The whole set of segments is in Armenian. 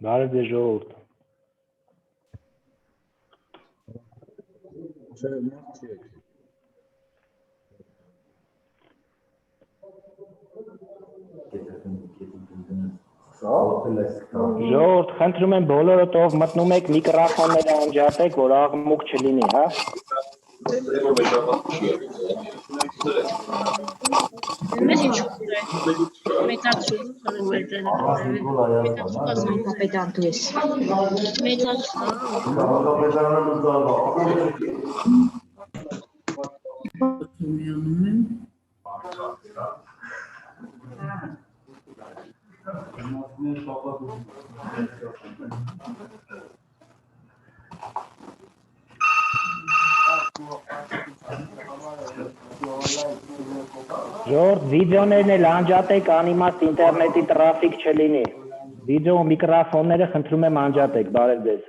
Բարև ձեզ ժողովուրդ։ Ժողովուրդ, խնդրում եմ բոլորդ ով մտնում եք միկրոֆոնները անջատեք, որ աղմուկ չլինի, հա։ Ժողովուրդ, վիդեոներն էլ անջատեք, անիմաստ ինտերնետի տրաֆիկ չլինի։ Վիդեո միկրոֆոնները խնդրում եմ անջատեք, բարև ձեզ։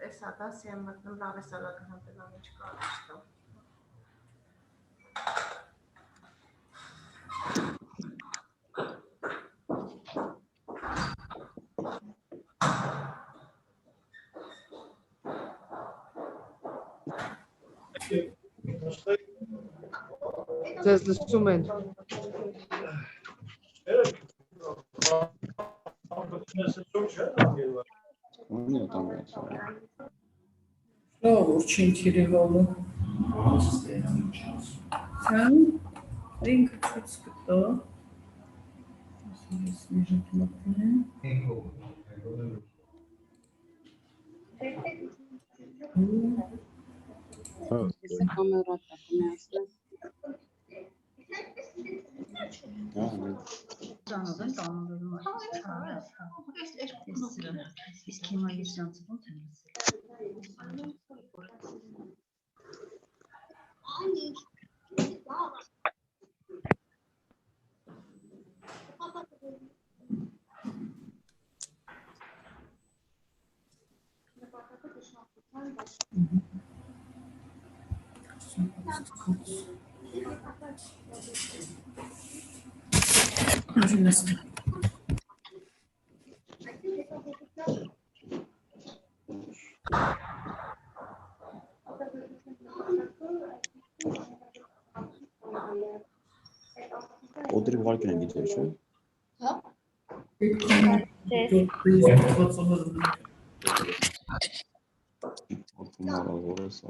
Ես ադասի եմ մտնում լավ է սալակը համտելանը չկա աշտա։ Ձեզ լսում են։ Очень интересно. Ринка чуть кто? Снижу плотно. Odri var ki ne gidiyor şu? Ha? Bunlar olursa.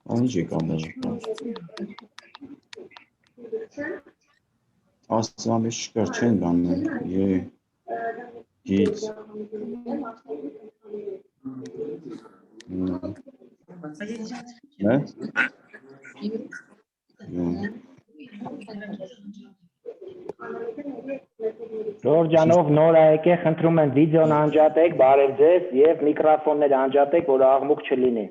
Oynayacak anlayacak. Aslan bir çıkartayım ben de. Ye. Git. Ne? Ժորժանով նոր եկե, խնդրում եմ վիդեոն անջատեք, բարև ձեզ, եւ միկրոֆոնները անջատեք, որ աղմուկ չլինի։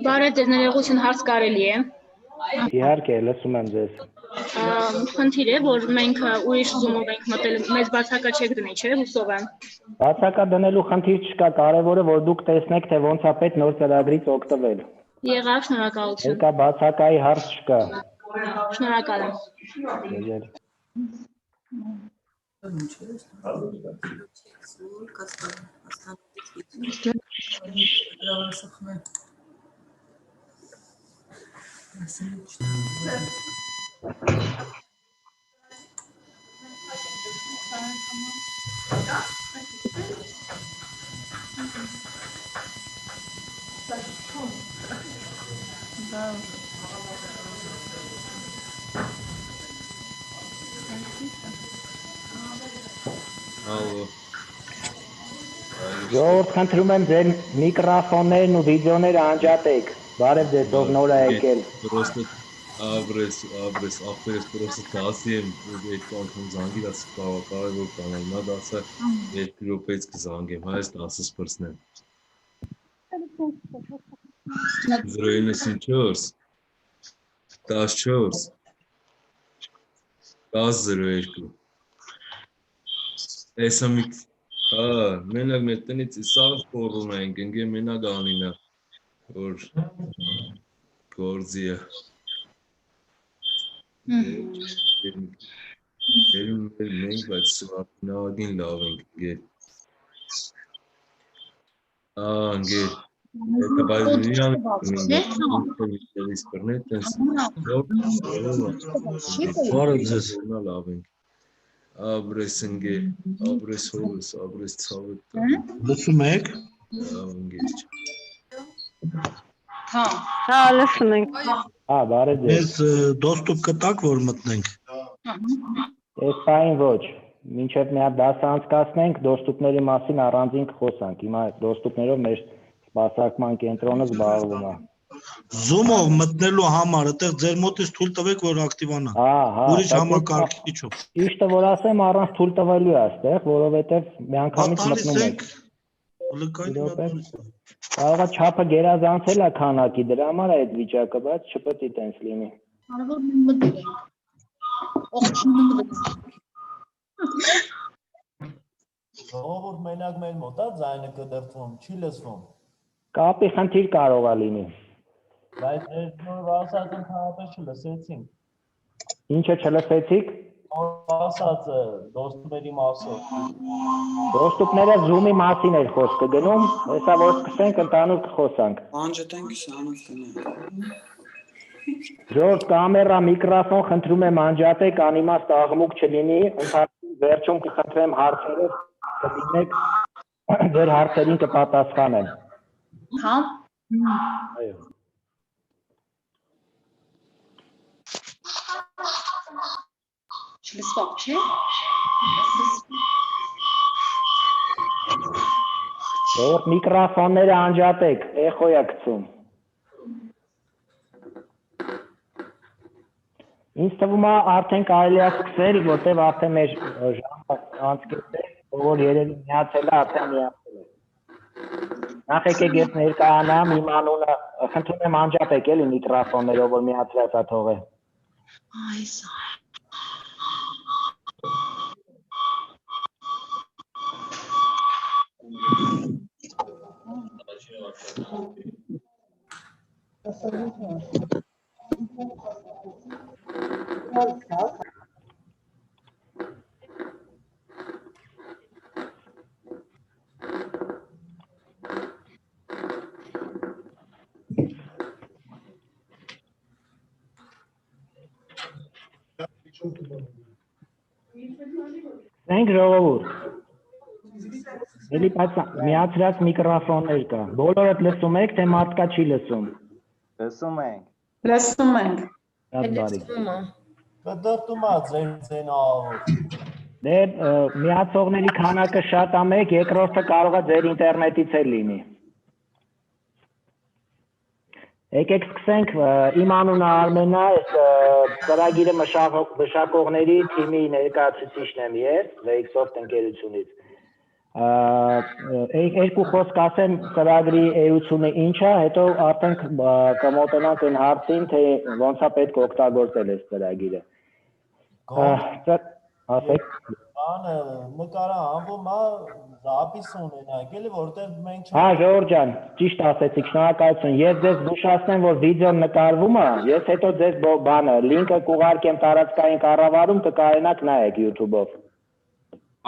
Բարև ձեզ, ներողություն հարց կարելի է։ Իհարկե, լսում եմ ձեզ։ Խնդիր է, որ մենք ուրիշ զումով ենք մտել, մեզ բացակա չեք դնի, չէ՞, հուսով եմ։ Բացակա դնելու խնդիր չկա, կարևորը որ դուք տեսնեք, թե ոնց է պետք նոր ծրագրից օգտվել։ Եղավ, շնորհակալություն։ Եկա բացակայի հարց չկա։ Շնորհակալ եմ։ Ժողովուրդ, խնդրում եմ ձեր միկրոֆոններն ու վիդեոները անջատեք։ Բարև ձեզ, ով նոր է եկել։ Просто абрес, ապրես просто դասի եմ երկու անգամ զանգի դասը կարևոր կանալ, նա դասը 2 րոպեից կզանգեմ, հայս դասս պրսնեմ։ 094 14 10-02 Էսամիք մենակ մետնից սաղ կորում ենք ընգե մենակ անինա որ գործիը մենք բայց նավագին լավ ենք ընգե ընգե это базиран Աբրեսնգե, աբրես հորս, աբրես ցավետ։ Լսում եք։ Անգեջ։ Հա, լսում ենք։ բարև ձեզ։ Ես դոստուպ կտակ որ մտնենք։ Այս պայն ոչ։ Մինչև մի հատ դաս անցկացնենք, դոստուպների մասին առանձին կխոսանք։ Հիմա դոստուպներով մեր սպասարկման կենտրոնը զբաղվում է։ Zoom-ով մտնելու համար այդտեղ ձեր մոտից թույլ տվեք որ ակտիվանա։ Ուրիշ համակարգիչով։ Ճիշտը որ ասեմ առանց թույլ տվելու է այստեղ, որովհետև միանգամից մտնում եք։ Կարող է չափը գերազանցել է քանակի, դրա համար է այդ վիճակը, բայց չպետք է տենց լինի։ Ժողովուրդ մենակ մեր մոտ է ձայնը կդրվում, չի լսվում։ Կապի խնդիր կարող է լինի։ Բայց նոր ասած ընդհանրապես չլսեցինք։ Ինչը չլսեցիք։ Նոր ասածը դոստուպերի մասով։ Դոստուպները Zoom-ի մասին էր խոսքը գնում, հեսա որ սկսենք ընդհանուր կխոսանք։ Անջատենք սահմանքները։ Ժորժ կամերա, միկրոֆոն խնդրում եմ անջատեք, անիմաստ աղմուկ չլինի, ընդհանուր վերջում կխնդրեմ հարցերով կդիմեք, ձեր հարցերին կպատասխանեմ։ Հա։ Այո։ Չլսվող չէ։ Որ միկրոֆոնները անջատեք, էխո է գցում։ Ինձ թվում է արդեն կարելի է սկսել, որտեղ արդեն մեր ժամը անցկեց է, որ երևի միացել է, արդեն միացել է։ Նախ եկեք ես ներկայանամ, իմ անունը խնդրում եմ անջատեք էլի միկրոֆոններով, որ միացրած է թողը։ Այս Մենք ժողովուրդ։ Էլի բայց միացրած միկրոֆոններ կա։ Բոլորդ լսում եք, թե մարդկա չի լսում։ Լսում ենք։ Լսում ենք։ Կդրտում է ձեր աղով։ Դե միացողների քանակը շատ է մեկ, երկրորդը կարող է ձեր ինտերնետից էլ լինի։ Եկեք սկսենք, իմ անունը Արմենն է, ծրագիրը մշակողների թիմի ներկայացուցիչն եմ ես, Waysoft ընկերությունից։ Երկու խոսք ասեմ ծրագրի էությունը ինչ է, հետո արդեն կմոտենանք այն հարցին, թե ոնց է պետք օգտագործել այս ծրագիրը։ Ասեք։ Բանը նկարը ամբողջ զապիս ունենանք, էլի որտեղ մենք Հա, Ժորժ ջան, ճիշտ ասեցիք, շնորհակալություն։ Ես ձեզ զուշացնեմ, որ վիդեոն նկարվում է, ես հետո ձեզ բանը լինկը կուղարկեմ տարածքային կառավարում, կկարենաք նայեք YouTube-ով։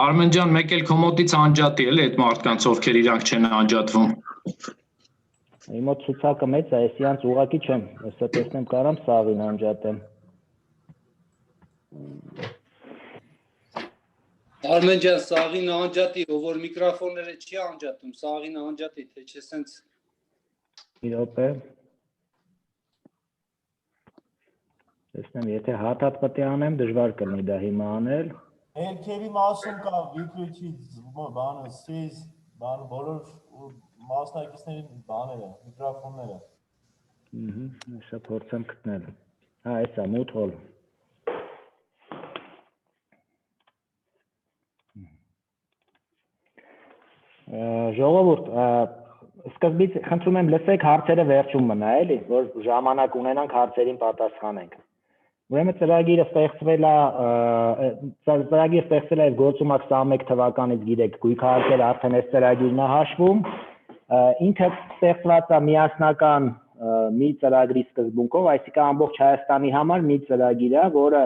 Արմեն ջան, մեկ էլ քո մոտից անջատի էլի այդ մարդկանց, ովքեր իրանք չեն անջատվում։ Իմ մոտ ցուցակը մեծ է, ես իրանց ուղակի չեմ, հեսա տեսնեմ կարամ սաղին անջատեմ։ Արմեն ջան, սաղին անջատի, ով որ միկրոֆոնները չի անջատում, սաղին անջատի, թե չէ սենց։ Մի րոպե։ Տեսնեմ, եթե հատ-հատ պետք է անեմ, դժվար կլինի դա հիմա անել։ Ներքևի մասում կա վիդեոյի բանը, սեյզ, բանը բոլոր մասնակիցների բաները, միկրոֆոնները։ Հեսա փորձեմ գտնել։ Հա, էսա մութ հոլ։ Ժողովուրդ, սկզբից խնդրում եմ լսեք հարցերը վերջում մնա, էլի, որ ժամանակ ունենանք հարցերին պատասխանենք։ Ուրեմն ծրագիրը ստեղծվել է գործում է 21 թվականից գիտեք գույքահարկեր արդեն այս ծրագիրն է հաշվում ինքը ստեղծված է միասնական մի ծրագրի սկզբունքով այսինքն ամբողջ Հայաստանի համար մի ծրագիր է որը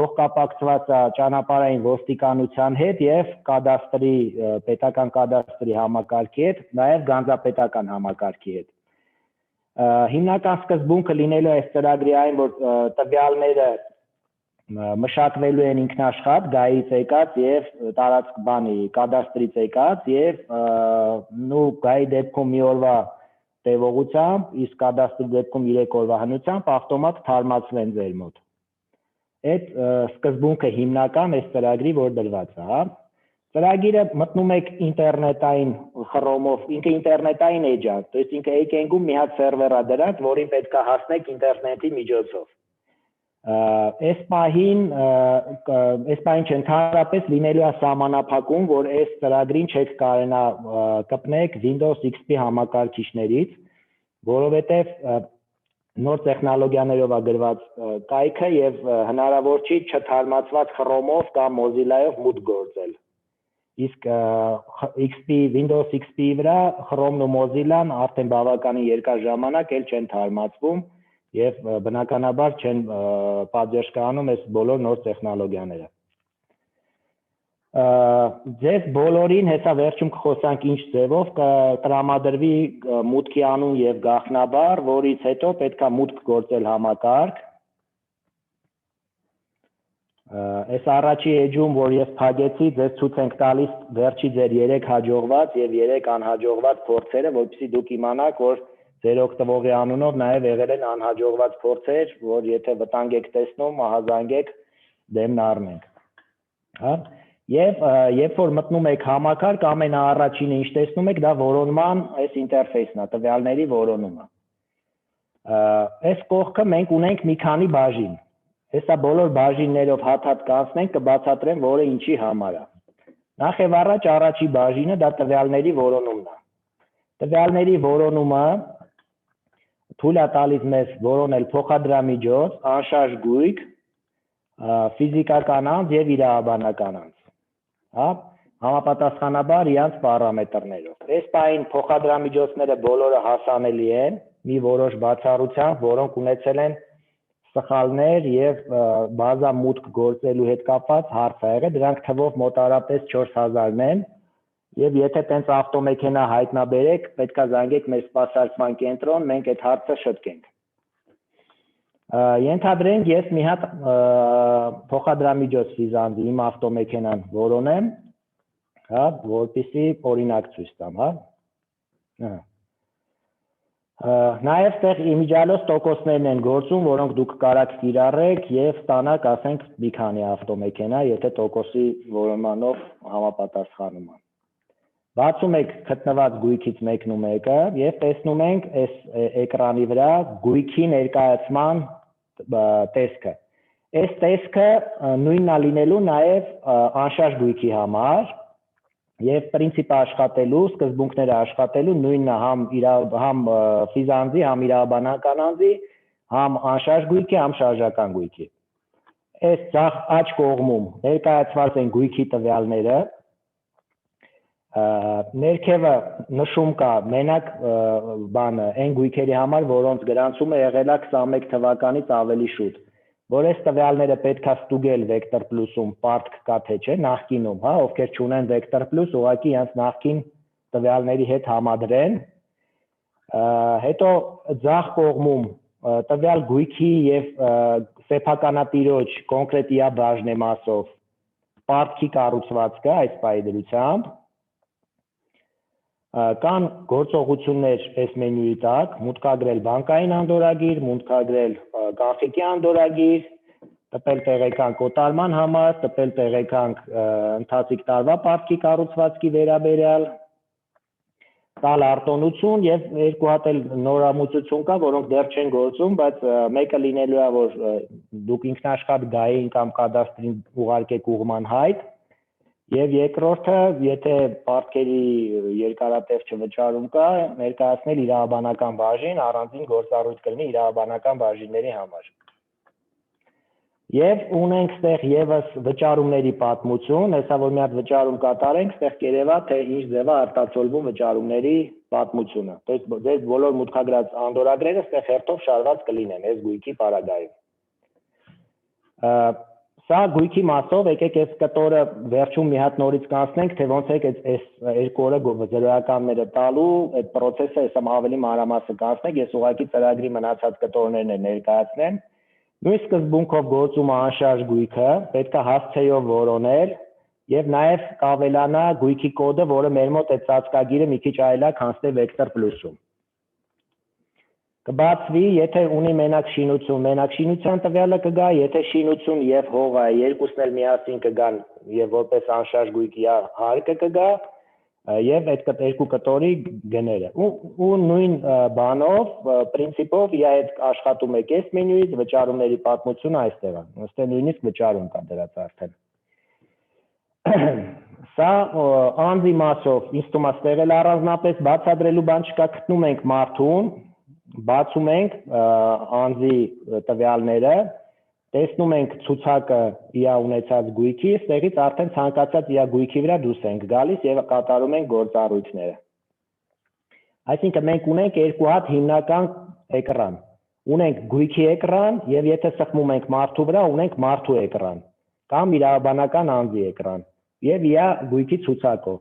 փոխկապակցված է ճանապարհային ոստիկանության հետ եւ կադաստրի պետական կադաստրի համակարգի հետ նաեւ գանձապետական համակարգի հետ Հիմնական սկզբունքը լինելու է այս ծրագրի այն, որ տվյալները մշակվելու են ինքնաշխատ, գայից եկած եւ տարածք բանի կադաստրից եկած եւ գայի դեպքում մի օրվա տևողությամբ, իսկ կադաստրի դեպքում 3 օրվա հնությամբ ավտոմատ թարմացվեն ձեր մոտ։ Այդ սկզբունքը հիմնական այս ծրագրի որ դրված է, հա։ Ծրագիրը մտնում եք ինտերնետային խռոմով, ինքը ինտերնետային էջ է, то есть ինքը եկենգում մի հատ սերվեր է դրած, որին պետք է հասնեք ինտերնետի միջոցով։ Այս պահին չընդհանրապես լինելու է սահմանափակում, որ այս ծրագրին չեք կարենա կպնեք Windows XP համակարգիչներից, որովհետև նոր տեխնոլոգիաներով է գրված կայքը եւ հնարավոր չի չթարմացված Chrome-ով կամ Mozilla-ով մուտք գործել։ Իսկ Windows XP վրա Chrome-ն ու Mozilla-ն արդեն բավականին երկար ժամանակ էլ չեն թարմացվում եւ բնականաբար չեն պատժկանում այս բոլոր նոր տեխնոլոգիաները։ Ձեզ բոլորին հեսա վերջում կխոսանք ինչ ձևով կտրամադրվի մուտքի անուն եւ գաղտնաբար, որից հետո պետքա մուտք գործել համակարգ։ Այս առաջի էջում, որ ես փակեցի, ձեզ ցույց ենք տալիս վերջի ձեր 3 հաջողված եւ 3 անհաջողված փորձերը, որպեսզի դուք իմանաք, որ ձեր օգտվողի անունով նաեւ եղել են անհաջողված փորձեր, որ եթե վտանգ եք տեսնում, ահազանգեք դեմն առնենք։ Հա։ Եվ երբ որ մտնում եք համակարգ, ամենաառաջինը ինչ տեսնում եք, դա որոնման այս ինտերֆեյսն է, տվյալների որոնումը։ Այս կողքը մենք ունենք մի քանի բաժին։ Հեսա բոլոր բաժիններով հատ-հատ կանցնենք, կբացատրեմ, որը ինչի համար է։ Նախ եւ առաջ առաջի բաժինը դա տվյալների որոնումն է։ Տվյալների որոնումը թույլ է տալիս մեզ որոնել փոխադրամիջոց, անշարժ գույք, ֆիզիկական անձ եւ իրավաբանական անձ։ Հա, համապատասխանաբար իրանց պարամետրներով։ Այս պահին փոխադրամիջոցները բոլորը հասանելի են, մի որոշ բացառությամբ, որոնք ունեցել են սխալներ եւ բազա մուտք գործելու հետ կապված հարց ա եղել, դրանք թվով մոտարապես 4000-ն են եւ եթե տենց ավտոմեքենա հայտնաբերեք, պետքա զանգեք մեր սպասարկման կենտրոն, մենք այդ հարցը շտկենք։ Ենթադրենք ես մի հատ փոխադրամիջոց ֆիզանձի իմ ավտոմեքենան որոնեմ, հա, որպեսզի օրինակ ցույց տամ, հա։ Նաև տեղ իմիջիալոց տոկոսներն են գործում, որոնք դուք կարաք կիրառեք եւ ստանաք, ասենք, մի քանի ավտոմեքենա, եթե տոկոսի որոնմանով համապատասխանում է։ Բացում եք գտնված գույքից մեկն ու մեկը եւ տեսնում ենք այս էկրանի վրա գույքի ներկայացման տեսքը։ Այս տեսքը նույնն է լինելու նաեւ անշարժ գույքի համար եւ պրինցիպը աշխատելու, սկզբունքները աշխատելու նույնն է համ ֆիզանձի, համ իրավաբանական անձի, համ անշարժ գույքի, համ շարժական գույքի։ Այս ցախ աջ կողմում ներկայացված են գույքի տվյալները, ներքևը նշում կա մենակ բանը այն գույքերի համար, որոնց գրանցումը եղել է 21 թվականից ավելի շուտ, որ այս տվյալները պետքա ստուգել Vector Plus-ում պարտք կա թե չէ, նախկինում, հա, ովքեր չունեն Vector Plus, ուղղակի իրենց նախկին տվյալների հետ համադրեն, հետո ձախ կողմում տվյալ գույքի եւ սեփականատիրոջ կոնկրետիա բաժնեմասով պարտքի կառուցվածքը այս պայդրությամբ կան գործողություններ այս մենյուի տակ, մուտքագրել բանկային անդորագիր, մուտքագրել կանխիկի անդորագիր, տպել տեղեկանք օտարման համար, տպել տեղեկանք ընթացիկ տարվա պարտքի կառուցվածքի վերաբերյալ, տալ արտոնություն եւ երկու հատ էլ նորամուծություն կա, որոնք դեռ չեն գործում, բայց մեկը լինելու է, որ դուք ինքնաշխատ գային կամ կադաստրին ուղարկեք ուղղման հայտ, եւ երկրորդը, եթե պարտքերի երկարատև չվճարում կա, ներկայացնել իրավաբանական բաժին, առանձին գործառույթ կլինի իրավաբանական բաժինների համար։ Եվ ունենք ստեղ եւս վճարումների պատմություն, հեսա որ մի հատ վճարում կատարենք, ստեղ կերևա թե ինչ ձևա արտացոլվում վճարումների պատմությունը։ То есть ձեր բոլոր մուտքագրած անդորագրերը ստեղ հերթով շարված կլինեն այս գույքի պարագայում։ Սա գույքի մասով եկեք այս կտորը վերջում մի հատ նորից կանցնենք, թե ոնց է այս երկու օրը զրոյականները տալու, այդ process-ը հեսա ավելի մանրամասն կանցնենք, ես ուղղակի ծրագրի մնացած կտորներն ներկայացնեմ։ Նույն սկզբունքով գործում է անշարժ գույքը, պետք է հասցեով որոնել եւ նաեւ կավելանա գույքի կոդը, որը մեր մոտ այդ ծածկագիրը մի քիչ այլ է, քան ստե վեկտոր պլյուսում։ Կբացվի, եթե ունի մենակ շինության տվյալը կգա, եթե շինություն եւ հողը երկուսն էլ միասին կգան եւ որպես անշարժ գույքի հարկը կգա եւ այդ երկու կտորի գները ու նույն բանով պրինցիպով իա այդ աշխատում է կես մենյուից վճարումների պատմությունը այստեղ է ըստ նույնիսկ վճարում կա դրած արդեն սա անձի մասով ինձ թվում է ստեղ էլ առանձնապես բացադրելու բան չկա գտնում ենք մարդուն բացում ենք անձի տվյալները տեսնում ենք ցուցակը իա ունեցած գույքի, ստեղից արդեն ցանկացած իա գույքի վրա դուրս ենք գալիս եւ կատարում ենք գործառույթները։ Այսինքն մենք ունենք երկու հատ հիմնական էկրան։ Ունենք գույքի էկրան եւ եթե սխմում ենք մարդու վրա, ունենք մարդու էկրան կամ իրավաբանական անձի էկրան եւ իա գույքի ցուցակով։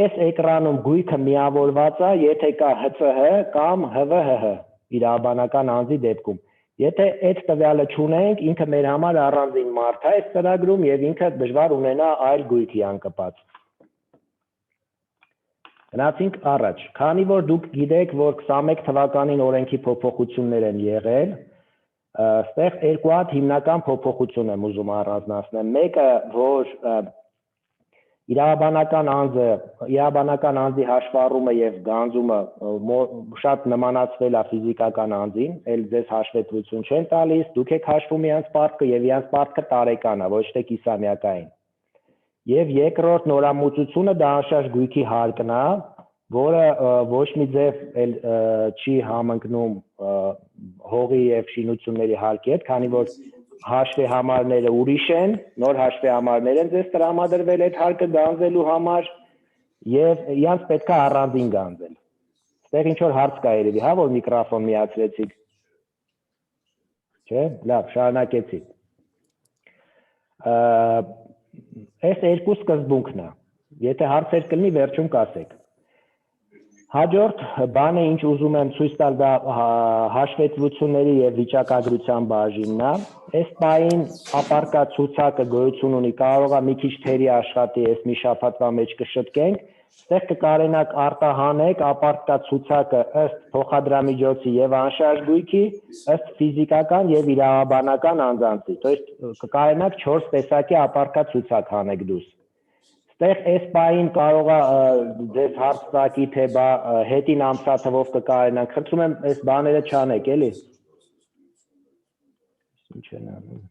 Այս էկրանում գույքը միավորված է, եթե կա ՀՑՀ կամ ՀՎՀՀ իրավաբանական անձի դեպքում։ Եթե այդ տվյալը չունենք, ինքը մեր համար առանձին մարդ է այս ծրագրում եւ ինքը դժվար ունենա այլ գույքի անկպած։ Գնացինք առաջ։ Քանի որ դուք գիտեք, որ 21 թվականին օրենքի փոփոխություններ են եղել, այստեղ երկու հատ հիմնական փոփոխություն եմ ուզում առանձնացնել։ Մեկը, որ իրավաբանական անձի հաշվառումը եւ գանձումը շատ նմանացվել է ֆիզիկական անձին, ել ձեզ հաշվետվություն չեն տալիս, դուք եք հաշվում իրանց պարտքը եւ իրանց պարտքը տարեկան է, ոչ թե կիսամյակային։ Եվ երկրորդ նորամուծությունը դա անշարժ գույքի հարկն է, որը ոչ մի ձև չի համընկնում հողի եւ շինությունների հարկի հետ, քանի որ հաշվի համարները ուրիշ են, նոր հաշվի համարներ են ձեզ տրամադրվել այդ հարկը գանձելու համար եւ իրանց պետք է առանձին գանձել։ Ստեղ ինչ որ հարց կա երևի, հա, որ միկրոֆոն միացրեցիք։ Չէ՞, լավ, շարունակեցի։ Այս երկու սկզբունքն է։ Եթե հարցեր կլինի, վերջում կասեք։ Հաջորդ բանը, ինչ ուզում եմ ցույց տալ, դա հաշվետվությունների եւ վիճակագրության բաժինն է։ Այս բային ապարկա ցուցակը գոյություն ունի, կարող է մի քիչ թերի աշխատի, այս մի շաբաթվա մեջ կշտկենք։ Ստեղ կկարենաք արտահանեք ապարկա ցուցակը ըստ փոխադրամիջոցի եւ անշարժ գույքի, ըստ ֆիզիկական եւ իրավաբանական անձանցի։ То есть կկարենաք 4 տեսակի ապարկա ցուցակ հանեք դուրս։ Ստեղ այս բային կարող է ձեզ հարց տակի, թե բա հետին ամսաթվով կկարենանք, խնդրում եմ այս բաները չանեք, էլի։ Ինչ են անում։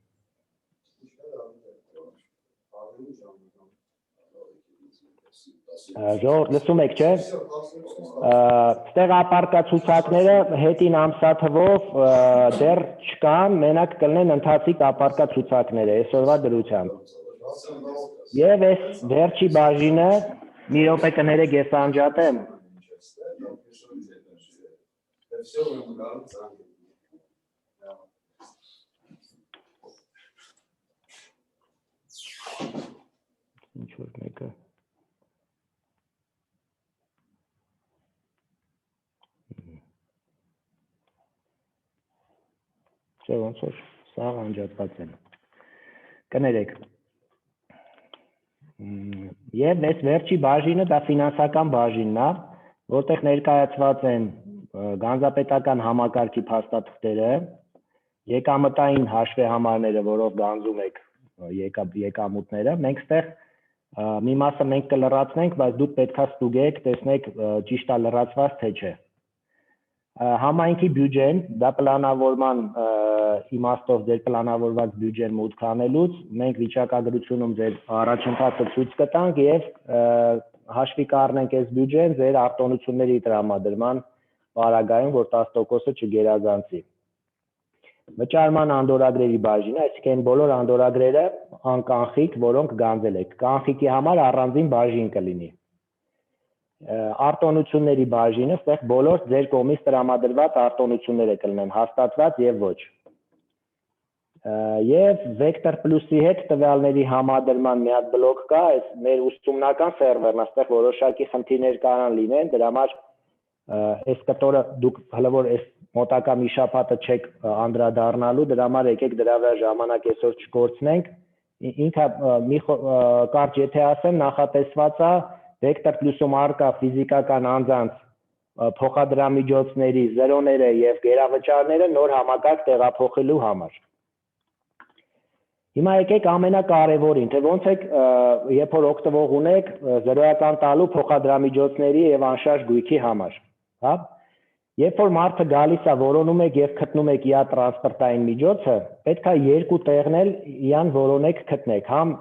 Ժողովուրդ, լսում եք, չէ՞։ Ստեղ ապարկա ցուցակները հետին ամսաթվով դեռ չկան, մենակ կլինեն ընթացիկ ապարկա ցուցակները, այսօրվա դրությամբ։ Եվ այս վերջի բաժինը, մի րոպե կներեք, ես անջատեմ։ Ինչ որ մեկը։ Չէ, ոնց որ սա անջատված են։ Կներեք։ Եվ այս վերջի բաժինը դա ֆինանսական բաժինն է, որտեղ ներկայացված են գանձապետական համակարգի փաստաթղթերը, եկամտային հաշվի համարները, որով գանձում եք եկամուտները, մենք ստեղ մի մասը մենք կլրացնենք, բայց դուք պետքա ստուգեք, տեսնեք ճիշտ է լրացված թե չէ։ Համայնքի բյուջեն, դա պլանավորման իմաստով ձեր պլանավորված բյուջեն մուտք անելուց, մենք վիճակագրությունում ձեր առաջընթացը ցույց կտանք եւ հաշվի կառնենք այս բյուջեն ձեր արտոնությունների տրամադրման պարագայում, որ 10%-ը չգերազանցի։ վճարման անդորագրերի բաժինը, այսինքն բոլոր անդորագրերը անկանխիկ, որոնք գանձել եք, կանխիկի համար առանձին բաժին կլինի։ Արտոնությունների բաժինը, այստեղ բոլոր ձեր կողմից տրամադրված արտոնությունները կլինեն, հաստատված եւ ոչ։ Եվ Vector Plus-ի հետ տվյալների համադրման մի հատ բլոկ կա, այս մեր ուսումնական սերվերն, այստեղ որոշակի խնդիրներ կարող լինեն, դրա համար այս կտորը դուք հələ որ այս մոտակա մի շաբաթը չեք անդրադառնալու, դրա համար եկեք դրա վրա ժամանակ այսօր չկորցնենք։ Ինքը մի կարճ եթե ասեմ, նախատեսված է Vector Plus-ում առկա ֆիզիկական անձանց փոխադրամիջոցների զրոները եւ գերավճարները նոր համակարգ տեղափոխելու համար։ Հիմա եկեք ամենակարևորին, թե ոնց եք երբ որ օգտվող ունեք զրոյական տալու փոխադրամիջոցների եւ անշարժ գույքի համար, հա։ Երբ որ մարդը գալիս է որոնում եք եւ գտնում եք իր տրանսպորտային միջոցը, պետք է երկու տեղն էլ իրան որոնեք գտնեք, համ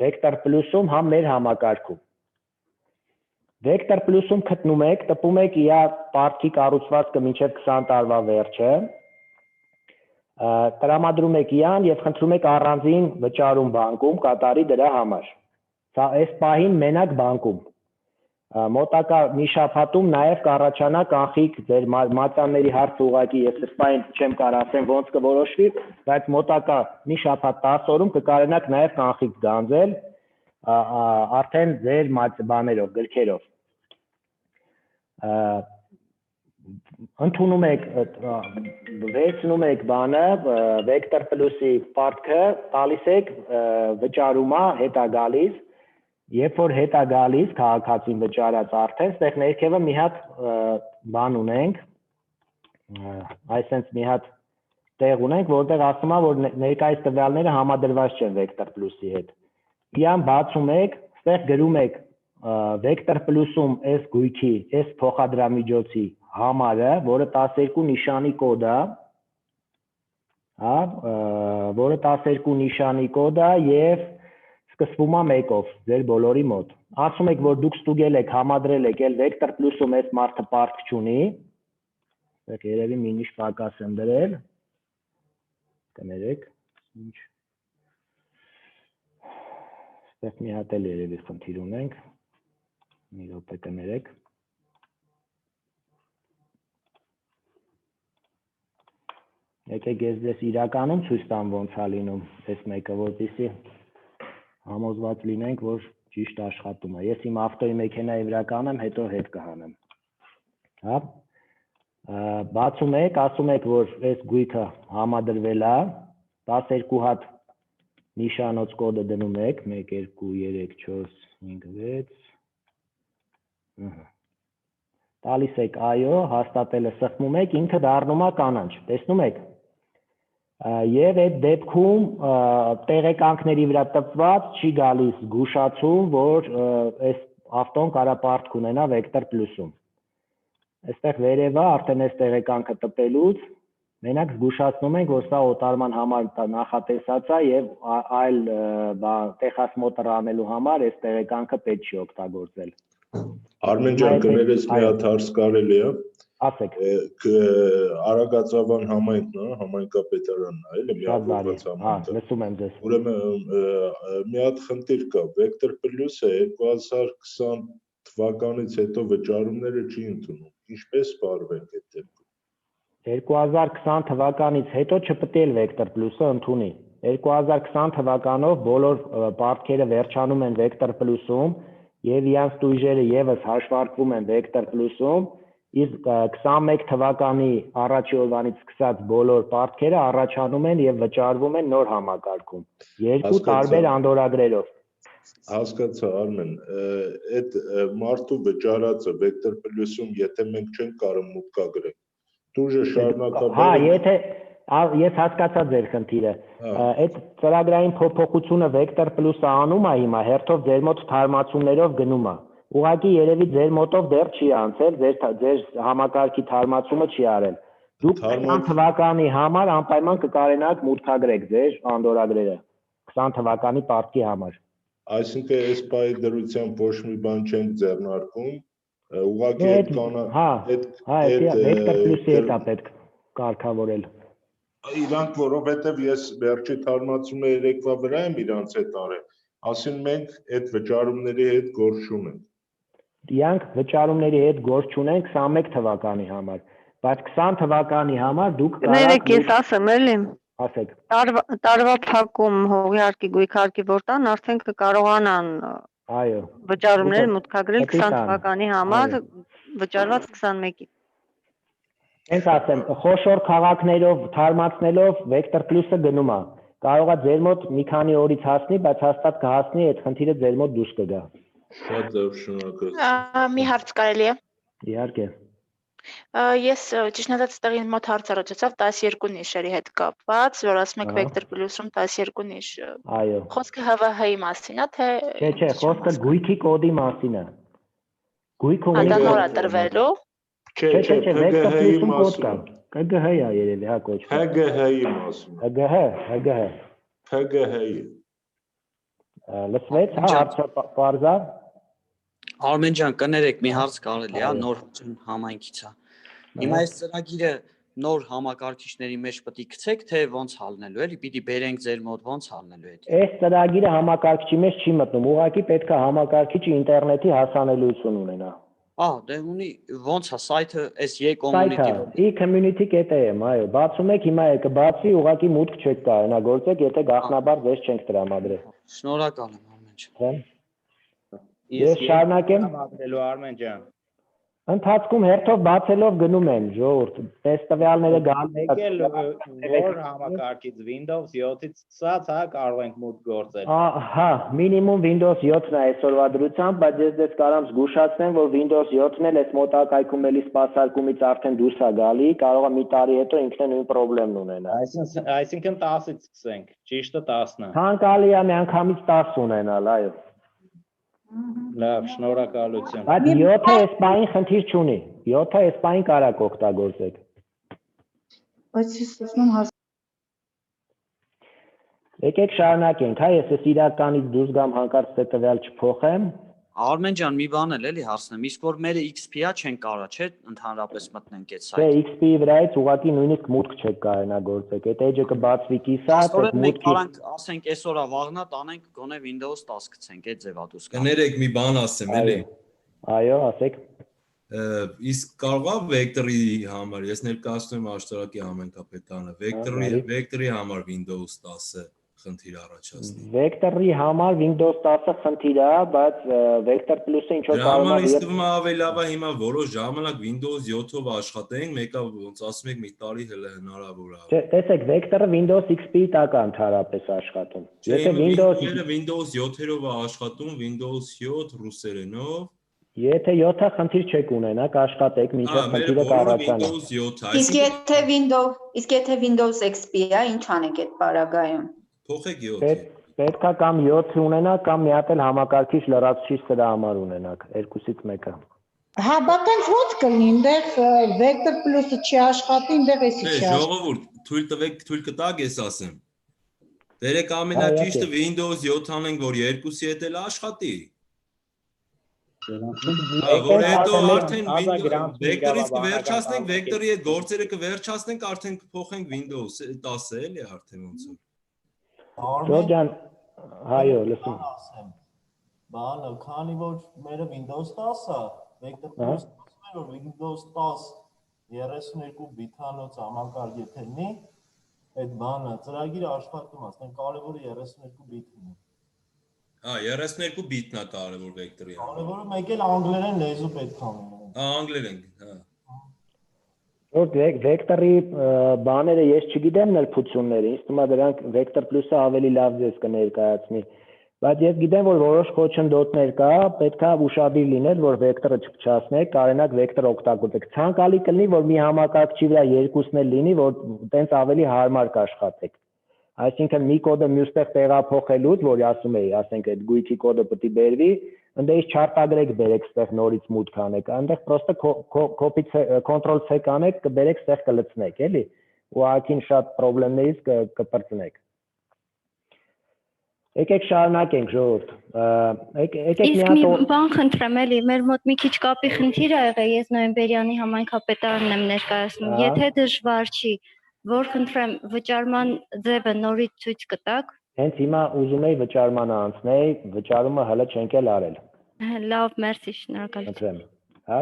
Vector Plus-ում, համ մեր համակարգում։ Vector Plus-ում գտնում եք, տպում եք իր պարտքի կառուցվածքը մինչև 20 տարվա վերջը, տրամադրում եք իրան եւ խնդրում եք առանձին վճարում բանկում կատարի դրա համար։ Սա այս պահին մենակ բանկում։ Մոտակա մի շաբաթում նաև կառաջանա կանխիկ ձեր մատյանների հարցը ուղղակի ես սպայն չեմ կարող ասեմ ոնց կորոշվի, բայց մոտակա մի շաբաթ 10 օրում կկարողանաք նաև կանխիկ գանձել արդեն ձեր բաներով, գրքերով։ Ընդունում եք, վերցնում եք բանը, Vector Plus-ի պարտքը, տալիս եք վճարումա, հետա գալիս, երբ որ հետա գալիս, քաղաքացին վճարած արդեն, ստեղ ներքևը մի հատ բան ունենք, այսենց մի հատ տեղ ունենք, որտեղ ասում է, որ ներկայիս տվյալները համադրված չեն Vector Plus-ի հետ։ Իրան բացում եք, ստեղ գրում եք Vector Plus-ում այս գույքի, այս փոխադրամիջոցի համարը, որը 12 նիշանի կոդ է, հա, որը 12 նիշանի կոդ է եւ սկսվում է 1-ով, ձեր բոլորի մոտ։ Ասում եք, որ դուք ստուգել եք, համադրել եք, էլ Vector Plus-ում այս մարդը պարտք չունի։ Դեք երևի մի նիշ պակաս եմ դրել։ Կներեք, ինչ։ Ստեղ մի հատ էլ երևի խնդիր ունենք։ Մի րոպե կներեք։ Եկեք ես ձեզ իրականում ցույց տամ ոնց է լինում այս մեկը, որպեսզի համոզված լինենք, որ ճիշտ աշխատում է։ Ես իմ ավտոյի մեքենայի վրա կանեմ, հետո հետ կհանեմ։ Հա։ Բացում եք, ասում եք, որ այս գույքը համադրվել է, 12 հատ նիշանոց կոդը դնում եք, 1 2 3 4 5 6 Տալիս եք այո, հաստատելը սխմում եք, ինքը դառնում է կանաչ, տեսնում եք։ Եվ այդ դեպքում տեղեկանքների վրա տպված չի գալիս զգուշացում, որ այս ավտոն կարա պարտք ունենա Vector Plus-ում։ Այստեղ վերևը արդեն այս տեղեկանքը տպելուց մենակ զգուշացնում ենք, որ սա օտարման համար նախատեսած է եւ այլ տեխասմոտր անելու համար այս տեղեկանքը պետք չի օգտագործել։ Արմեն ջան, կներես մի հատ հարց կարելի է։ Ասեք։ Արագածավան համայնքն է, համայնքապետարանն է, էլի միավորված համայնքը։ Լսում եմ ձեզ։ Ուրեմն մի հատ խնդիր կա, Vector Plus-ը 2020 թվականից հետո վճարումները չի ընդունում։ Ինչպես բարվենք այդ դեպքում։ 2020 թվականից հետո չպետք է Vector Plus-ը ընդունի։ 2020 թվականով բոլոր պարտքերը վերջանում են Vector Plus-ում եւ իրանց տույժերը եւս հաշվարկվում են Vector Plus-ում, իսկ 21 թվականի առաջի օրվանից սկսած բոլոր պարտքերը առաջանում են եւ վճարվում են նոր համակարգում, երկու տարբեր անդորագրերով։ Հասկացա, Արմեն, այդ մարդու վճարածը Vector Plus-ում, եթե մենք չենք կարող մուտքագրել, տույժը շարունակաբար։ Հա, եթե ես հասկացա ձեր խնդիրը։ Այդ ծրագրային փոփոխությունը Vector Plus-ը անում է հիմա, հերթով ձեր մոտ թարմացումներով գնում է։ Ուղղակի երևի ձեր մոտով դեռ չի անցել, ձեր համակարգի թարմացումը չի արել։ Դուք 20 թվականի համար անպայման կկարողանաք մուտքագրեք ձեր անդորագրերը 20 թվականի պարտքի համար։ Այսինքն այս պահի դրությամբ ոչ մի բան չենք ձեռնարկում, ուղղակի այդ կանա Vector Plus-ի հետ է պետք։ կարգավորել։ Իրանք որովհետև ես վերջի թարմացումը երեկվա վրա եմ իրանց հետ արել, ասին մենք այդ վճարումների հետ գործ չունենք։ Իրանք վճարումների հետ գործ չունեն 21 թվականի համար, բայց 20 թվականի համար դուք Ներեք ես ասեմ էլի։ ասեք։ Տարվա փակում հողիարկի գույքարկի որտան արդեն կկարողանան Այո։ վճարումներ մուտքագրել 20 թվականի համար վճարված 21-ի։ Հենց ասեմ, խոշոր քաղաքներով թարմացնելով Vector Plus-ը գնում է։ Կարող է ձեր մոտ մի քանի օրից հասնի, բայց հաստատ կհասնի, այդ խնդիրը ձեր մոտ դուրս կգա։ Շատ լավ, շնորհակալություն։ Մի հարց կարելի է։ Իհարկե։ Ես ճիշտ ասած այդտեղի մոտ հարց առաջացավ 12 նիշերի հետ կապված, որ ասում եք Vector Plus-ում 12 նիշ։ Այո։ Խոսքը ՀՎՀ-ի մասին է, թե Չէ, խոսքը գույքի կոդի մասին է։ Գույք ունի։ Դա նոր է տրվելու։ Չէ, Vector Plus-ում կոդ կա։ ՀԳՀ-ը երևի, հա կոչվում։ ՀԳՀ-ի մասին։ ՀԳՀ։ ՀԳՀ-ի։ Լսվեց, հա, հարցը պարզա։ Արմեն ջան, կներեք, մի հարց կարելի է, նոր համայնքից է։ Հիմա այս ծրագիրը նոր համակարգիչների մեջ պետք է գցեք, թե ոնց հալնելու էլի, պիտի բերենք ձեր մոտ ոնց հալնելու է։ Այս ծրագիրը համակարգչի մեջ չի մտնում, ուղղակի պետք է համակարգիչը ինտերնետի հասանելիություն ունենա։ Դե ունի ոնց է սայթը այս e-community։ e-community.am, այո, բացում եք, հիմա կբացի, ուղղակի մուտք չեք կարողանա գործեք, եթե գաղտնաբար ձեզ չենք տրամադրել։ Շնորհակալ եմ Արմեն ջան։ Ես շարունակեմ։ Արմեն ջան։ Ընթացքում հերթով բացելով գնում են, ժողովուրդ, այս տվյալները Եկել որ համակարգից Windows 7-ից սկսած հա կարող ենք մուտք գործել։ Հա, մինիմում Windows 7-ն է այսօրվա դրությամբ, բայց ես դες կարամ զգուշացնեմ, որ Windows 7-ն էլ այս մոտակայքում էլի սպասարկումից արդեն դուրս է գալի, կարող է մի տարի հետո ինքն էլ նույն խնդիրն ունենա։ Այսինքն 10-ից սկսենք, ճիշտը 10-ն է։ Ցանկալի է միանգամից 10 ունենալ, այո։ Լավ, շնորհակալություն։ Բայց 7-ը այս բային խնդիր չունի։ 7-ը այս բային կարակ օգտագործեք։ Բայց ես ասում եմ Եկեք շարունակենք, հա, ես իրականից դուրս գամ հանկարծ թե տվյալ չփոխեմ։ Արմեն ջան, մի բան էլի հարցնեմ, իսկ որ մերը XP-ա չեն կարա, չէ՞, ընդհանրապես մտնենք այդ սայթը։ Չէ, XP-ի վրայից ուղղակի նույնիսկ մուտք չեք կարողանա գործեք։ Այդ edge-ը կբացվի կիսատ, այդ մուտքի։ Մենք ասենք այսօրը վաղնա տանենք գոնե Windows 10 գցենք, այդ ձևա դուս կա։ Կներեք մի բան ասեմ, էլի։ Այո, ասեք։ Իսկ կարող է Vector-ի համար, ես ներկայացնում եմ աշտարակի համենքապետարանը, Vector-ի համար Windows 10-ը խնդիր առաջացնի։ Vector-ի համար Windows 10-ը խնդիր է, բայց Vector Plus-ը ինչ որ կարող է իստվում ավելի լավ է հիմա որոշ ժամանակ Windows 7-ով աշխատենք, մեկը ոնց ասում եք մի տարի հնարավոր է։ Չէ, տեսեք, Vector-ը Windows XP-ի տակ է ընդհանրապես աշխատում։ Եթե Windows 7-երով է աշխատում, Windows 7 ռուսերենով։ Եթե 7-ը խնդիր չեք ունենա, կաշխատեք, մինչև խնդիրը կառաջանա։ Իսկ եթե Windows XP-ը, ինչ անենք այդ պարագայում։ Փոխեք 7-ը։ Պետք է կամ 7 ունենաք, կամ մի հատ էլ համակարգիչ լրացուցիչ սրա համար ունենաք, երկուսից մեկը։ Հա, բայց ո՞նց կլինի, այնտեղ Vector Plus-ը չի աշխատի, այնտեղ էսի չի աշխատի։ Ժողովուրդ, թույլ տվեք, թույլ կտակ ես ասեմ։ Դերեք ամենաճիշտը Windows 7 անենք, որ երկուսի հետ էլ աշխատի։ Որ հետո արդեն Vector-ից կվերջացնենք, Vector-ի հետ գործերը կվերջացնենք, արդեն կփոխենք Windows 10-ը էլի արդեն ոնց որ։ Ջորջան, հայո, լսում։ Բանը, քանի որ մերը Windows 10-ը, Vector Plus ասում է, որ Windows 10 32 բիթանոց համակարգ եթե լինի, այդ բանը ծրագիրը աշխատում է, ասենք կարևորը 32 բիթն է։ 32 բիթն է կարևոր Vector-ի։ Կարևորը մեկ էլ անգլերեն լեզու պետք է ունենա։ Անգլերեն, հա։ Որ Vector-ի բաները ես չգիտեմ նրբությունները, ինձ թվում է դրանք Vector Plus-ը ավելի լավ ձեզ կներկայացնի, բայց ես գիտեմ, որ որոշ խոչընդոտներ կա, պետք է ուշադիր լինել, որ Vector-ը չփչացնեք, կարենակ Vector օգտագործեք։ Ցանկալի կլինի, որ մի համակարգչի վրա երկուսն էլ լինի, որ տենց ավելի հարմար կաշխատեք։ Այսինքն մի կոդը մյուստեղ տեղափոխելուց, որ ասում էի, ասենք այդ գույքի կոդը պետք է բերվի, այնտեղից չարտագրեք բերեք ստեղ նորից մուտք անեք, այնտեղ պրոստը control C կանեք, կբերեք ստեղ կլցնեք, էլի, ու ակին շատ խնդիրներից կպրծնեք։ Եկեք շարունակենք ժողովուրդ։ Եկեք մի Իսկ մի հատ բան խնդրեմ էլի, մեր մոտ մի քիչ կապի խնդիր ա եղել, ես Նոյեմբերյանի համայնքապետարանն եմ ներկայացնում։ Եթե դժվար չի, որ խնդրեմ վճարման ձևը նորից ցույց կտաք։ հենց հիմա ուզում էի վճարմանը անցնել, վճարումը հələ չենք էլ արել։ Լավ, մերսի, շնորհակալություն։ Խնդրեմ, հա։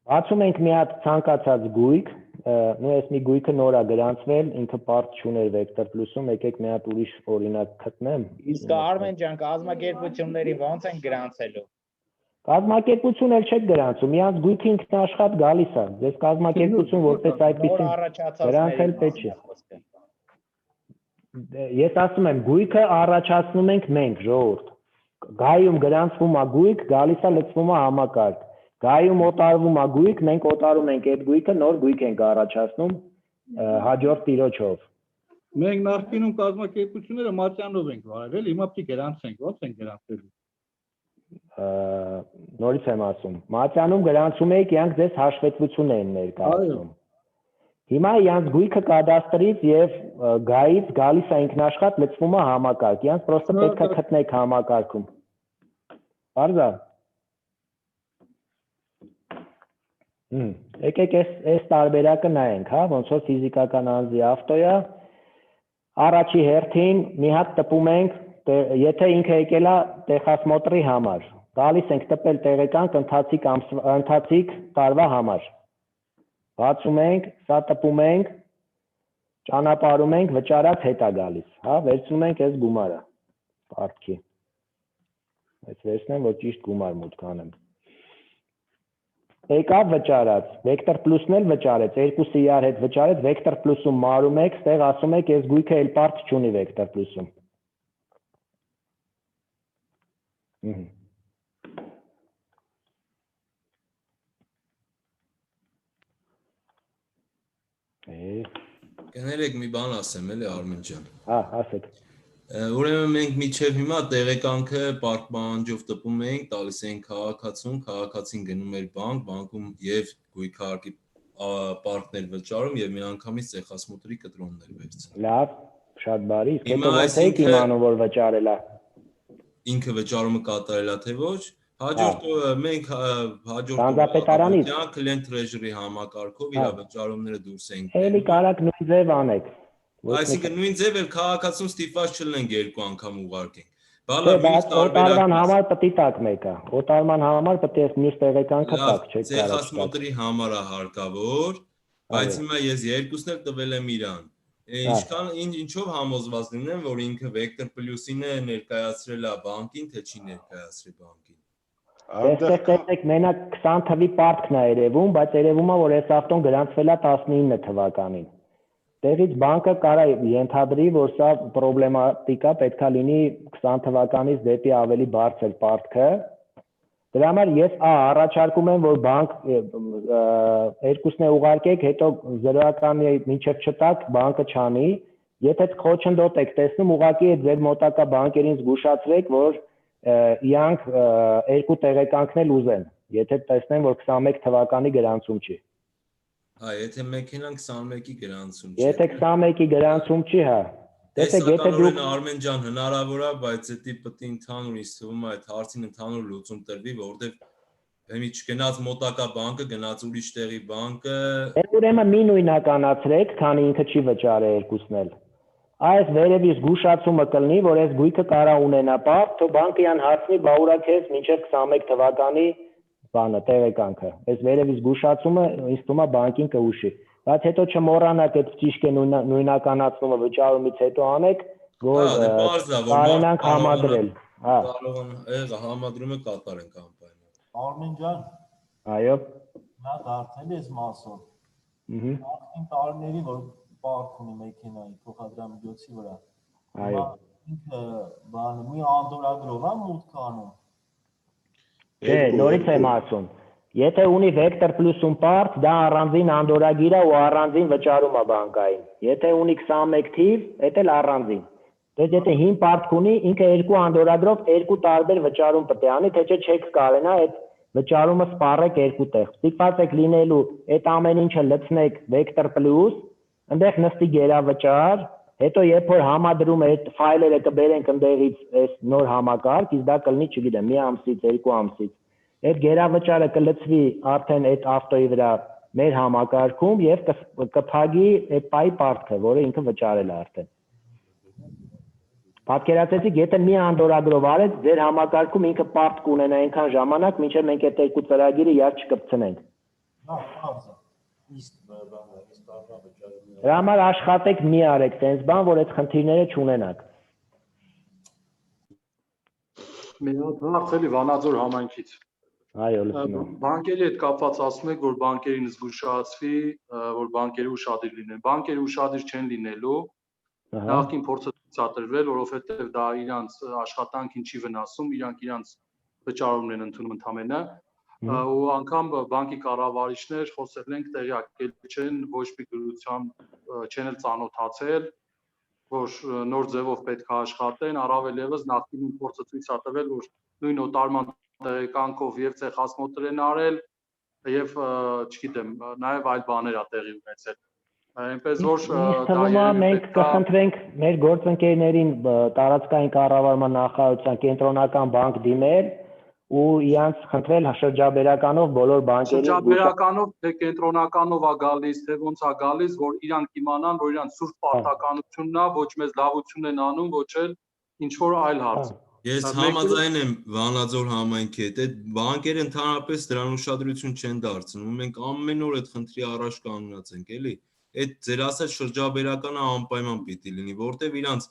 Բացում ենք մի հատ ցանկացած գույք, նույն այս մի գույքը նոր է գրանցվել, ինքը պարտ չուներ Vector Plus-ում, եկեք մի հատ ուրիշ օրինակ գտնեմ։ Իսկ Արմեն ջան, կազմակերպությունների ոնց են գրանցելու։ Կազմակերպություն էլ չեք գրանցում, միած գույքը ինքնաշխատ գալիս է։ Ձեզ կազմակերպություն որպես այդպեսին գրանցել պետք չէ։ Ես ասում եմ, գույքը առաջացնում ենք մենք, ժողովուրդ։ Գայում գրանցվում է գույք, գալիս է լցվում է համակարգ։ Գայում օտարվում է գույք, մենք օտարում ենք այդ գույքը, նոր գույք ենք առաջացնում հաջորդ տիրոջով։ Մենք նախկինում կազմակերպությունները մատյանով ենք վարել, հիմա պիտի գրանցենք, ո՞նց ենք գրանցելու։ Նորից եմ ասում, մատյանում գրանցում եք, իրանք ձեզ հաշվետվություն են ներկայացնում։ Հիմա իրանք գույքը կադաստրից եւ գայից գալիս է ինքնաշխատ լցվում է համակարգ, իրանք պրոստը պետք է գտնեք համակարգում։ Բարձա։ Եկեք այս տարբերակը նայենք, հա, ոնց որ ֆիզիկական անձի ավտո է, առաջի հերթին մի հատ տպում ենք, եթե ինքը եկել է տեխասմոտրի համար, գալիս ենք տպել տեղեկանք ընթացիկ տարվա համար, բացում ենք, սա տպում ենք, ճանապարհում ենք, վճարած հետ է գալիս, հա, վերցնում ենք այս գումարը, պարտքի, այս վերցնեմ, որ ճիշտ գումար մուտք անեմ։ Եկավ վճարած, Vector Plus-ն էլ վճարեց, երկուսը իրար հետ վճարեց, Vector Plus-ում մարում եք, ստեղ ասում եք, այս գույքը էլ պարտ չունի Vector Plus-ում։ Կներեք մի բան ասեմ, էլի Արմեն ջան։ Հա, ասեք։ Ուրեմն մենք միջև հիմա տեղեկանքը պարտմանջով տպում ենք, տալիս ենք քաղաքացուն, քաղաքացին գնում էր բանկ, բանկում եւ գույքարկի պարտներ վճարում եւ միանգամից ցեխասմոտրի կտրոններ վերցնում։ Լավ, շատ բարի, իսկ հետո ո՞նց եք իմանում, որ վճարել է։ Ինքը վճարումը կատարել է թե ոչ։ Հաջորդ մենք հաջորդ client treasury համակարգով իր վճարումները դուրս ենք։ Էլի կարաք նույն ձև անեք։ Այսինքն նույն ձև էլ քաղաքացուն ստիպված չլինենք երկու անգամ ուղարկենք։ Օտարման համար պետք է տակ մեկը։ Օտարման համար պետք է մյուս տեղեկանքը տակ, չէ՞։ Ցեխասմոտրի համար է հարկավոր, բայց հիմա ես երկուսն էլ տվել եմ իրան։ Ինչով համոզված լինեմ, որ ինքը Vector Plus-ին է ներկայացրել է բանկին, թե չի ներկայացրել բանկին։ Այստեղ տեսեք, մենակ 20 թվի պարտքն է երևում, բայց երևում է, որ այս ավտոն գրանցվել է 19 թվականին։ Տեղից բանկը կարա ենթադրի, որ սա պրոբլեմատիկ է, պետք է լինի 20 թվականից դեպի ավելի բարձր պարտքը։ Դրա համար ես առաջարկում եմ, որ բանկ երկուսն է ուղարկեք, հետո 0-ականի մինչև չտակ բանկը չանի։ Եթե խոչընդոտ եք տեսնում, ուղղակի այդ ձեր մոտակա բանկերին զգուշացրեք, որ իրանք երկու տեղեկանքն էլ ուզեն, եթե տեսնեն, որ 21 թվականի գրանցում չի։ Հա, եթե մեքենան 21-ի գրանցում չի։ Եթե 21-ի գրանցում չի, հա։ Տեսեք, եթե դուք Արմեն ջան հնարավոր է, բայց դա պետք է ընդհանուր ինձ թվում է այդ հարցին ընդհանուր լուծում տրվի, որովհետև Հիմի չգնաց մոտակա բանկը, գնաց ուրիշ տեղի բանկը։ Ուրեմն մի նույնականացրեք, քանի ինքը չի վճարել երկուսն էլ։ Այս վերևից զգուշացումը կլինի, որ այս գույքը կարա ունենա պարտ, թող բանկը յան հարցնի, բա ուրա քեզ մինչև 21 թվականի բանը, տեղեկանքը։ Այս վերևից զգուշացումը ինձ թվում է բանկին կուշի։ Բայց հետո չմոռանաք այդ ճիշտ նույնականացումը վճարումից հետո անեք, որ կարենանք համադրել։ Հա։ Համադրումը կատարենք անպայման։ Արմեն ջան։ Այո։ Նա դարձել ես մասով։ Նախին տարիների որ պարկ ունի մեքենայի փոխադրամիջոցի վրա։ Այո։ Ինքը բանը մի անդորագրով է մուտք անում։ Դե, նորից եմ ասում։ Եթե ունի Vector Plus-ում պարտ, դա առանձին անդորագիր է ու առանձին վճարում է բանկային։ Եթե ունի 21 թիվ, դա էլ առանձին։ Դες եթե հին պարտք ունի, ինքը երկու անդորագրով երկու տարբեր վճարում պետք է անի, թե չէ չեք կարենա այդ վճարումը սպառեք երկու տեղ։ Ստիպված եք լինելու այդ ամեն ինչը լցնեք Vector Plus, այնտեղ նստի գերավճար, Հետո երբ որ համադրում է այդ ֆայլերը կբերենք ընդեղից այս նոր համակարգ, իսկ դա կլինի, չգիտեմ, մի ամսից, 2 ամսից։ Այդ գերավճարը կլցվի արդեն այդ ավտոյի վրա մեր համակարգում եւ կփակի այդ պայի պարտքը, որը ինքը վճարել է արդեն։ Պատկերացրեցիք, եթե մի անդորագրով արեց, ձեր համակարգում ինքը պարտ կունենա այնքան ժամանակ, մինչև մենք այդ երկու ծրագիրը իհար չկպցնենք։ Դրա համար աշխատեք մի արեք տենց բան, որ այդ խնդիրները չունենաք։ Մի հատ հարց էլի Վանաձոր համայնքից։ Այո, լսում եմ։ Բանկերի հետ կապված ասում եք, որ բանկերին զգուշացվի, որ բանկերը ուշադիր լինեն։ Բանկերը ուշադիր չեն լինելու։ Նախքին փորձը ցույց է տրվել, որովհետև դա իրանց աշխատանքին չի վնասում, իրանք վճարումն են ընդունում ընդամենը։ Ու անգամ բանկի կառավարիչներ խոսել ենք տեղյակ չեն, ոչ մի գրությամբ չեն էլ ծանոթացել, որ նոր ձևով պետք է աշխատեն, առավել ևս նախկինում փորձը ցույց է տվել, որ նույն օտարման տեղեկանքով եւ ցեխասմոտր են արել եւ չգիտեմ, նաեւ այլ բաներ է տեղի ունեցել։ Այնպես որ դա մենք կխնդրենք մեր գործընկերներին տարածքային կառավարման նախարարության կենտրոնական բանկ դիմել ու իրանց խնդրել շրջաբերականով բոլոր բանկերին շրջաբերականով թե կենտրոնականով է գալիս, թե ոնց է գալիս, որ իրանք իմանան, որ իրանք սուրբ պարտականությունն է, ոչ մեզ լավություն են անում, ոչ էլ ինչ որ այլ հարց։ Ես համաձայն եմ Վանաձոր համայնքի հետ, այդ բանկերը ընդհանրապես դրան ուշադրություն չեն դարձնում, մենք ամեն օր այդ խնդրի առաջ կանգնած ենք, էլի։ Այդ ձեր ասած շրջաբերականը անպայման պիտի լինի, որտեվ իրանց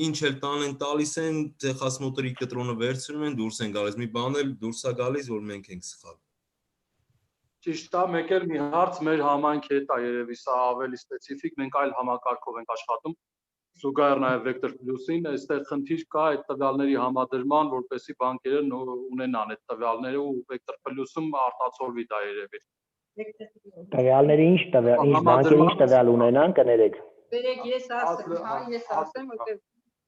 ինչ էլ տանեն տալիս են, ցեխասմոտորի կտրոնը վերցնում են, դուրս են գալիս, մի բան էլ դուրս է գալիս, որ մենք ենք սխալ։ Ճիշտ է, մեկ էլ մի հարց մեր համայնքի հետ է երևի սա ավելի սպეციფიկ, մենք այլ համակարգով ենք աշխատում, զուգահեռ նաև Vector Plus-ին, այստեղ խնդիր կա այդ տվյալների համադրման, որպեսզի բանկերը ունենան այդ տվյալները ու Vector Plus-ում արտացոլվի դա երևի։ Տվյալների ինչ բանկերը ինչ տվյալ ունենան, կներեք։ Բերեք ես ասեմ, որտեղ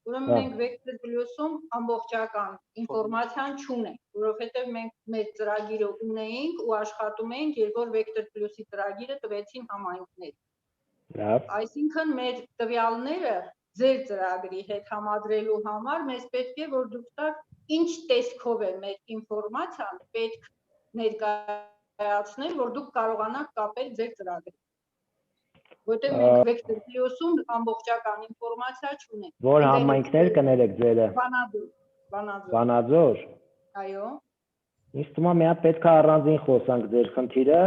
ուրեմն մենք Vector Plus-ում ամբողջական ինֆորմացիան չունենք, որովհետև մենք մեր ծրագիրը ունեինք ու աշխատում էինք, երբ որ Vector Plus-ի ծրագիրը տվեցին համայնքներին։ Այսինքն մեր տվյալները ձեր ծրագրի հետ համադրելու համար մեզ պետք է որ դուք տաք ինչ տեսքով է մեր ինֆորմացիան պետք ներկայացնել, որ դուք կարողանաք կապել ձեր ծրագրին։ Որտեղ մենք Vector Plus-ում ամբողջական ինֆորմացիա չունենք։ Որ համայնքներ կներեք ձերը։ Վանաձոր։ Այո։ Ինձ թվում է մի հատ պետք է առանձին խոսանք ձեր խնդիրը,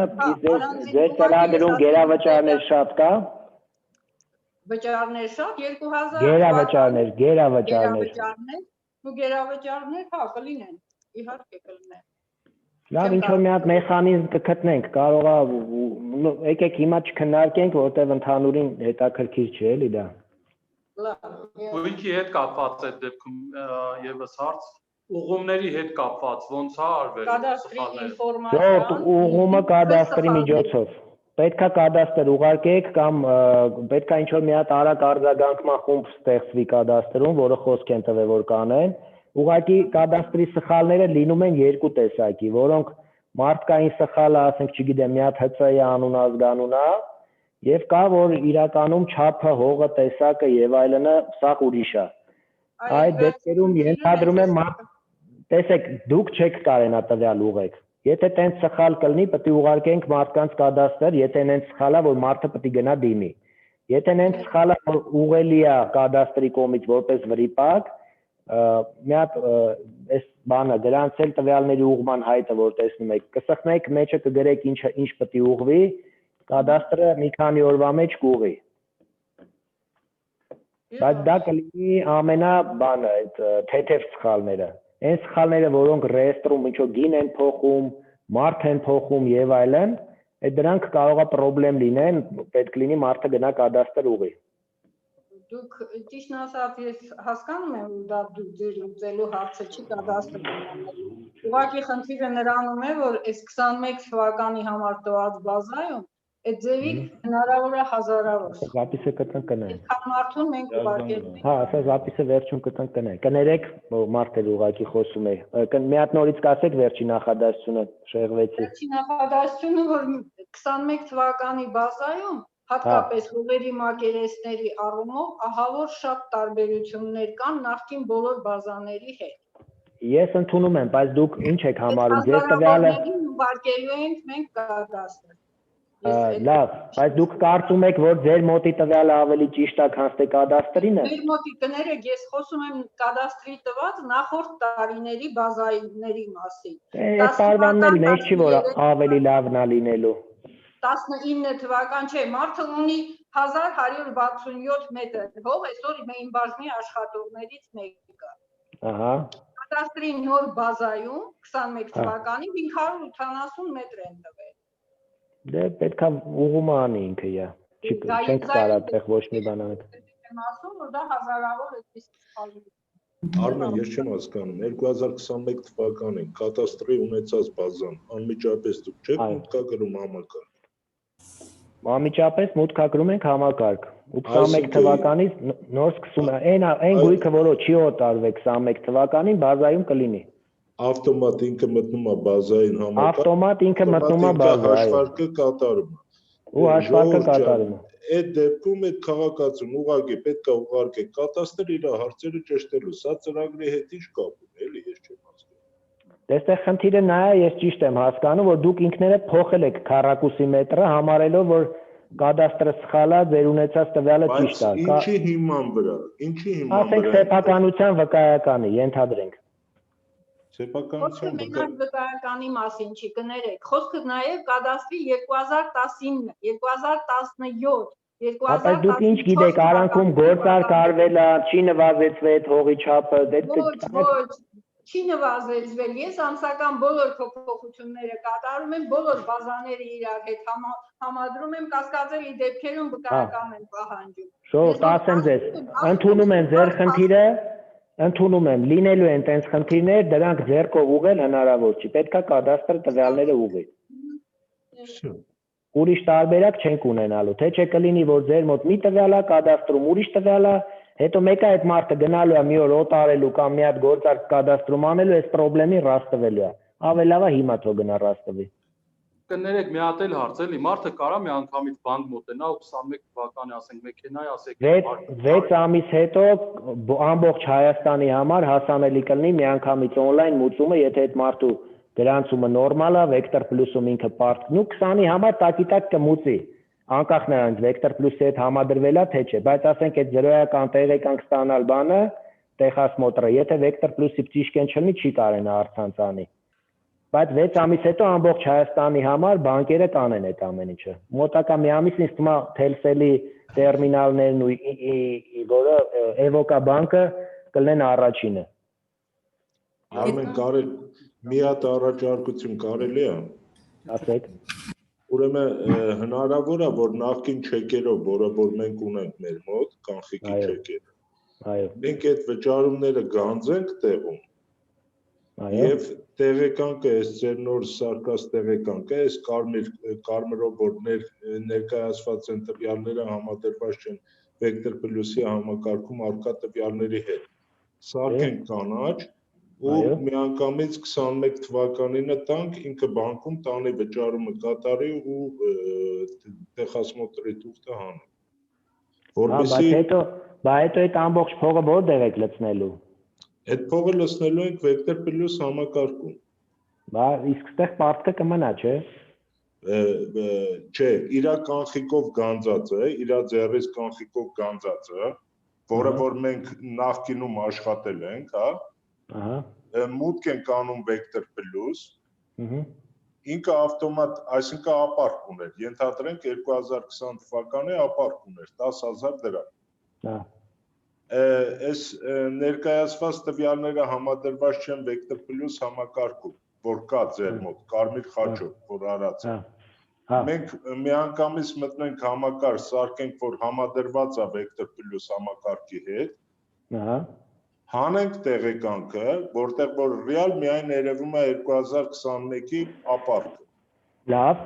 ձեր ծրագրում գերավճարներ շատ կա։ Վճարներ շատ 2000 գերավճարներ ու գերավճարներ հա կլինեն, իհարկե կլինեն։ Լավ, ինչ որ մի հատ մեխանիզմ կգտնենք, կարող է եկեք հիմա չքննարկենք, որտեղ ընդհանուրին հետաքրքիր չէ, էլի դա։ Ուղղի հետ կապված այդ դեպքում եւս հարց, ուղումների հետ կապված ոնց է արվել սխալները։ Ուղումը կադաստրի միջոցով։ Պետք է կադաստր ուղարկեք կամ պետք է ինչ որ մի հատ արագ արձագանքման խումբ ստեղծվի կադաստրում, որը խոսք են տվել որ կանեն։ Ուղղակի կադաստրի սխալները լինում են երկու տեսակի, որոնք մարդկային սխալը, ասենք, չգիտեմ, մի հատ ՀՑ-ի անուն ազգանուն է, եւ կա որ իրականում չափը, հողը, տեսակը եւ այլնը սա ուրիշ է։ Այդ դեպքերում ենթադրում եմ, տեսեք, դուք չեք կարենա տվյալ ուղեք։ Եթե տենց սխալ կլինի, պետք է ուղարկենք մարդկանց կադաստր, եթե նենց սխալ է, որ մարդը պետք է գնա դիմի։ Եթե նենց սխալ է, որ ուղղելի է կադաստրի կողմից որպես վրիպակ, մի հատ այս բանը դրանց էլ տվյալների ուղղման հայտը որ տեսնում եք, կսխնեք մեջը կգրեք ինչ պետք է ուղղվի, կադաստրը մի քանի օրվա մեջ կուղղի։ Բայց դա կլինի ամենաբանը այդ թեթև սխալները։ Այն սխալները, որոնք ռեեստրում ինչ-որ գին են փոխում, մարդ են փոխում եւ այլն, այդ դրանք կարող է խնդրեմ լինեն, պետք լինի մարդը գնա կադաստր ուղղի։ Դուք ճիշտ ասած ես հասկանում եմ, դա դուք ձեր լուծելու հարցը չի կադաստրում։ Ուղղակի խնդիրը նրանում է, որ այս 21 թվականի համար տված բազայում այդ ձևիկ հնարավոր է հազարավոր։ Զապիսը կտան կնեն։ Այդքան մարդուն մենք ուղարկել ենք։ Հա, ասա զապիսը վերջում կտան կնեն։ Կներեք, մարդը ուղղակի խոսում է։ Մի հատ նորից կասեք վերջի նախադասությունը շեղվեցի։ Վերջի նախադասությունը, որ 21 թվականի բազայում Հատկապես հողերի մակերեսների առումով ահա որ շատ տարբերություններ կան նախկին բոլոր բազաների հետ։ Ես ընդունում եմ, բայց դուք ինչ եք համարում, ձեր տվյալը ուղարկելու ենք մենք կադաստրը։ Լավ, բայց դուք կարծում եք, որ ձեր մոտի տվյալը ավելի ճիշտ է, քան թե կադաստրինը։ Մեր մոտի կներեք, ես խոսում եմ կադաստրի տված նախորդ տարիների բազայինների մասին։ Այդ տարվանն էլ մեծ չի, որ ավելի լավն է լինելու։ 19 թվական չէ, մարդը ունի 1167 մետր հող, այսօր իմ բաժնի աշխատողներից մեկը։ Ահա։ Կադաստրի նոր բազայում 21 թվականին 580 մետր են տվել։ Դե պետք է ուղղումը անի ինքը, չենք կարող այդտեղ ոչ մի բան անել։ Եմ ասում, որ դա հազարավոր այդպես սխալի։ Արմեն, ես չեմ հասկանում, 2021 թվականին կադաստրի ունեցած բազան անմիջապես դուք չեք մուտքագրում համակարգ։ Անմիջապես մուտքագրում ենք համակարգ։ 21 թվականից նոր սկսում է, այն գույքը, որը չի օտարվել 21 թվականին, բազայում կլինի։ Ավտոմատ ինքը մտնում է բազային համակարգ։ Ավտոմատ ինքը մտնում է բազա, հաշվարկը կատարում է։ Ու հաշվարկը կատարում է։ Այդ դեպքում այդ քաղաքացուն ուղղակի պետք է ուղարկեք կադաստր իր հարցերը ճշտելու։ Սա ծրագրի հետ ինչ կապ ունի, էլի ես չեմ հասկանում։ Դեստեղ խնդիրը նա է, ես ճիշտ եմ հասկանում, որ դուք ինքներդ փոխել եք քառակուսի մետրը, համարելով, որ կադաստրը սխալ է, ձեր ունեցած տվյալը ճիշտ է։ Ինչի հիման վրա։ Ասենք սեփականության վկայականի, ենթադրենք։ Սեփականության վկայականի մասին չի կներեք։ Խոսքը նաև կադաստրի 2019, 2017 Բայց դուք ինչ գիտեք, արանքում գործար կարվել է, չի նվազեցվել այդ հողի չափը։ Ոչ, չի նվազեցվել։ Ես ամսական բոլոր փոփոխությունները կատարում եմ, բոլոր բազաները իրար հետ համադրում եմ, կասկածելի դեպքերում վկայական եմ պահանջում։ Շո, ասեմ ձեզ, ընդունում եմ ձեր խնդիրը, ընդունում եմ, լինելու են տենց խնդիրներ, դրանք ձեռքով ուղղել հնարավոր չի, պետք է կադաստրը տվյալները ուղղի։ Ուրիշ տարբերակ չենք ունենալու, թե չէ կլինի, որ ձեր մոտ մի տվյալ է, կադաստրում ուրիշ տվյալ է, հետո մեկը այդ մարդը գնալու է մի օր օտարելու կամ մի հատ գործարք կադաստրում անելու, այս խնդրին ռաստվելու է։ Ավելի լավ է հիմա թող գնա ռաստվի։ Կներեք, մի հատ էլ հարց էլի, մարդը կարա մի անգամից բանկ մոտենա ու 21 թվականի, ասենք, մեքենայի, ասեք 6 ամիս հետո ամբողջ Հայաստանի համար հասանելի կլինի միանգամից on-line մուծումը, եթե այդ մարդու գրանցումը նորմալ է, Vector Plus-ում ինքը պարտքն ու 20-ի համար տակիտակ կմուծի, անկախ նրանից Vector Plus-ի հետ համադրվել է թե չէ, բայց ասենք այդ զրոյական տեղեկանք ստանալ բանը, Texas Motor-ը, եթե Vector Plus-ի ճիշտ չլինի, չի կարենա առցանց անի։ Բայց 6 ամիս հետո ամբողջ Հայաստանի համար բանկերը կանեն այդ ամեն ինչը։ Մոտակա մի ամիս ինձ թվում է Telcel-ի տերմինալներն ու որը Evoca բանկը կլինեն առաջինը։ Արմեն, կարելի մի հատ առաջարկություն կարելի է։ Ասեք։ Ուրեմն հնարավոր է, որ նախկին չեկերով, որը որ մենք ունենք մեր մոտ, կանխիկի չեկերը։ Այո։ Մենք այդ վճարումները գանձենք տեղում։ Եվ տեղեկանքը, այս ձեր նոր սարկած տեղեկանքը, այս կարմիրով որ ներկայացված են տվյալները համադրված չեն Vector Plus-ի համակարգում առկա տվյալների հետ։ Սարքենք կանաչ ու միանգամից 21 թվականինը տանք, ինքը բանկում տանի վճարումը կատարի ու Texas Motor-ի թուղթը հանի։ Որպեսզի հետո այդ ամբողջ փողը որտեղ եք լցնելու։ Այդ փողը լցնելու ենք Vector Plus համակարգում։ Բա իսկ այդտեղ պարտքը կմնա, չէ։ Չէ, իր կանխիկով գանձած է, իր ձեռից կանխիկով գանձած է, որը որ մենք նախկինում աշխատել ենք, հա։ Ահա։ Մուտք ենք անում Vector Plus։ Ինքը ավտոմատ, այսինքն ապարկ ուներ, ենթադրենք 2020 թվականի ապարկ ուներ 10000 դրամ։ Այս ներկայացված տվյալները համադրված չեն Vector Plus համակարգում, որ կա ձեր մոտ, կարմիր խաչով, որ արած է։ Մենք միանգամից մտնենք համակարգ, սարքենք, որ համադրված է Vector Plus համակարգի հետ, հանենք տեղեկանքը, որտեղ որ ռեալ միայն երևում է 2021-ի ապարքը։ Լավ։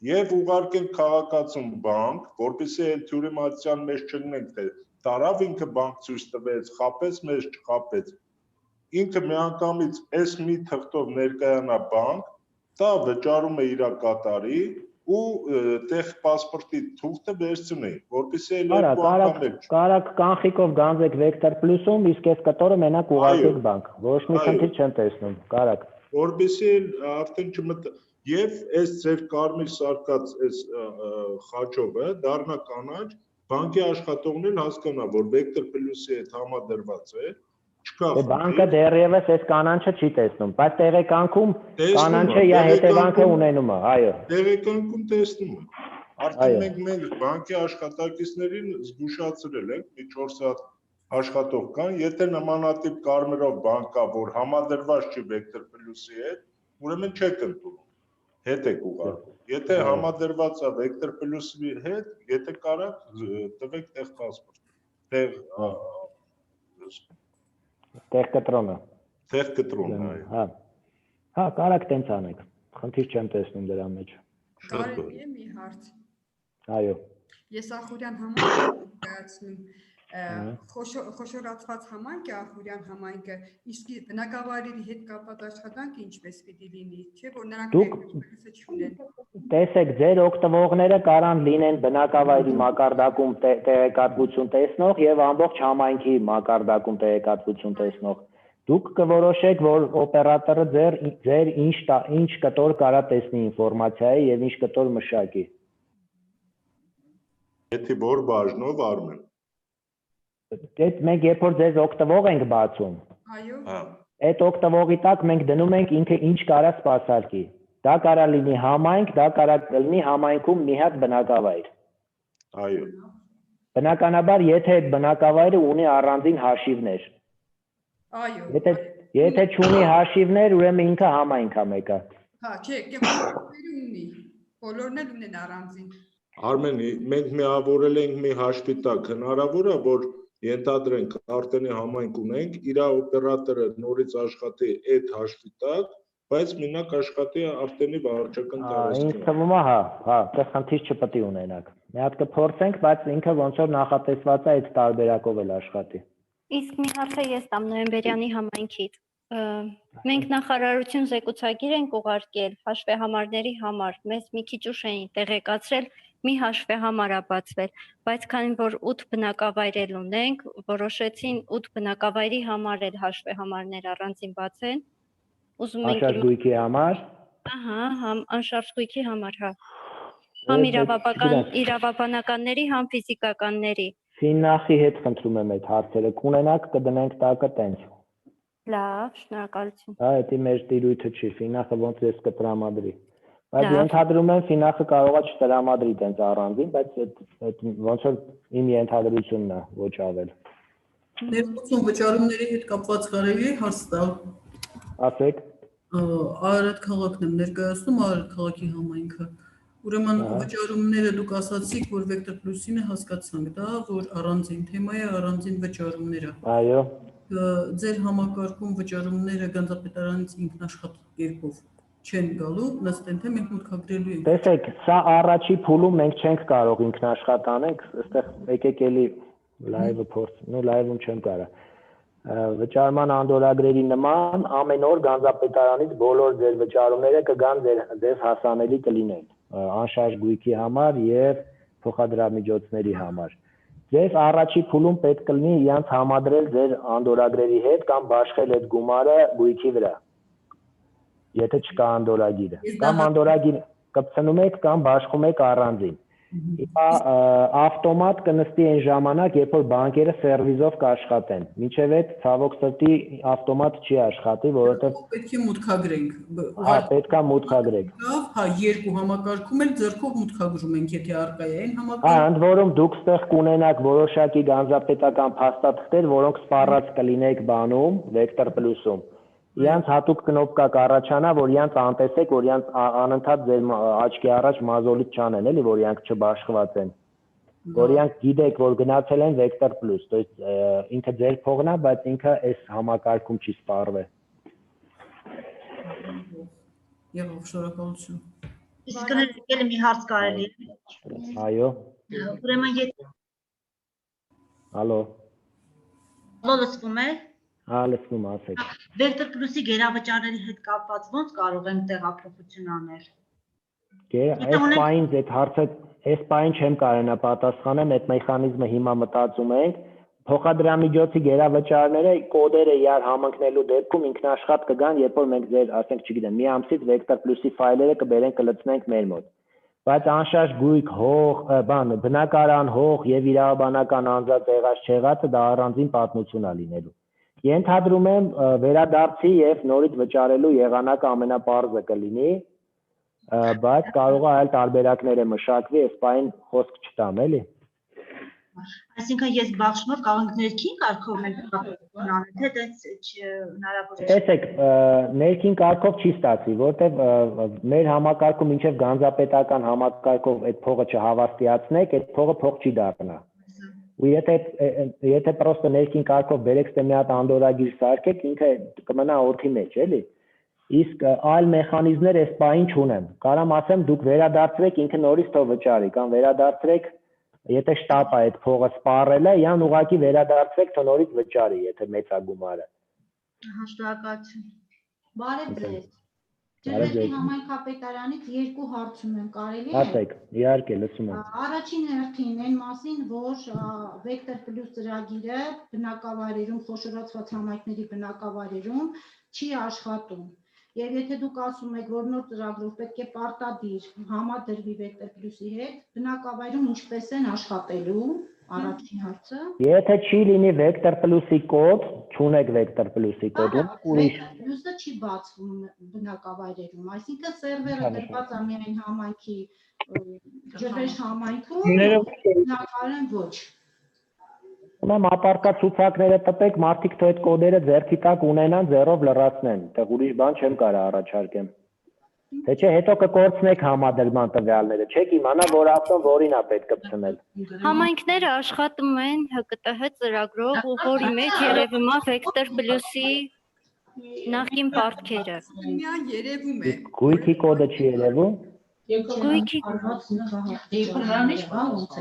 Եվ ուղարկենք քաղաքացուն բանկ, որպեսզի այդ թյուրիմացիան մեջ չլինենք, թե տարավ ինքը բանկ ցույց տվեց, խապեց մեզ, չխապեց։ Ինքը միանգամից այս մի թղթով ներկայանա բանկ, դա վճարում է իր կատարի ու տեղ պասպորտի թուղթը վերցնեի, որպեսզի այլ երկու անգամ էլ չի։ Կարակ կանխիկով գանձեք Vector Plus-ում, իսկ այս կտորը մենակ ուղարկեք բանկ։ Ոչ մի խնդիր չեմ տեսնում, կարակ։ Որպեսզի արդեն չմտ եւ այս ձեր կարմիր սարկած այս խաչովը դառնա կանաչ, բանկի աշխատողներն հասկանա, որ Vector Plus-ի հետ համադրված է, չկա։ Բանկը դեռևս այս կանանչը չի տեսնում, բայց տեղեկանքում կանանչը իր հետևանքը ունենում է, այո։ Տեղեկանքում տեսնում է։ Արդեն մենք բանկի աշխատակիցներին զգուշացրել ենք, մի 4 հատ աշխատող կան, եթե նմանատիպ կարմիրով բանկ կա, որ համադրված չի Vector Plus-ի հետ, ուրեմն չեք ընդունում, հետ եք ուղարկում։ Եթե համադրված է Vector Plus-ի հետ, եթե կարաք տվեք տեղ պասպորտ, տեղ կտրոնը։ Տեղ կտրոնը, այո։ Հա, կարաք տենց անեք, խնդիր չեմ տեսնում դրա մեջ։ Կարելի է մի հարց։ Այո։ Ես Ախուրյան համայնք եմ կայացնում, խոշորացված համայնք է Ախուրյան համայնքը, իսկ բնակավայրերի հետ կապված աշխատանքը ինչպես պիտի լինի, չէ՞ որ նրանք ներկայացուցիչ չունեն։ Տեսեք, ձեր օգտվողները կարան լինեն բնակավայրի մակարդակում տեղեկատվություն տեսնող եւ ամբողջ համայնքի մակարդակում տեղեկատվություն տեսնող։ Դուք կորոշեք, որ օպերատորը ձեր ինչ կտոր կարա տեսնի ինֆորմացիայի եւ ինչ կտոր մշակի։ Եթե որ բաժնով Արմեն։ Այդ մենք երբ որ ձեզ օգտվող ենք բացում։ Այո։ Այդ օգտվողի տակ մենք դնում ենք ինքը ինչ կարա սպասարկի։ Դա կարա լինի համայնք, դա կարա լինի համայնքում մի հատ բնակավայր։ Այո։ Բնականաբար, եթե այդ բնակավայրը ունի առանձին հաշիվներ։ Այո։ Եթե չունի հաշիվներ, ուրեմն ինքը համայնք է մեկը։ Հա, չէ, կենդանիները ունի։ Բոլորն էլ ունեն առանձին։ Արմեն, մենք միավորել ենք մի հաշվի տակ, հնարավոր է, որ ենթադրենք Արտենի համայնք ունենք, իր օպերատորը նորից աշխատի այդ հաշվի տակ, բայց մենակ աշխատի Արտենի վարչական տարածքում։ Ինձ թվում է, հա, դա խնդիր չպետք է ունենաք։ Մի հատ կփորձենք, բայց ինքը ոնց որ նախատեսված է այդ տարբերակով էլ աշխատի։ Իսկ մի հարց է ես տամ Նոյեմբերյանի համայնքից։ Մենք նախարարություն զեկուցագիր ենք ուղարկել հաշվեհամարների համար, մեզ մի քիչ ուշ էին տեղեկացրել, մի հաշվեհամար է բացվել, բայց քանի որ 8 բնակավայր էլ ունենք, որոշեցին 8 բնակավայրի համար էլ հաշվեհամարներ առանձին բացեն։ Ուզում ենք Անշարժույթի համար։ Ահա, անշարժույթի համար, հա։ Համ իրավաբանականների, համ ֆիզիկականների։ Ֆիննախի հետ խնդրում եմ այդ հարցերը կունենաք, կդնենք տակը տենց։ Լավ, շնորհակալություն։ Հա, դա մեր տիրույթը չի, Ֆիննախը ոնց ես կտրամադրի։ Բայց ենթադրում եմ Ֆիննախը կարողա չտրամադրի տենց առանձին, բայց այդ ոնց որ իմ ենթադրությունն է, ոչ ավել։ Ներկայացում վճարումների հետ կապված կարելի է հարց տալ։ Ասեք։ Արարատ քաղաքն եմ ներկայացնում, Արարատ քաղաքի համայնքը։ Ուրեմն վճարումները դուք ասացիք, որ Vector Plus-ին է հասկացանք, դա որ առանձին թեմա է, առանձին վճարումները։ Այո։ Ձեր համակարգում վճարումները գանձապետարանից ինքնաշխատ կերպով չեն գալու, ըստ այն թե մենք մուտքագրելու ենք։ Տեսեք, սա առաջի փուլում մենք չենք կարող ինքնաշխատ անենք, այստեղ եկեք էլի լայվը փորձ, լայվում չեմ կարա։ Վճարման անդորագրերի նման ամեն օր գանձապետարանից բոլոր ձեր վճարումները կգան ձեզ հասանելի կլինեն անշարժ գույքի համար եւ փոխադրամիջոցների համար։ Ձեզ առաջի փուլում պետք կլինի իրանց համադրել ձեր անդորագրերի հետ կամ բաշխել այդ գումարը գույքի վրա։ Եթե չկա անդորագիրը, կամ անդորագիր կպցնում եք կամ բաշխում եք առանձին։ Ավտոմատ կնստի այն ժամանակ, երբ որ բանկերը սերվիզով կաշխատեն։ Մինչև այդ ցավոք սրտի ավտոմատ չի աշխատի, որովհետև պետք է մուտքագրենք։ Հա, պետք է մուտքագրենք։ Հա, երկու համակարգում էլ ձեռքով մուտքագրում ենք, եթե առկա է այն համակարգը։ Հա, ընդ որում դուք ստեղ կունենաք որոշակի գանձապետական փաստաթղթեր, որոնք սպառած կլինեք բանում Vector Plus-ում։ Իրանց հատուկ կնոպկա կառաջանա, որ իրանց անտեսեք, որ իրանց անընդհատ ձեր աչքի առաջ մազոլից չանեն, էլի, որ իրանք չբաշխված են։ Որ իրանք գիտեք, որ գնացել են Vector Plus, то есть ինքը ձեր փողն է, բայց ինքը այս համակարգում չի սպառվել։ Եղավ, շնորհակալություն։ Իսկ կներել մի հարց կարելի է։ Այո։ Ուրեմն եթե Ալո։ Ալո, լսվում է։ Հա, լսվում ասեք։ Vector Plus-ի գերավճարների հետ կապված ո՞նց կարող ենք տեղափոխություն անել։ Այս պայն այդ հարցը այս պայն չեմ կարողանա պատասխանեմ, այդ մեխանիզմը հիմա մտածում ենք, փոխադրամիջոցի գերավճարները կոդերը իրար համընկնելու դեպքում ինքնաշխատ կգան, երբ որ մենք ձեր, ասենք, չգիտեմ, մի ամսից Vector Plus-ի ֆայլերը կբերենք կլցնենք մեր մոտ։ Բայց անշարժ գույք, հող, բնակարան, հող եւ իրավաբանական անձած եղած չեղածը դա առանձին պատմություն է լինելու։ Ենթադրում եմ վերադարձի եւ նորից վճարելու եղանակը ամենապարզը կլինի, բայց կարող է այլ տարբերակներ է մշակվի, այս բան խոսք չտամ, էլի։ Այսինքն ես բախշնով կարող ենք ներքին կարգով մենք անենք, թե դες հնարավոր է։ Տեսեք, ներքին կարգով չի ստացվի, որտեղ մեր համակարգում մինչև գանձապետական համակարգով այդ փողը չհավաստիացնեք, այդ փողը փող չի դառնա։ Ու եթե պրոստը ներքին կարգով բերեք ստե մի հատ անդորագիր սարքեք, ինքը կմնա օդի մեջ, էլի։ Իսկ այլ մեխանիզմներ այս բային չունեմ։ Կարամ ասեմ դուք վերադարձրեք ինքը նորից թող վճարի, կամ վերադարձրեք, եթե շտապ է այդ փողը սպառել է, յան ուղղակի վերադարձրեք թող նորից վճարի, եթե մեծ է գումարը։ Շնորհակալություն։ Բարև ձեզ։ Ջրվեժի համայնքապետարանից երկու հարց ունեմ, կարելի է։ Ասեք, իհարկե, լսում եմ։ Առաջին հերթին այն մասին, որ Vector Plus ծրագիրը բնակավայրերում, խոշորացված համայնքների բնակավայրերում չի աշխատում։ Եվ եթե դուք ասում եք, որ նոր ծրագրով պետք է պարտադիր համադրվի Vector Plus-ի հետ, բնակավայրում ինչպես են աշխատելու, առաջին հարցը։ Եթե չի լինի Vector Plus-ի կոդ, չունեք Vector Plus-ի կոդ, ուրիշ։ Vector Plus-ը չի բացվում բնակավայրերում, այսինքն սերվերը դրված է միայն համայնքի ջրվեժ համայնքում, բնակավայրում ոչ։ Ուրեմն ապարկա ցուցակները տպեք, մարդիկ թող այդ կոդերը ձեռքի տակ ունենան, ձեռով լրացնեն, այդտեղ ուրիշ բան չեմ կարող առաջարկեմ։ Թե չէ հետո կկորցնեք համադրման տվյալները, չեք իմանա, որ ասում որին է պետք է ցնել։ Համայնքները աշխատում են ՀԿՏՀ ծրագրով, ու որի մեջ երևում է Vector Plus-ի նախին պարտքերը։ Երևում է։ Գույքի կոդը չի երևում։ Գույքի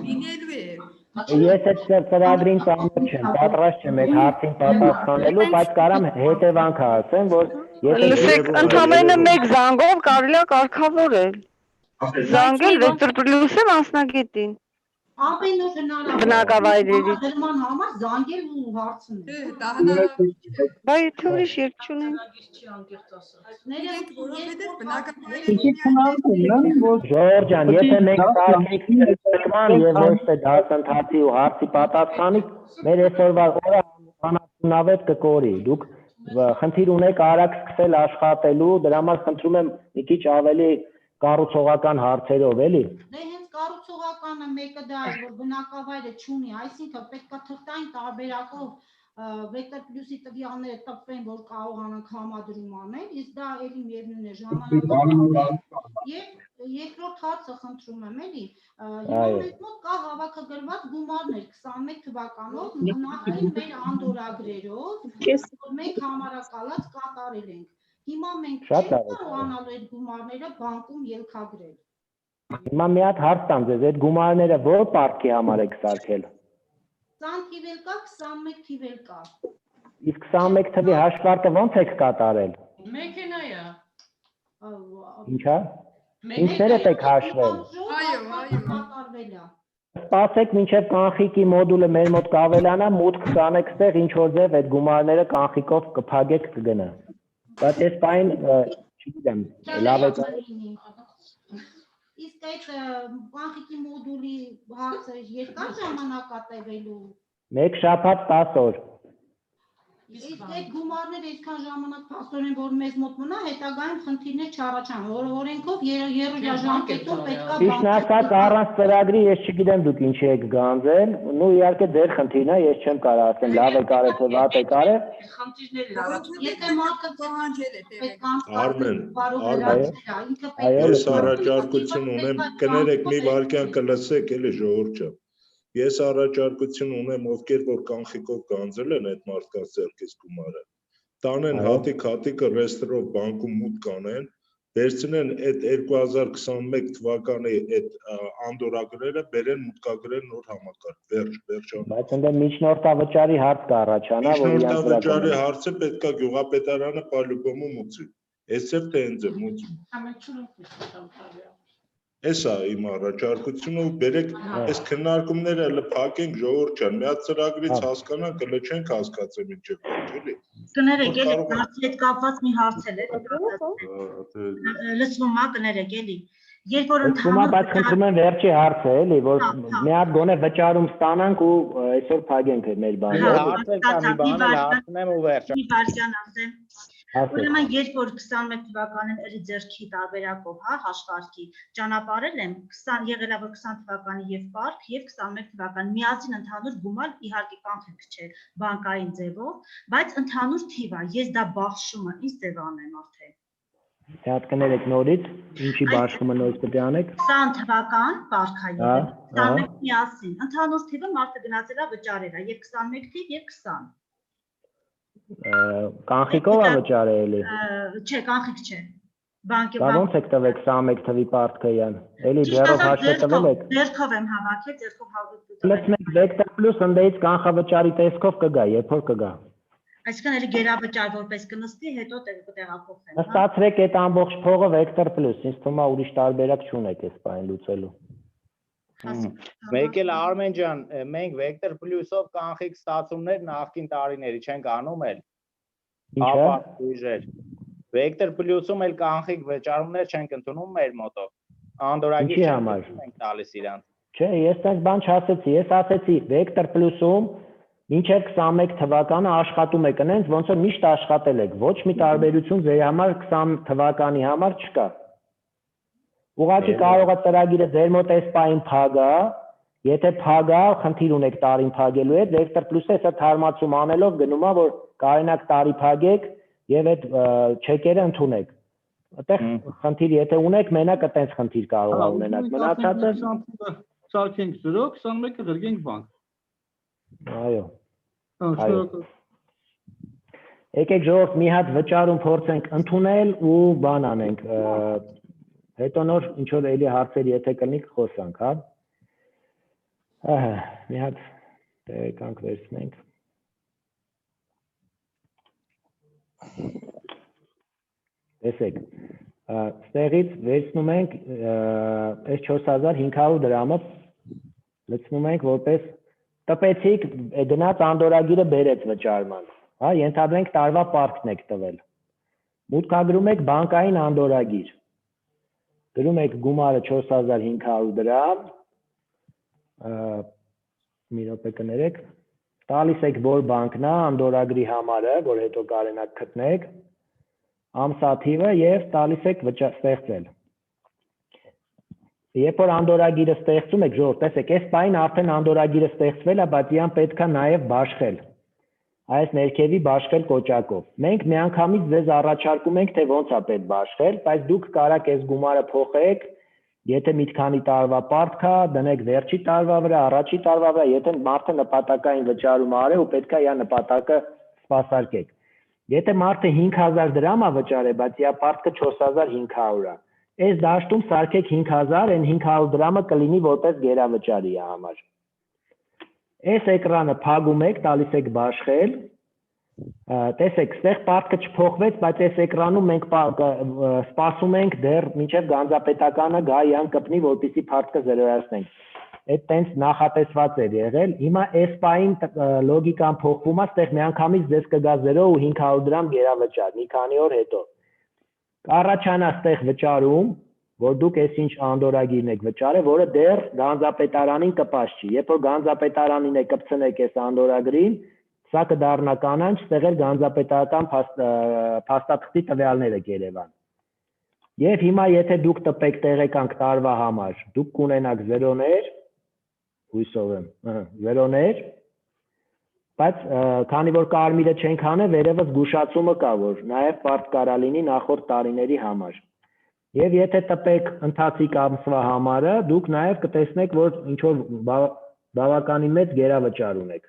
լինելու է։ Ես այդ ծրագրին ծանոթ չեմ, պատրաստ չեմ այդ հարցին պատասխանելու, բայց կարամ հետևանքը ասեմ, որ Լսեք, ընդամենը մեկ զանգով կարելի է կարգավորել։ Զանգել Vector Plus-ի մասնագետին։ Ամեն օր հնարավոր է։ Բնակավայրերից։ Դրման համար զանգել ու հարցնել։ Դա հնարավոր չէ։ Բայց եթե ուրիշ երկ չունենք։ Ժորժ ջան, եթե մենք սարքենք ծրագրման եւ ոչ թե դասընթացի ու հարցի պատասխանի, մեր այսօրվա օրը անհնարինավետ կկորի։ Դուք խնդիր ունեք արագ սկսել աշխատելու, դրա համար խնդրում եմ մի քիչ ավելի կառուցողական հարցերով, էլի։ Կառուցողականը մեկը դա է, որ բնակավայրը չունի, այսինքն պետք է թղթային տարբերակով Vector Plus-ի տվյալները տպվեն, որ կարողանանք համադրում անել, իսկ դա էլի միևնույն է ժամանակավոր։ Եվ երկրորդ հարցը խնդրում եմ, էլի, հիմա մեզ մոտ կա հավաքագրված գումարներ 21 թվականով նախին մեր անդորագրերով, որ մենք համարակալած կատարել ենք։ Հիմա մենք չենք կարողանալու այդ գումարները բանկում ելքագրել։ Հիմա մի հատ հարց տամ ձեզ, այդ գումարները որ պարտքի համար եք սարքել։ 20 թիվել կա, 21 թիվել կա։ Իսկ 21 թվի հաշվարկը ոնց եք կատարել։ Մեքենայա։ Ինչա։ Ինչներդ եք հաշվել։ Այո։ Կատարվել է։ Սպասեք մինչև կանխիկի մոդուլը մեր մոտ կավելանա, մուտք կանեք ստեղ ինչ որ ձև այդ գումարները կանխիկով կփակեք կգնա։ Բայց այս բան չգիտեմ, լավ է։ Իսկ այդ կանխիկի մոդուլի հարցը երկար ժամանակ է տևելու։ Մեկ շաբաթ 10 օր։ Իսկ այդ գումարները այսքան ժամանակ փաստորեն որ մեզ մոտ մնա, հետագայում խնդիրներ չառաջան, որ օրենքով երրորդյա ժամկետում պետք է Ճիշտն ասած առանց ծրագրի ես չգիտեմ դուք ինչի եք գանձել, ու իհարկե ձեր խնդիրն է, ես չեմ կարող ասեմ լավ է կարել թե վատ է կարել։ Եթե մարդը պահանջել է Ես առաջարկություն ունեմ, կներեք մի վարքյան կլսեք, էլի ժողովուրդ ջան։ Ես առաջարկություն ունեմ, ովքեր որ կանխիկով գանձել են այդ մարդկանց ձեռքից գումարը, տանեն հատիկ-հատիկը ռեստորով բանկում մուտք կանեն, վերցնեն այդ 2021 թվականի այդ անդորագրերը, բերեն մուտքագրեն նոր համակարգ, վերջ։ Բայց ընդ միջնորդավճարի հարց կառաջանա, որ միջնորդավճարի հարցը պետք է գյուղապետարանը պալուբոմում ուծի։ Այսպես թե ինձ մուծի։ Էսա իմ առաջարկությունը ու բերեք այս քննարկումները հələ փակենք ժողովուրդ ջան, մի հատ ծրագրից հասկանանք, հələ չենք հասկացել մինչև էլի։ Կներեք, էլի հարցի հետ կապված մի հարց էլ է։ Լսվում է, կներեք, էլի։ Երբ որ ընդհանուր բայց խնդրում եմ վերջի հարցը էլի, որ մի հատ գոնե վճարում ստանանք ու այսօր փակենք մեր բանը։ Հարցեր կա, մի բան էլ հարցնեմ ու վերջ։ Մի վարքյան ասեմ։ Ուրեմն երբ որ 21 թվականին էլի ձեռքի տարբերակով, հա, հաշվարկի ճանապարհել եմ, եղել է որ 20 թվականի եւ պարկ եւ 21 թվականի միասին ընդհանուր գումար իհարկե կանխիկ չէ բանկային ձևով, բայց ընդհանուր թիվ է, ես դա բաշխումը ինչ ձև անեմ արդեն։ Հատ կներեք նորից, ինչի բաշխումը նորից պետք է անեք։ 20 թվական պարկ է եղել, 21 միասին, ընդհանուր թիվը մարդը գնացել է վճարել է եւ 21 թիվ եւ 20։ Կանխիկով է վճարել էլի։ Չէ, կանխիկ չէ։ Բանկի ոնց եք տվել 21 թվի պարտքային։ Էլի դեռով հաշվի տվել եք։ Ձեռքով եմ հավաքել, ձեռքով Լսում Vector Plus ընդդեից կանխավճարի տեսքով կգա, երբ որ կգա։ Այսինքն էլի գերավճար որպես կնստի, հետո կտեղափոխեն։ Ստացրեք այդ ամբողջ փողը Vector Plus, ինձ թվում է ուրիշ տարբերակ չունեք այս բանը լուծելու։ Մեկ էլ Արմեն ջան, մենք Vector Plus-ով կանխիկ ստացումներ նախկին տարիների չենք անում էլ։ Ինչ։ Vector Plus-ում էլ կանխիկ վճարումներ չենք ընդունում մեր մոտով։ Անդորագիր չենք տալիս իրանց։ Չէ, ես այս բան չասեցի, ես ասեցի Vector Plus-ում մինչև 21 թվականը աշխատում եք այնց, ոնց որ միշտ աշխատել եք, ոչ մի տարբերություն ձեր համար 20 թվականի համար չկա։ Ուղղակի կարող է ծրագիրը ձեր մոտ այս պահին փագա, եթե փագա, խնդիր ունեք տարին փագելու հետ, Vector Plus-ը հեսա թարմացում անելով գնում է, որ կարենակ տարի փագեք եւ այդ չեկերը ընդունեք։ Այդտեղ խնդիր եթե ունեք, մենակ այդպես խնդիր կարող է ունենալ։ Մնացածը սարքենք 0, 21-ը գրգենք բանկ։ Այո։ Եկեք ժողովուրդ մի հատ վճարում փորձենք ընդունել ու բան անենք։ Հետո նոր ինչ որ էլի հարցեր եթե կլինի կխոսանք, հա։ Ահա, մի հատ տեղեկանք վերցնենք։ Տեսեք, ստեղից վերցնում ենք այս 4500 դրամը լցնում ենք որպես տպեցիք գնաց անդորագիրը բերեց վճարման, հա, ենթադրենք տարվա պարտքն եք տվել։ Մուտքագրում եք բանկային անդորագիր։ Գրում եք գումարը 4500 դրամ, մի րոպե կներեք, տալիս եք որ բանկն է, անդորագրի համարը, որ հետո կարենակ գտնեք, ամսաթիվը եւ տալիս եք ստեղծել։ Երբ որ անդորագիրը ստեղծում եք, ժողովուրդ, տեսեք, այս պահին արդեն անդորագիրը ստեղծվել է, բայց իրան պետք է նաեւ բաշխել։ Այս ներքևի բաշխել կոճակով։ Մենք միանգամից ձեզ առաջարկում ենք, թե ոնց է պետք բաշխել, բայց դուք կարաք այս գումարը փոխեք, եթե մի քանի տարվա պարտք է, դնեք վերջի տարվա վրա, առաջի տարվա վրա, եթե մարդը նպատակային վճարում արի ու պետք է իր նպատակը սպասարկեք։ Եթե մարդը 5000 դրամ է վճարել, բայց իր պարտքը 4500 է, այս դաշտում սարքեք 5000, այն 500 դրամը կլինի որպես գերավճարի համար։ Այս էկրանը փակում եք, տալիս եք բաշխել, տեսեք, ստեղ պարտքը չփոխվեց, բայց այս էկրանում մենք սպասում ենք դեռ մինչև գանձապետականը գա իրան կպնի, որպեսզի պարտքը զրոյացնենք։ Այդ տենց նախատեսված էր եղել։ Հիմա այս պահին լոգիկան փոխվում է, ստեղ միանգամից ձեզ կգա 0 ու 500 դրամ գերավճար, մի քանի օր հետո։ Կառաջանա ստեղ վճարում, որ դուք այսինչ անդորագիրն եք վճարել, որը դեռ գանձապետարանին կպած չի։ Երբ որ գանձապետարանին եք կպցնեք այս անդորագրին, սա կդառնա կանանչ, ստեղ էլ գանձապետարական փաստաթղթի տվյալները կերևան։ Եվ հիմա եթե դուք տպեք տեղեկանք տարվա համար, դուք կունենաք 0-ներ, հույսով եմ, 0-ներ, բայց քանի որ կարմիրը չենք հանել, վերևս զգուշացումը կա, որ նաև պարտ կարա լինի նախորդ տարիների համար։ Եվ եթե տպեք ընթացիկ ամսվա համարը, դուք նաև կտեսնեք, որ ինչ-որ բավականին մեծ գերավճար ունեք,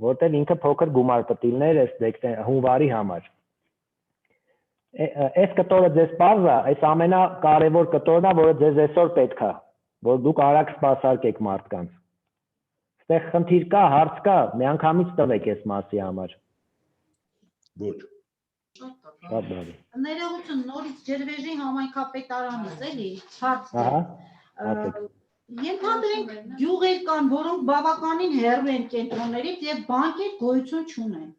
որտեղ ինքը փոքր գումար կտիլներ այս հունվարի համար։ Այս կտորը ձեզ պարզ է, այս ամենակարևոր կտորն է, որը ձեզ այսօր պետք է, որ դուք արագ սպասարկեք մարդկանց։ Ստեղ խնդիր կա, հարց կա, միանգամից տվեք այս մասի համար։ Ոչ։ Ներողություն, նորից Ջրվեժի համայնքապետարանից էլի, հարց Ենթադրենք գյուղեր կան, որոնք բավականին հեռու են կենտրոններից եւ բանկեր գոյություն չունեն։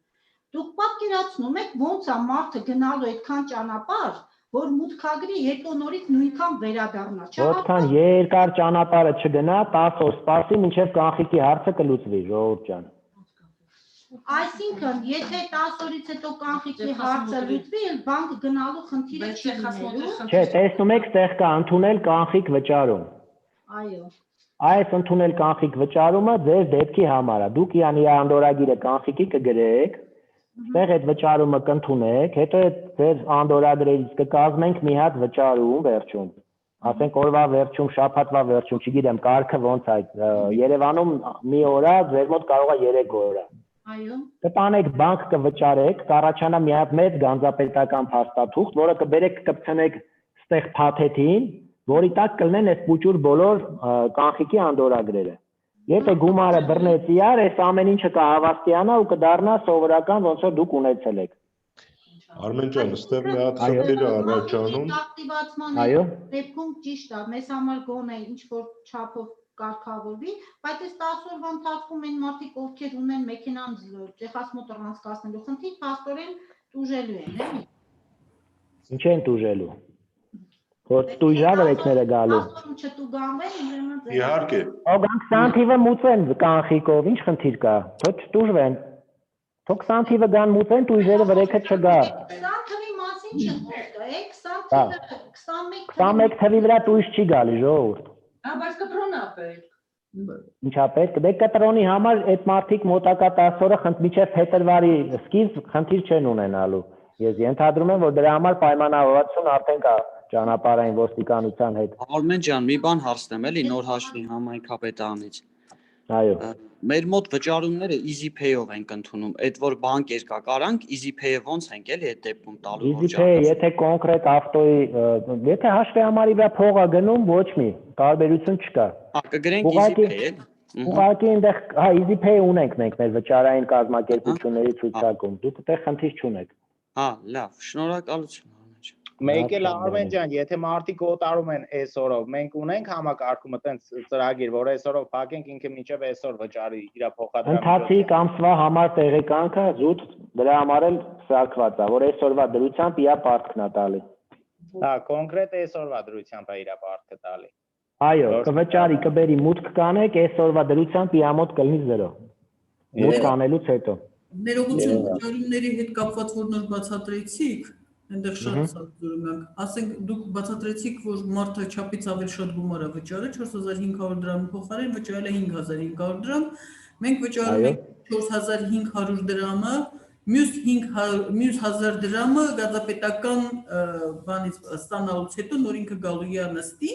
Դուք պատկերացնում եք ոնց է մարդը գնալու այդքան ճանապարհ, որ մուտքագրի հետո նորից նույնքան վերադառնա։ Որքան երկար ճանապարհը չգնա, 10 օր սպասի, մինչև կանխիկի հարցը կլուծվի, ժողովուրդ ջան։ Այսինքն, եթե 10 օրից հետո կանխիկի հարցը լուծվի, բանկ գնալու խնդիրը չի լինելու։ Չէ, տեսնում եք, ստեղ կա ընդունել կանխիկ վճարում։ Այո։ Այս ընդունել կանխիկ վճարումը ձեր դեպքի համար է։ Դուք իրանի անդորագիրը կանխիկի կգրեք, ստեղ այդ վճարումը կընդունեք, հետո ձեր անդորագրերից կկազմենք մի հատ վճարում վերջում։ Ասենք օրվա վերջում, շաբաթվա վերջում, չգիտեմ, կարգը ոնց է, Երևանում մի օր է, ձեր մոտ կարող է 3 օր է։ Այո։ Կտանեք բանկ կվճարեք, կառաջանա մի հատ մեծ գանձապետական փաստաթուղթ, որը կբերեք կպցնեք ստեղ փաթեթին, որի տակ կլինեն այս փուճուր բոլոր կանխիկի անդորագրերը։ Եթե գումարը բռնեց իրար, այս ամեն ինչը կհավաստիանա ու կդառնա սովորական ոնց որ դուք ունեցել եք։ Արմեն ջան, ստեղ մի հատ խնդիր է առաջանում։ Այո։ Դեպքում ճիշտ է, մեզ համար գոնե ինչ որ չափով կարգավորվի, բայց այս 10 օրվա ընթացքում այն մարդիկ, ովքեր ունեն մեքենան Տեխաս մոտ առանցքացնելու խնդիր, փաստորեն տուժելու են, էլի։ Ինչ են տուժելու։ Որ տույժա վրեքները գալու։ Չտուգանվեն, ուրեմն Իհարկե։ Օգանք սանթիվը մուծեն կանխիկով, ինչ խնդիր կա։ Թող չտուժվեն։ Թող սանթիվը գան մուծեն, տույժերը վրեքը չգա։ 20 թվի մասին չխոսք, 20 թվի 21 թվի վրա տույժ չի գալի, ժողովուրդ։ Բայց կտրոնն է պետք։ Ինչա պետք, դե կտրոնի համար այդ մարդիկ մոտակա 10 օրը մինչև փետրվարի սկիզբ խնդիր չեն ունենալու։ Ես ենթադրում եմ, որ դրա համար պայմանավորվածություն արդեն կա ճանապարհային ոստիկանության հետ։ Արմեն ջան, մի բան հարցնեմ, էլի նոր հաշվի համայնքապետանից։ Այո։ Մեր մոտ վճարումները easy pay-ով ենք ընդունում, այդ որ բանկեր կա, կարանք easy pay-ը ոնց ենք էլի այդ դեպքում տալու։ Easy pay-ը եթե կոնկրետ ավտոյի, եթե հաշվի համարի վրա փող է գնում, ոչ մի տարբերություն չկա։ Կգրենք easy pay էլի։ Ուղղակի այնտեղ, հա, easy pay ունենք մենք մեր վճարային կազմակերպությունների ցուցակում, դուք այդտեղ խնդիր չունեք։ Հա, լավ, շնորհակալություն։ Մեկ էլ Արմեն ջան, եթե մարդիկ օտարում են այսօրով, մենք ունենք համակարգումը տենց ծրագիր, որ այսօրով փակենք ինքը մինչև այսօր վճարի իր փոխադրամի։ Ընթացիկ ամսվա համար տեղեկանքը զուտ դրա համար էլ սարքված է, որ այսօրվա դրությամբ իա պարտքն է տալի։ Հա, կոնկրետ այսօրվա դրությամբ է իր պարտքը տալի։ Այո, կվճարի, կբերի մուտք կանեք, այսօրվա դրությամբ իա մոտ կլինի 0։ Մուտք անելուց հետո։ Ներողություն, վճարումների հետ կապված որ նոր բացատրեցիք, այնտեղ շատ սարքում ենք, ասենք դուք բացատրեցիք, որ մարդը չափից ավելի շատ գումար է վճարել 4500 դրամի փոխարեն վճարել է 5500 դրամ, մենք վճարում ենք 4500 դրամը, մյուս 1000 դրամը գազապետական բանից ստանալուց հետո նոր ինքը գալու է նստի,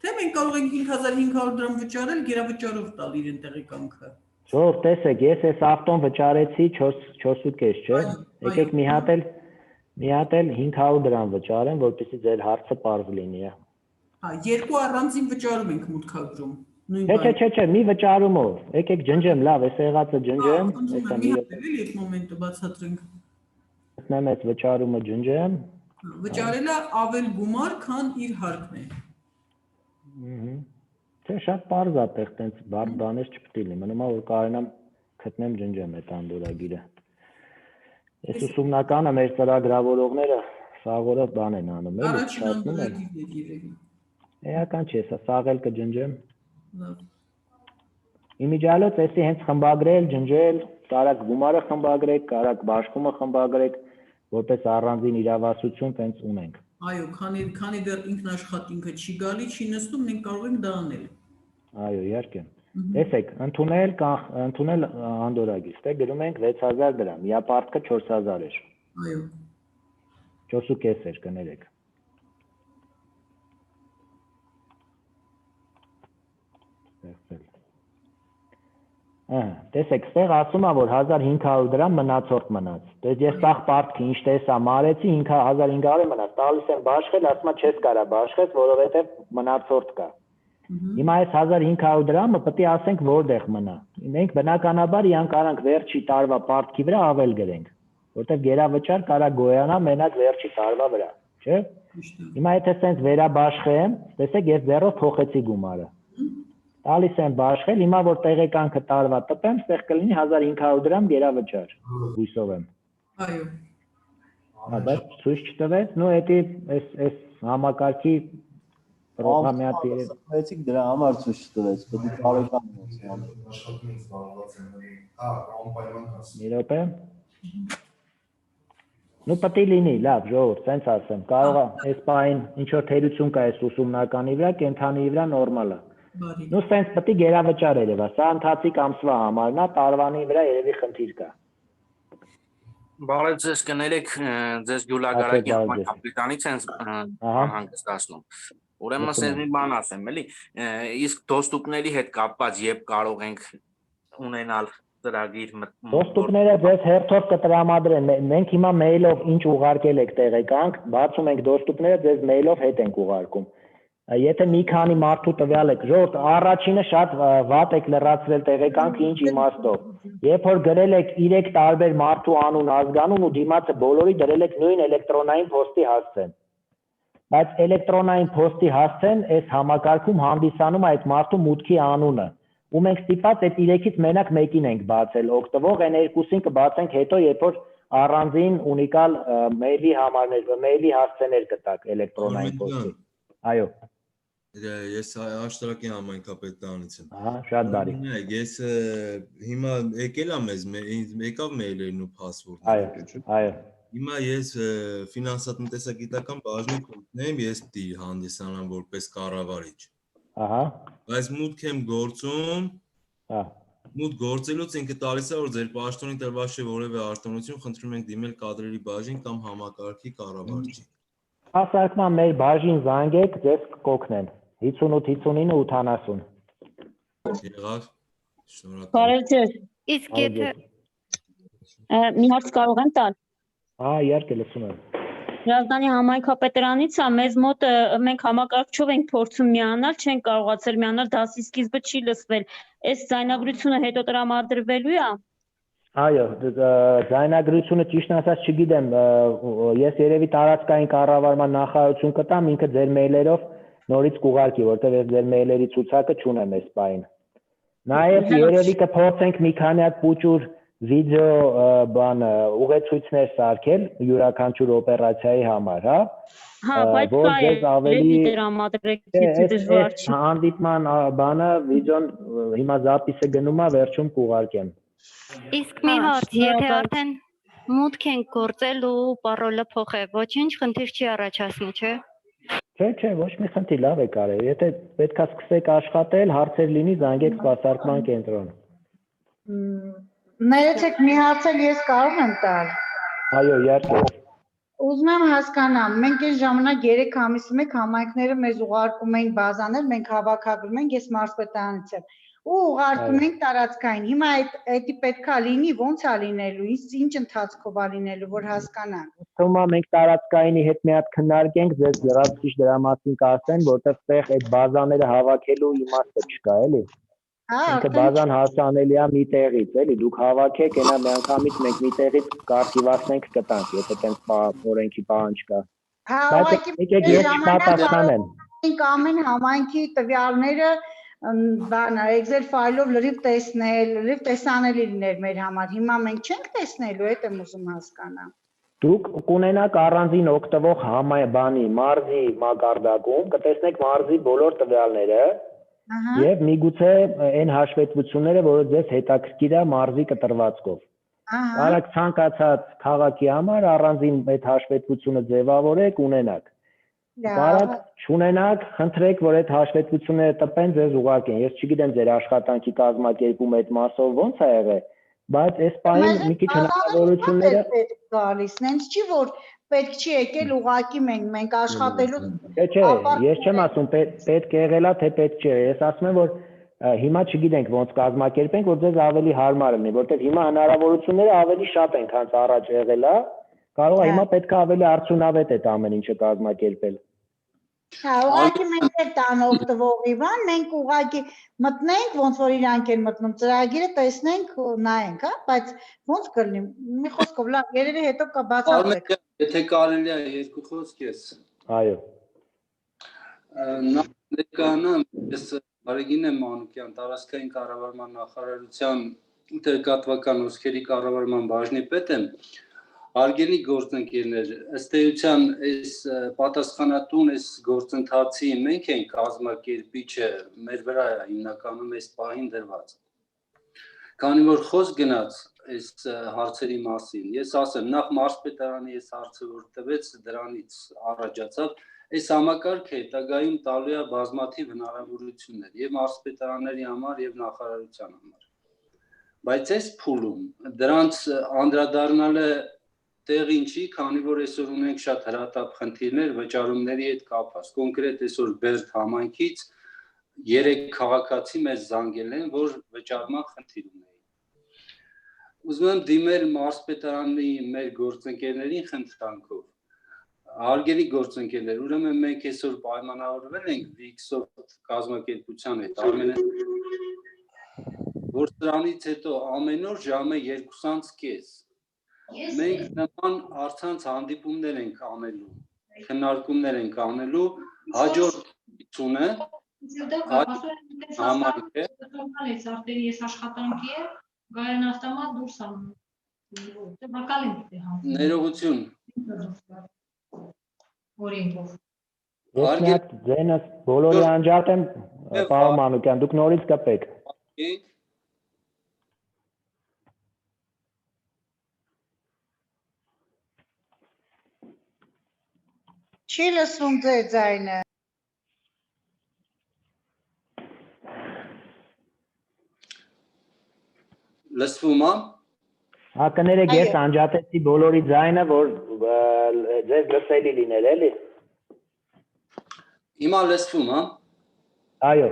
թե մենք կարող ենք 5500 դրամ վճարել գերավճարով տալ իրեն տեղեկանքը։ Ժողով, տեսեք, ես այս ավտոն վճարեցի 4.5, չէ։ Եկեք մի հատ էլ 500 դրամ վճարեմ, որպեսզի ձեր հարցը պարզ լինի։ Հա, երկու առանձին վճարում ենք մուտքագրում։ Չէ, մի վճարումով։ Եկեք ջնջեմ, լավ, այս եղածը ջնջեմ։ Այդ մոմենտը բացատրենք։ Գտնեմ այս վճարումը ջնջեմ։ Վճարելը ավել գումար, քան իր հարկն է։ Չէ, շատ պարզ է, այդտեղ տենց բարդ բաներ չպետք է լինի, մնում է որ կարողանամ գտնեմ ջնջեմ այդ անդորագիրը։ Այս ուսումնականը մեր ծրագրավորողները սաղորը բան են անում, էլի չասնում են։ Էական չէ, սաղել կջնջեմ։ Իմիջիալոց էսի հենց խմբագրել, ջնջել, կարակ գումարը խմբագրեք, կարակ բաշխումը խմբագրեք, որպես առանձին իրավասություն տենց ունենք։ Այո, քանի դեռ ինքնաշխատինքը չի գալի, չի նստում, մենք կարող ենք դա անել։ Այո, իհարկե։ Տեսեք, ընդունել անդորագիր, ստե գրում ենք 6000 դրամ, իա պարտքը 4000 էր։ Այո։ 4.5 էր, կներեք։ Տեսեք, ստեղ ասում է, որ 1500 դրամ մնացորդ մնաց։ Դες ես սաղ պարտքի ինչ տեսա մարեցի 1500 մնաց, տալիս եմ բաշխել, ասում է չես կարա բաշխես, որովհետև մնացորդ կա։ Հիմա այս 1500 դրամը պետք է ասենք որտեղ մնա։ Մենք բնականաբար իան կարանք վերջի տարվա պարտքի վրա ավել գրենք, որտեղ գերավճար կարա գոյանա մենակ վերջի տարվա վրա, չէ։ Հիմա եթե sense վերաբաշխեմ, տեսեք ես ձեռով փոխեցի գումարը։ Տալիս եմ բաշխել, հիմա որ տեղեկանքը տարվա տպեմ, ստեղ կլինի 1500 դրամ գերավճար։ Հույսով եմ։ Այո։ Բայց ցույց չտվեց, նո էդի այս համակարգի պրոգրամյա տերը։ Ասեցիք դրա համար ցույց չտվեց, պետք է տարեկան ունեցի։ Մի րոպե։ Ну պետք է լինի, լավ, ժողովուրդ, սենց ասեմ, կարող է այս պահին ինչ որ թերություն կա այս ուսումնականի վրա, կենթանի վրա նորմալ է։ Ну սենց պետք է գերավճար երևա, սա ընթացիկ ամսվա համարն է, տարվանի վրա երևի խնդիր կա։ Բարև ձեզ կներեք, ձեզ գյուլագարակի համար կապիտանից են հանգստացնում։ Ուրեմն ասենց մի բան ասեմ, էլի, իսկ դոստուկների հետ կապված երբ կարող ենք ունենալ ծրագիր Դոստուկները ձեզ հերթով կտրամադրեն, մենք հիմա մեյլով ինչ ուղարկել եք տեղեկանք, բացում ենք դոստուկները, ձեզ մեյլով հետ ենք ուղարկում։ Եթե մի քանի մարդու տվյալ եք, ժողովուրդ, առաջինը շատ վատ եք լրացրել տեղեկանքը ինչ իմաստով։ Երբ որ գրել եք 3 տարբեր մարդու անուն, ազգանուն ու դիմացը բոլորի դրել եք նույն էլեկտրոնային փոստի հասցեն։ Բայց էլեկտրոնային փոստի հասցեն այս համակարգում հանդիսանում է այդ մարդու մուտքի անունը։ Ու մենք ստիպած այդ 3-ից մենակ մեկին ենք բացել, օգտվող այն երկուսին կբացենք հետո, երբ որ առանձին ունիկալ մեյլի համարներ, մեյլի հասցեներ կտակ էլեկտրոնային փոստի։ Այո։ Ես աշտարակի համայնքապետարանից եմ։ Ահա, շատ բարի։ Ես հիմա եկել եմ եկավ մեյլերն ու փասվորդները։ Այո, այո։ Հիմա ես ֆինանսատնտեսագիտական բաժնի կողմնեմ, ես պիտի հանդիսանամ որպես կառավարիչ։ Ահա։ Բայց մուտք եմ գործում։ Մուտք գործելուց ինքը տալիս է որ ձեր պաշտոնի տրված չէ որևէ արտոնություն, խնդրում ենք դիմել կադրերի բաժին կամ համակարգի կառավարչի։ Հասարակման մեր բաժին զանգեք, ձեզ կօգնեն։ 58 59 80։ Եղավ։ Շնորհակալ։ Բարև ձեզ։ Իսկ եթե մի հարց կարող եմ տալ։ Ահա, իհարկե լսում եմ։ Հրազդանի համայնքապետարանից է, մեզ մոտ մենք համակարգչով ենք փորձում միանալ, չենք կարողացել միանալ, դասի սկիզբը չի լսվել։ Այս ձայնագրությունը հետո տրամադրվելու է։ Այո, ձայնագրությունը ճիշտ ասած չգիտեմ, ես երևի տարածքային կառավարման նախարարություն կտամ, ինքը ձեր մեյլերով նորից կուղարկի, որտեղ ես ձեր մեյլերի ցուցակը չունեմ այս պահին։ Նաև երևի կփորձենք մի քանի հատ փուճուր վիդեո բանը ուղեցույցներ սարքել յուրաքանչյուր օպերացիայի համար, հա։ Հա, բայց սա է ավելի տրամադրեք, դժվար չի։ Հանդիպման բանը վիդեոն հիմա զապիսը գնում է, վերջում կուղարկեմ։ Իսկ մի հարց, եթե արդեն մուտք ենք գործել ու պարոլը փոխել, ոչինչ խնդիր չի առաջացնի, չէ՞։ Չէ, ոչ մի խնդիր, լավ է կարել։ Եթե պետքա սկսեք աշխատել, հարցեր լինի, զանգեք սպասարկման կենտրոն։ Ներեցեք մի հարցել ես կարող եմ տալ։ Այո, իհարկե։ Ուզում եմ հասկանամ, մենք այս ժամանակ 3 ամիսի մեկ համայնքները մեզ ուղարկում էին բազաներ, մենք հավաքագրում ենք, ես մարզպետարանից եմ։ Ու ուղարկում ենք տարածքային։ Հիմա այդի պետքա լինի, ոնց է լինելու, ինչ ընթացքով է լինելու, որ հասկանանք։ Թվում է մենք տարածքայինի հետ մի հատ քննարկենք, ձեզ լրացուցիչ դրա մասին կասեն, որտեղ տեղ այդ բազաները հավաքելու իմաստը չկա, էլի։ Ինքը բազան հասանելի է մի տեղից, էլի, դուք հավաքեք, այնա միանգամից մենք մի տեղից կարգիվացնենք կտանք, եթե տենց օրենքի պահանջ կա։ Բայց եկեք ես չպատասխանեմ։ Ամեն համայնքի տվյալները բանը Excel ֆայլով լրիվ տեսնել, լրիվ տեսանելի լիներ մեր համար։ Հիմա մենք չենք տեսնելու, այդ եմ ուզում հասկանալ։ Դուք կունենաք առանձին օգտվող բանի մարզի մակարդակում, կտեսնեք մարզի բոլոր տվյալները եւ միգուցե այն հաշվետվությունները, որը ձեզ հետաքրքիր է մարզի կտրվածքով։ Արագ ցանկացած քաղաքի համար առանձին այդ հաշվետվությունը ձևավորեք, ունենաք։ Բարակ չունենաք, խնդրեք, որ այդ հաշվետվությունները տպեն, ձեզ ուղարկեն։ Ես չգիտեմ ձեր աշխատանքի կազմակերպում այդ մասով ոնց է եղել, բայց այս պահին մի քիչ հնարավորությունները գալիս, նենց չի որ պետք չի եկել ուղարկի մենք աշխատելու։ Չէ, ես չեմ ասում պետք եղելա, թե պետք չէ։ Ես ասում եմ, որ հիմա չգիտենք ոնց կազմակերպենք, որ ձեզ ավելի հարմար լինի, որտեղ հիմա հնարավորությունները ավելի շատ են, քան առաջ եղել է։ Կարող է հիմա պետք է ավելի արդյունավետ այդ ամեն ինչը կազմակերպել։ Հա, ուղղակի մենք էլ տան օգտվողի բան, մենք ուղղակի մտնենք, ոնց որ իրանք են մտնում, ծրագիրը տեսնենք, նայենք, հա, բայց ոնց կլինի։ Մի խոսքով լավ, երևի հետո կբացատրենք։ Եթե կարելի է երկու խոսք ես։ Այո։ Ներկանամ ես Արեգին Մանուկյան, տարածքային կառավարման նախարարության տեղեկատվական ուսքերի կառավարման բաժնի պետ եմ։ Հարգելի գործընկերներ, ըստ էության այս պատասխանատուն այս գործընթացի մենք ենք կազմակերպիչը, մեր վրա է հիմնականում այս պահին դրված։ Քանի որ խոսք գնաց այս հարցերի մասին, ես ասեմ, նախ մարզպետարանի այս հարցը որ տվեց դրանից առաջացավ, այս համակարգը հետագայում տալու է բազմաթիվ հնարավորություններ եւ մարզպետարանների համար եւ նախարարության համար։ Բայց այս փուլում դրանց անդրադառնալը տեղին չի, քանի որ այսօր ունենք շատ հրատապ խնդիրներ վճարումների հետ կապված։ Կոնկրետ այսօր Բերդ համայնքից 3 քաղաքացի մեզ զանգել են, որ վճարման խնդիր ունեն։ Ուզում եմ դիմել մարզպետարանի մեր գործընկերներին խնդրանքով։ Հարգելի գործընկերներ, ուրեմն մենք այսօր պայմանավորվել ենք Vixoft կազմակերպության հետ, որ դրանից հետո ամեն օր ժամը 2:30 մենք նման առցանց հանդիպումներ ենք անելու, քննարկումներ ենք անելու, հաջորդ 50-ը համայնքը ես աշխատանքի է Գարեն ավտոմատ դուրս անում։ Ներողություն։ Օրենքով։ Ես միակ ձենս բոլորի անջատ եմ, պարոն Մանուկյան, դուք նորից կպեք։ Չի լսում ձեր ձայնը։ Լսվում է։ Հա կներեք ես անջատեցի բոլորի ձայնը, որ ձեզ լսելի լիներ, էլի։ Հիմա լսվում է։ Այո։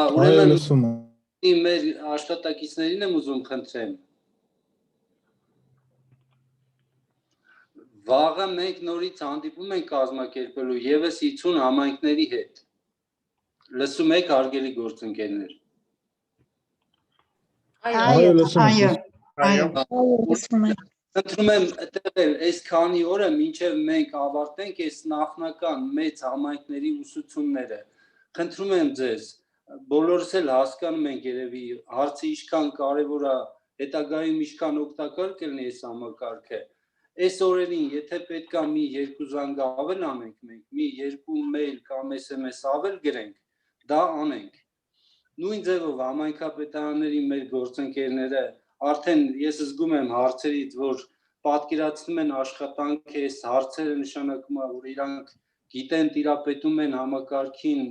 Ուրեմն լսում է։ Մեր աշխատակիցներին եմ ուզում խնդրեմ։ Վաղը մենք նորից հանդիպում ենք կազմակերպելու եւս 50 համայնքների հետ։ Լսում եք հարգելի գործընկերներ։ Այո, Խնդրում եմ տվել այս քանի օրը մինչև մենք ավարտենք այս նախնական մեծ համայնքների ուսուցումները։ Խնդրում եմ ձեզ, բոլորս էլ հասկանում ենք երևի հարցը ինչքան կարևոր է, հետագայում ինչքան օգտակար կլինի այս համակարգը։ Այս օրերին, եթե պետք է մի 2 զանգ ավել անենք մենք, մի 2 մեյլ կամ SMS ավել գրենք, դա անենք։ Նույն ձևով համայնքապետարանների մեր գործընկերները արդեն ես զգում եմ հարցերից, որ պատկերացնում են աշխատանքը, այս հարցերը նշանակում է, որ իրանք գիտեն, տիրապետում են համակարգին,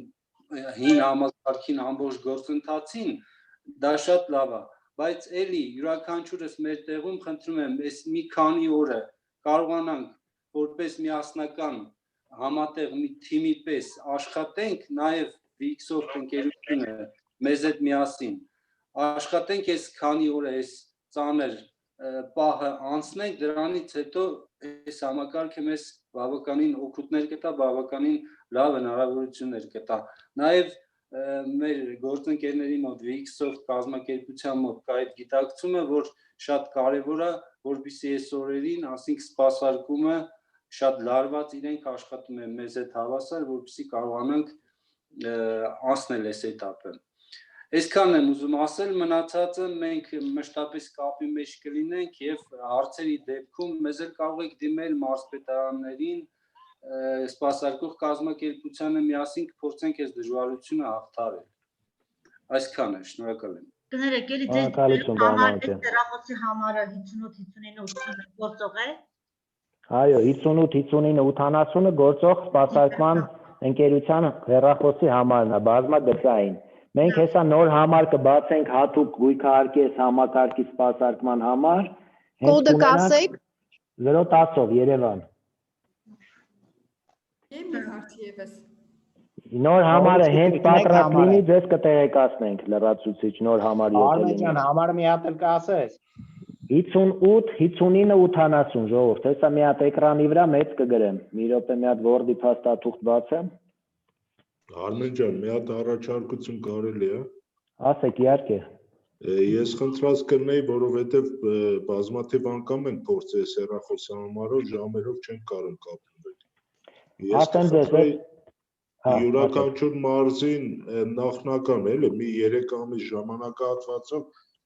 հին համակարգին ամբողջ գործընթացին, դա շատ լավ է, բայց էլի յուրաքանչյուրս մեր տեղում խնդրում եմ, այս մի քանի օրը կարողանանք որպես միասնական համատեղ մի թիմի պես աշխատենք, նաև Vixoft ընկերությունը մեզ հետ միասին աշխատենք այս քանի օր այս ծանր պահը անցնենք, դրանից հետո այս համակարգը մեզ բավականին օգուտներ կտա, բավականին լավ հնարավորություններ կտա։ Նաև մեր գործընկերների մոտ Vixoft կազմակերպության մոտ կա այդ գիտակցումը, որ շատ կարևոր է, որպեսզի այս օրերին, ասենք սպասարկումը շատ լարված իրենք աշխատում են մեզ հետ հավասար, որպեսզի կարողանանք անցնել այս էտապը։ Այսքանն եմ ուզում ասել, մնացածը մենք մշտապես կապի մեջ կլինենք եւ հարցերի դեպքում մեզ էլ կարող եք դիմել մարզպետարաններին, սպասարկող կազմակերպությանը միասին կփորձենք այս դժվարությունը հաղթահարել։ Այսքանը, շնորհակալ եմ։ Կներեք, էլի ձեր համար այս տեղախոսի համարը 58-59 գործող է։ Այո, 58-59-80-ը գործող սպասարկման ընկերության հեռախոսի համարն է, բազմագծային։ Մենք հեսա նոր համար կբացենք հատուկ գույքահարկի այս համակարգի սպասարկման համար։ Կոդը կասեք։ 010-ով Երևան։ Մի հարց եւս։ Նոր համարը հենց պատրաստ լինի, ձեզ կտեղեկացնենք լրացուցիչ նոր համար եկել։ Արմենյան, համարը մի հատ էլ կասես։ 58-59-80 ժողովուրդ, հեսա մի հատ էկրանի վրա մեծ կգրեմ։ Մի րոպե մի հատ Word-ի փաստաթուղթ բացեմ։ Արմեն ջան, մի հատ առաջարկություն կարելի է։ Ասեք, իհարկե։ Ես խնդրած կրնեի, որովհետև բազմաթիվ անգամ ենք փորձել հեռախոսահամարով ժամերով չեն կարող կապվել։ Ես կխնդրեի յուրաքանչյուր մարզին նախնական էլի մի 3 ամիս ժամանակահատվածով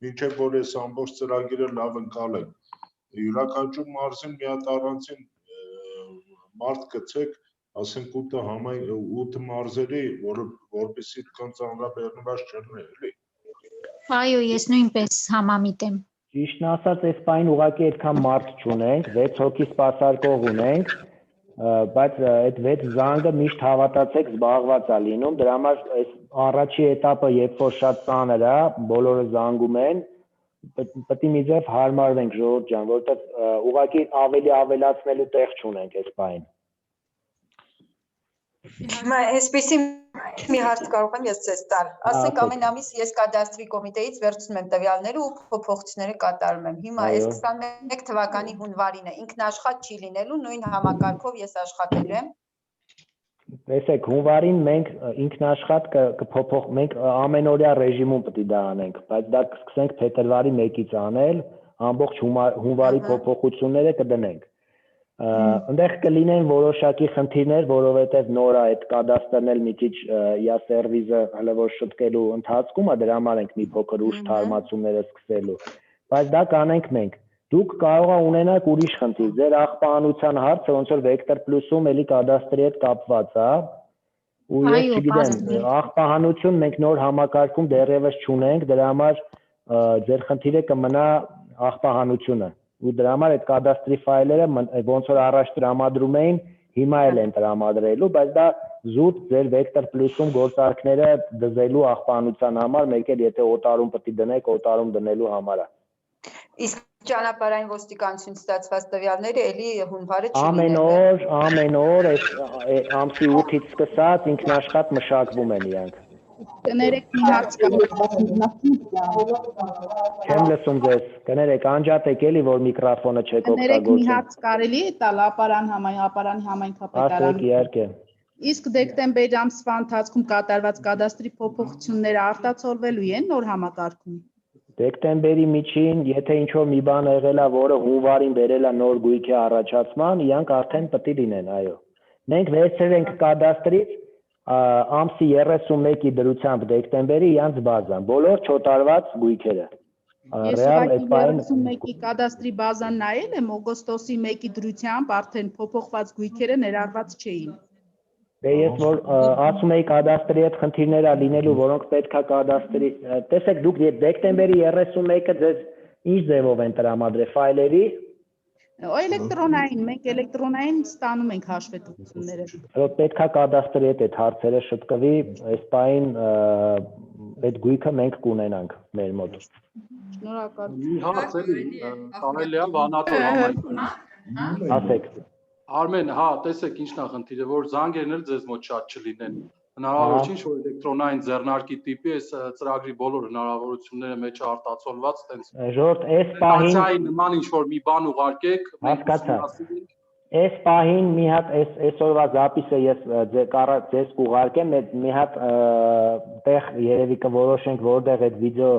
մինչև որ այս ամբողջ ծրագիրը լավ ընկալենք։ Յուրաքանչյուր մարզին մի հատ առանցին մարդ գցեք, ասենք 8 մարզերի, որպեսզի կան ծանրաբեռնված չլինի, էլի։ Այո, ես նույնպես համամիտ եմ։ Ճիշտն ասած, այս պայն ուղղակի այդքան մարդ չունենք, 6 հոգի սպասարկող ունենք, բայց այդ 6 զանգը միշտ հավատացեք զբաղված է լինում, դրա համար այս առաջի էտապը երբ որ շատ ծանր է, բոլորը զանգում են, պետք է մի ձև հարմարվենք ժողովուրդ ջան, որովհետև ուղղակի ավելի ավելացնելու տեղ չունենք այս պայն։ Հիմա այսպեսի մի հարց կարող եմ ես ձեզ տալ։ Ասենք ամեն ամիս ես կադաստրի կոմիտեից վերցնում եմ տվյալները ու փոփոխությունները կատարում եմ։ Հիմա այս 21 թվականի հունվարին է, ինքնաշխատ չի լինելու, նույն համակարգով ես աշխատելու եմ։ Տեսեք, հունվարին մենք ինքնաշխատ կփոփոխ, մենք ամենօրյա ռեժիմում պետք է դա անենք, բայց դա կսկսենք փետրվարի 1-ից անել, ամբողջ հունվարի փոփոխությունները կդնենք։ Այնտեղ կլինեն որոշակի խնդիրներ, որովհետև նոր է այդ կադաստրն էլ մի քիչ իր սերվիզը հələ որ շտկելու ընթացքում է, դրա համար ենք մի փոքր ուշ թարմացումները սկսելու, բայց դա կանենք մենք։ Դուք կարող եք ունենալ ուրիշ խնդիր, ձեր աղբահանության հարցը ոնց որ Vector Plus-ում էլի կադաստրի հետ կապված է, ու ես չգիտեմ, աղբահանություն մենք նոր համակարգում դեռևս չունենք, դրա համար ձեր խնդիրը կմնա աղբահանությունը։ Ու դրա համար այդ կադաստրի ֆայլերը ոնց որ առաջ տրամադրում էին, հիմա էլ են տրամադրելու, բայց դա զուտ ձեր Vector Plus-ում գործարքները դզելու աղբանության համար, մեկ էլ եթե օտարում պետք է դնեք, օտարում դնելու համար է։ Իսկ ճանապարհային ոստիկանություն ստացված տվյալները էլի հունվարը չի լինելու։ Ամեն օր ամսի 8-ից սկսած ինքնաշխատ մշակվում են իրանք։ Կներեք մի հարց կա։ Չեմ լսում ձեզ, կներեք, անջատեք էլի, որ միկրոֆոնը չեք օգտագործում։ Կներեք մի հարց կարելի է տալ ապարանի համայնքապետարան։ Ասեք, իհարկե։ Իսկ դեկտեմբեր ամսվա ընթացքում կատարված կադաստրի փոփոխությունները արտացոլվելու են նոր համակարգում։ Դեկտեմբերի միջին, եթե ինչ-որ մի բան եղել է, որը հունվարին բերել է նոր գույքի առաջացման, իրանք արդեն պետք է լինեն, այո։ Մենք վերցրել ենք կադաստրից ամսի 31-ի դրությամբ դեկտեմբերի իրանց բազան, բոլոր չոտարված գույքերը։ Ես ուղղակի 31-ի կադաստրի բազան նայել եմ, օգոստոսի 1-ի դրությամբ արդեն փոփոխված գույքերը ներառված չէին։ Դե ես որ ասում էի կադաստրի հետ խնդիրներ ա լինելու, որոնք պետքա կադաստրի, տեսեք դուք դեկտեմբերի 31-ը ձեզ ինչ ձևով են տրամադրել ֆայլերի։ Էլեկտրոնային, մենք էլեկտրոնային ստանում ենք հաշվետվությունները։ Պետքա կադաստրի հետ այդ հարցերը շտկվի, այս պայն այդ գույքը մենք կունենանք մեր մոտ։ Շնորհակալ։ Մի հարց էլի, կարելի է բանատոր համայնքում։ Ասեք։ Արմեն, հա, տեսեք ինչն է խնդիրը, որ զանգերն էլ ձեզ մոտ շատ չլինեն։ Հնարավոր չի, որ էլեկտրոնային ձեռնարկի տիպի այս ծրագրի բոլոր հնարավորությունները մեջ արտացոլված տենց։ Ժողովուրդ, այս պահին նման ինչ-որ մի բան ուղարկեք, հասկացա։ Այս պահին մի հատ այսօրվա զապիսը ես ձեզ կուղարկեմ, մի հատ տեղ երևի կորոշենք, որտեղ այդ վիդեո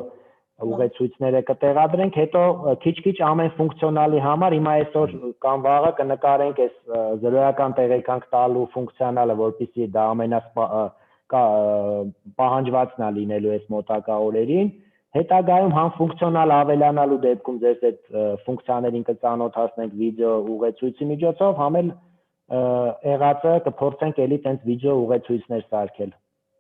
ուղեցույցները կտեղադրենք, հետո քիչ-քիչ ամեն ֆունկցիոնալի համար հիմա այսօր կամ վաղը կնկարենք այս զրոյական տեղեկանք տալու ֆունկցիոնալը, որպեսզի դա ամենապահանջվածն է լինելու այս մոտակա օրերին, հետագայում համ ֆունկցիոնալ ավելանալու դեպքում ձեզ այդ ֆունկցիաներին կծանոթացնենք վիդեո ուղեցույցի միջոցով, համ էլ եղածը կփորձենք էլի տենց վիդեո ուղեցույցներ սարքել։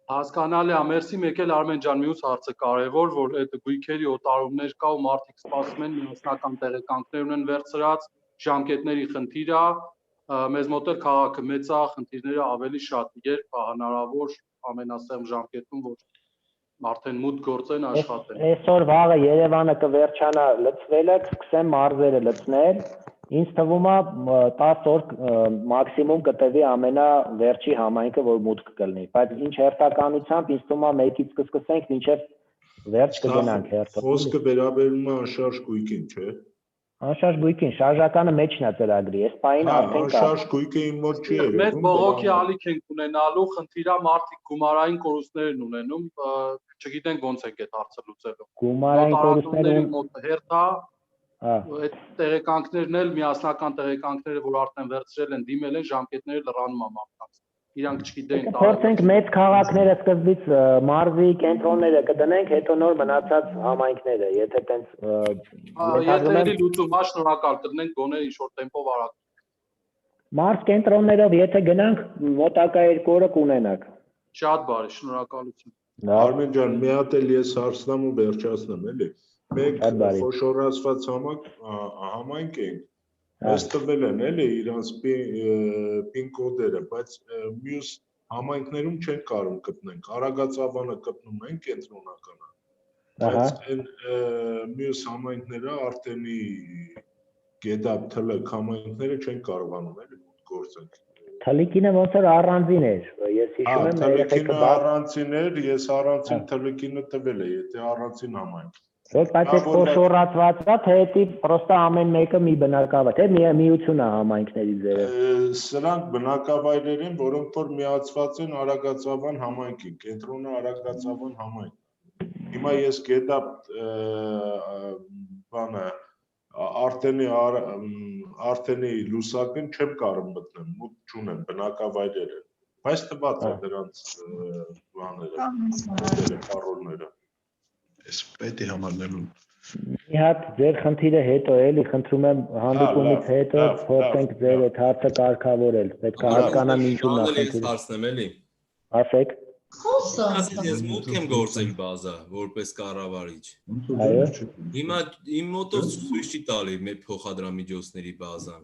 Հասկանալի է, մերսի, մեկ էլ Արմեն ջան, մյուս հարցը կարևոր, որ այդ գույքերի օտարումներ կա ու մարդիկ սպասում են, միասնական տեղեկանքներ ունեն վերցրած, ժամկետների խնդիր է, մեզ մոտ էլ քաղաքը մեծ է, խնդիրները ավելի շատ, երբ հնարավոր ամենասեղմ ժամկետում, որ արդեն մուտք գործեն աշխատեն։ Այսօր վաղը Երևանը կվերջանա լցվելը, կսկսեն մարզերը լցնել, ինձ թվում է 10 օր մաքսիմում կտևի ամենավերջի համայնքը, որ մուտք կլինի, բայց ինչ հերթականությամբ ինձ թվում է 1-ից կսկսենք մինչև վերջ կգնանք հերթը։ Խոսքը վերաբերում է անշարժ գույքին, չէ՞։ Անշարժ գույքին շարժականը մեջն է ծրագրի, այս պահին արդեն կա։ Անշարժ գույքը իմ մոտ չի Մենք երևում։ բողոքի ալիք ենք ունենալու, խնդիրը մարդիկ գումարային կորուստներ են ունենում, չգիտենք ոնց ենք այդ հարցը լուծելու։ Գումարային կորուստները մոտ հերթա, այդ տեղեկանքներն էլ միասնական տեղեկանքները, որ արդեն վերցրել են, դիմել են ժամկետները լրանում է մարդկանց։ Իրանք չգիտեն Փորձենք մեծ քաղաքները սկզբից մարզի կենտրոնները կդնենք, հետո նոր մնացած համայնքները, եթե տենց եթե լուծում է, շնորհակալ կդնենք գոնե ինչ-որ տեմպով արագ։ Մարզ կենտրոններով եթե գնանք, մոտակա 2 օրը կունենանք։ Շատ բարի, շնորհակալություն։ Արմեն ջան, մի հատ էլ ես հարցնամ ու վերջացնեմ, էլի։ Մենք խոշորացված համայնք ենք, Այս տվել են էլի իրանց պին կոդերը, բայց մյուս համայնքներում չեն կարող գտնենք, Արագածավանը գտնում են կենտրոնականը, բայց մյուս համայնքները Արտեմի Գետապ թլկ համայնքները չեն կարողանում էլի գործենք։ Թլիկինը ոնց որ առանձին էր, ես հիշում եմ Թլիկինը առանձին էր, ես առանձին թլիկինը տվել է, եթե առանձին համայնք Բայց այդ խոշորացվածա, թե էդի պրոստը ամեն մեկը մի բնակավայր, թե միություն է համայնքների ձերը։ Սրանք բնակավայրեր են, որոնք որ միացված են Արագածավան համայնքին, կենտրոնը Արագածավան համայնք։ Հիմա ես Գետապ բանը Արտենի լուսակն չեմ կարող մտնեմ, մուտք չունեմ, բնակավայրեր են, բայց տված է դրանց բաները, պարոլները։ Ես պետի համարնելու։ Մի հատ ձեր խնդիրը հետո էլի խնդրում եմ հանդիպումից հետո փորձենք ձեր այդ հարցը կարգավորել, պետք է հասկանամ ինչու նա խնդիրը։ Հարցնեմ էլի։ Ասեք։ Ես մուտք եմ գործել բազա որպես կառավարիչ։ Այո։ Հիմա իմ մոտով ցույց չի տալի մեր փոխադրամիջոցների բազան։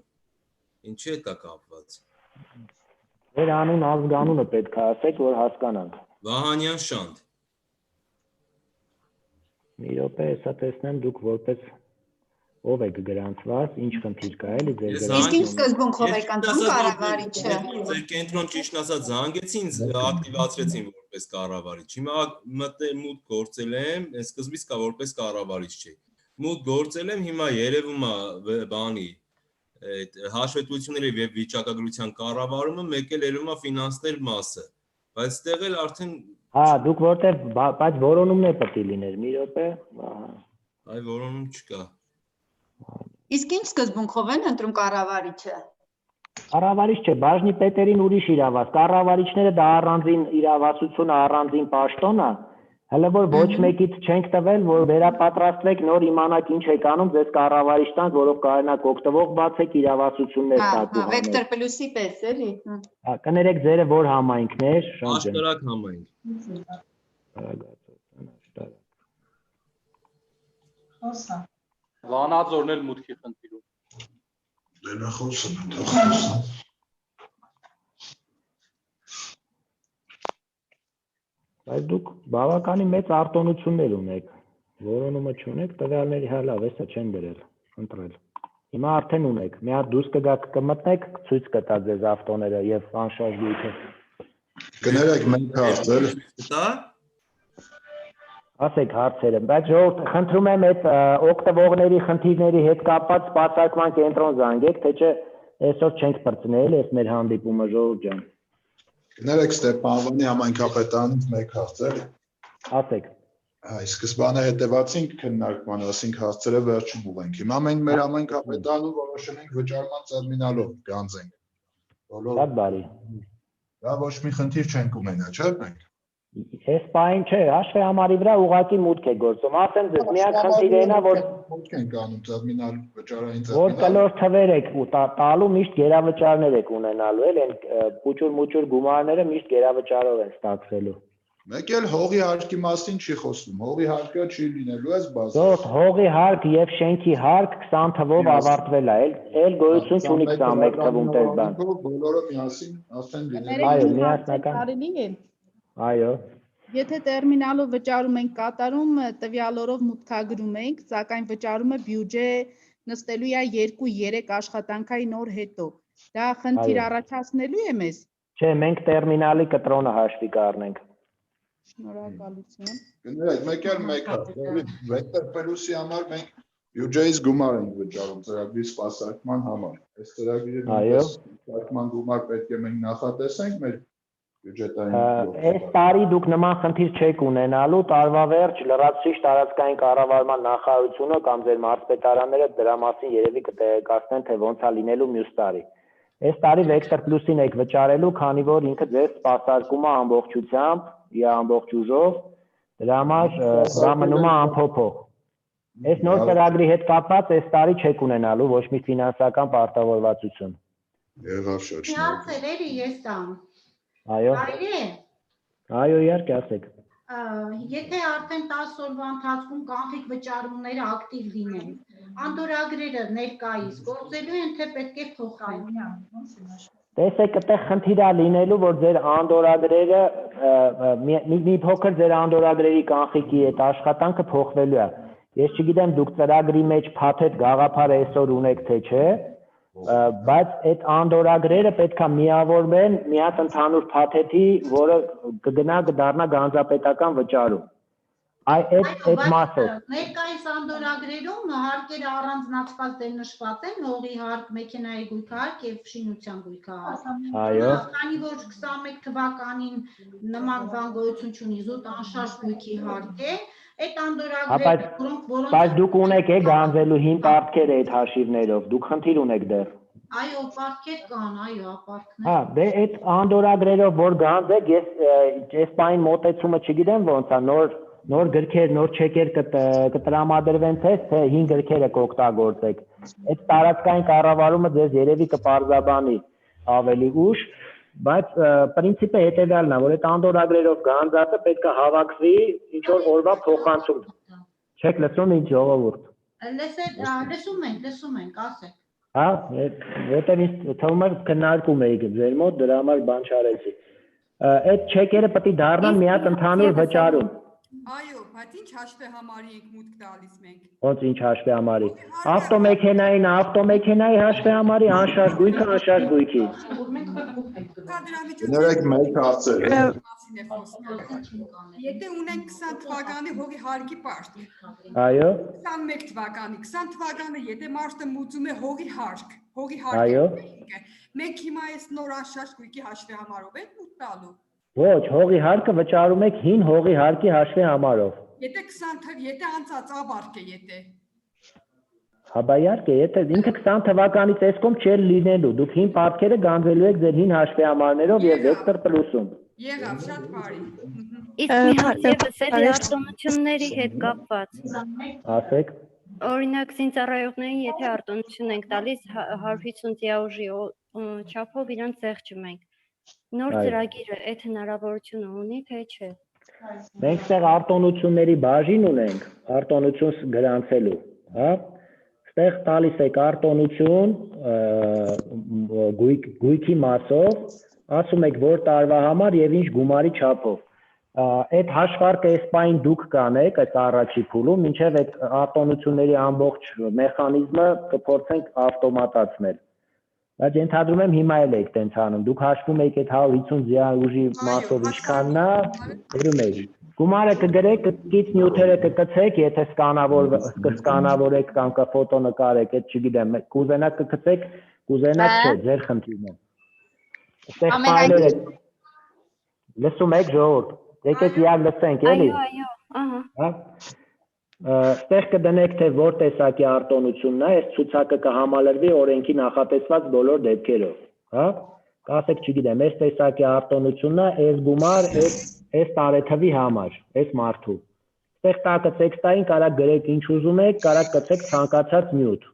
Ինչի է դա կապված։ Ձեր անուն ազգանունը պետք է ասեք, որ հասկանանք։ Վահանյան Շանթ։ Մի րոպե, հեսա տեսնեմ դուք որպես ով եք գրանցված, ինչ խնդիր կա էլի ձեր գրանցված։ Իսկ ինչ սկզբունքով եք ընտրում կառավարիչը։ Ձեր կենտրոն ճիշտ ասած զանգեցին, ակտիվացրեցին որպես կառավարիչ։ Հիմա մուտք գործել եմ, սկզբից կա որպես կառավարիչ չէ։ Մուտք գործել եմ, հիմա երևում է բանի այդ հաշվետվությունների եւ վիճակագրության կառավարումը, մեկ էլ երևում է ֆինանսներ մասը։ Բայց այդտեղ էլ արդեն դուք որտեղ, բայց որոնումն է պետք է լիներ, մի րոպե։ Այ որոնում չկա։ Իսկ ինչ սկզբունքով են ընտրում կառավարիչը։ Կառավարիչ չէ, բաժնի պետերին ուրիշ իրավաց, կառավարիչները դա առանձին իրավասություն, առանձին պաշտոն է, հələ որ ոչ մեկից չենք տվել, որ վերապատրաստվեք, նոր իմանաք ինչ եք անում, ձեզ կառավարիչ տանք, որով կարողանաք օգտվող բացեք իրավասություններ տակ։ Վեկտոր պլյուսի պես էլի։ Կներեք ձերը որ համայնքներ, Աշտարակ համայնք։ Վանաձորն էլ մուտքի խնդիրում։ Դենա խոսում են, դա խոսում։ Բայց դուք բավականին մեծ արտոնություններ ունեք, որոնումը չունեք, տվյալների հալավ, էսա չեն գրել, ընտրել։ Հիմա արդեն ունեք, մի հատ դուրս կգաք կմտնեք, ցույց կտա ձեզ ավտոները եւ անշարժ գույքը։ Կներեք մենք հարցեր։ Ասեք հարցերը, բայց ժողովուրդ, խնդրում եմ այդ օգտվողների խնդիրների հետ կապված սպասարկման կենտրոն զանգեք, թե չէ այսօր չենք բրցնել, այս մեր հանդիպումը ժողովուրդ ջան։ Կներեք Ստեփանովանի համայնքապետանից մեկ հարցեր։ Ասեք։ Սկզբանե հետևացինք քննարկմանը, ասինք հարցերը վերջում ուղենք։ Հիմա մենք մեր համայնքապետանում որոշել ենք վճարման տերմինալով գանձենք։ Շատ բարի։ Դա ոչ մի խնդիր չենք ունենա, չէ՞ մենք։ Այս պահին չէ, հաշվի համարի վրա ուղղակի մուտք է գործում։ Ասեմ ձեզ, միակ խնդիրը նա որ մուտք են կանում տերմինալ վճարային տերմինալ։ Որ կլոր թվեր եք ու տալու միշտ գերավճարներ եք ունենալու, էլ այն փուճուր-մուճուր գումարները միշտ գերավճարով են ստացվելու։ Մեկ էլ հողի հարկի մասին չի խոսում։ Հողի հարկը չի լինելու այս բազա։ Դոս հողի հարկ եւ շենքի հարկ 20 թվով ավարտվել է, էլ գոյություն չունի 21 թվում տես բան։ Բոլորը միասին ասեն լինելու։ Այո, միասնական։ Այո։ Եթե տերմինալով վճարում ենք կատարում, տվյալ օրով մուտքագրում ենք, սակայն վճարումը բյուջե նստելու է 2-3 աշխատանքային օր հետո։ Դա խնդիր առաջացնելու է մեզ։ Չէ, մենք տերմինալի կտրոնը հաշվի կառնենք։ Շնորհակալություն։ Կներեք, մեկ էլ մեկ հատ, Վեկտոր պլյուսի համար մենք Բյուջեից գումար ենք վճարում ծրագրի սպասարկման համար։ Այս ծրագիրը սպասարկման գումար պետք է մենք նախատեսենք մեր բյուջետային։ Այս տարի դուք նման խնդիր չեք ունենալու, տարվա վերջ լրացուցիչ տարածքային կառավարման նախարարությունը կամ ձեր մարզպետարանները դրա մասին երևի կտեղեկացնեն, թե ոնց է լինելու մյուս տարի։ Այս տարի Vector Plus-ին եք վճարելու, քանի որ ինքը ձեր սպասարկում է ամբողջությամբ, ամբողջ ուժով, դրա համար դա մնում է անփոփոխ։ Այս նոր ծրագրի հետ կապված այս տարի չեք ունենալու ոչ մի ֆինանսական պարտավորվածություն։ Եղավ շատ շնորհակալ։ Հարցերերի ես տամ։ Այո։ Այո, իհարկե, ասեք։ Եթե արդեն 10 օրվա ընթացքում կանխիկ վճարումները ակտիվ լինեն, անդորագրերը ներկայիս գործելու են, թե պետք է փոխվեն։ Տեսեք, այդտեղ խնդիր է լինելու, որ ձեր անդորագրերը մի փոքր ձեր անդորագրերի կանխիկի այդ աշխատանքը փոխվելու է։ Ես չգիտեմ դուք ծրագրի մեջ փաթեթ գաղափար այսօր ունեք թե չէ, բայց այդ անդորագրերը պետք է միավորվեն մի հատ ընդհանուր փաթեթի, որը կգնա կդառնա գանձապետական վճարում։ Այդ մասով։ Ներկայիս անդորագրերում հարկերը առանձնացված նշված են, հողի հարկ, մեքենայի գույքահարկ եւ շինության գույքահարկ։ Այո։ Քանի որ 21 թվականին նման բան գոյություն չունի, զուտ անշարժ գույքի հարկ է, այդ անդորագրերը, որոնք բայց դուք ունեք գանձելու հին պարտքեր այդ հաշիվներով, դուք խնդիր ունեք դեռ։ Այո, պարտքեր կան, այո, ապարտքներ։ Հա, դե այդ անդորագրերով որ գանձեք, ես այս բանի մոտեցումը չգիտեմ ոնց է, նոր գրքեր, նոր չեկեր կտրամադրվեն թե հին գրքերը կօգտագործեք։ Այդ տարածքային կառավարումը ձեզ երևի կպարզաբանի ավելի ուշ, բայց պրինցիպը հետևյալն է, որ այդ անդորագրերով գանձածը պետք է հավաքվի ինչ-որ օրվա փոխանցում։ Չեք լսում ինչ ժողովուրդ։ Լսում ենք, ասեք։ Հա, որտեղ ինձ թվում է քննարկում էիք ձեր մոտ, դրա համար բան չարեցի։ Այդ չեկերը պետք է դառնան մի հատ ընդհանուր վճարում։ Այո, բայց ինչ հաշվեհամարի ենք մուտք տալիս մենք։ Ոնց ինչ հաշվեհամարի։ Ավտոմեքենայի հաշվեհամարի, անշարժ գույքը, անշարժ գույքի։ Ներեք մեկ հարցեր։ Եթե ունենք 20 թվականի հողի հարկի պարտք։ Այո։ 21 թվականի, 20 թվականը եթե մարդը մուծում է հողի հարկ, այո։ Մենք հիմա այս նոր անշարժ գույքի հաշվեհամարով ենք մուտք տալու։ Ոչ, հողի հարկը վճարում եք հին հողի հարկի հաշվեհամարով։ Եթե անցած ավարկ է, եթե։ Հա, բա իհարկե, եթե ինքը 20 թվականից էսկոմ չէր լինելու, դուք հին պարտքերը գանձելու եք ձեր հին հաշվեհամարներով եւ Vector Plus-ում։ Եղավ, շատ բարի։ Իսկ մի հատ եւս էլի արտոնությունների հետ կապված։ Ասեք։ Օրինակ զինծառայողներին եթե արտոնություն ենք տալիս 150 դիաուժի չափով իրանց զեղչում ենք։ Նոր ծրագիրը այդ հնարավորությունը ունի թե չէ։ Մենք ստեղ արտոնությունների բաժին ունենք, արտոնություն գրանցելու, հա։ Ստեղ տալիս եք արտոնություն գույքի մասով, ասում եք որ տարվա համար եւ ինչ գումարի չափով։ Այդ հաշվարկը այս պայն դուք կանեք այդ առաջի փուլում, մինչեւ այդ արտոնությունների ամբողջ մեխանիզմը կփորձենք ավտոմատացնել։ Բայց ենթադրում եմ հիմա էլ եք տենց անում, դուք հաշվում եք այդ 150 դիաուժի մասով ինչքանն է, դերում եք։ Գումարը կգրեք, կից նյութերը կկցեք, եթե սկանավորեք կամ կֆոտոնկարեք, այդ չգիտեմ, կուզենաք կգցեք, կուզենաք չէ, ձեր խնդիրն է։ Այստեղ ֆայլերը լսում եք ժողովուրդ, եկեք իհավ լսենք, էլի։ Այո, ահա։ Ստեղ կդնեք, թե որ տեսակի արտոնությունն է, այս ցուցակը կհամալրվի օրենքի նախատեսված բոլոր դեպքերով, հա։ Կասեք, չգիտեմ, այս տեսակի արտոնությունն է, այս գումար, այս տարեթվի համար, այս մարդու։ Ստեղ տակը տեքստային կարա գրեք ինչ ուզում եք, կարա կցեք ցանկացած նյութ։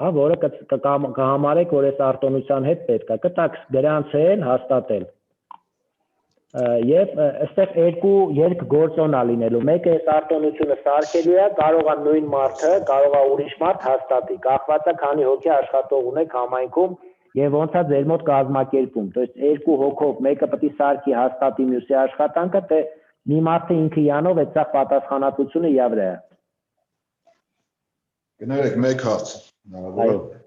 Հա, որը կհամարեք, որ այս արտոնության հետ պետք է կտակ գրանցել, հաստատել։ Եվ այստեղ երկու գործոն է լինելու, մեկը այս արտոնությունը սարքելու է, կարող է նույն մարդը, կարող է ուրիշ մարդ հաստատի, կախված է քանի հոգի աշխատող ունեք համայնքում եւ ոնց է ձեր մոտ կազմակերպում, то есть երկու հոգով մեկը պետք է սարքի հաստատի մյուսի աշխատանքը, թե մի մարդը ինքը յանով այդ սա պատասխանատվությունը իր վրա է։ Կներեք մեկ հարց, հնարավոր է։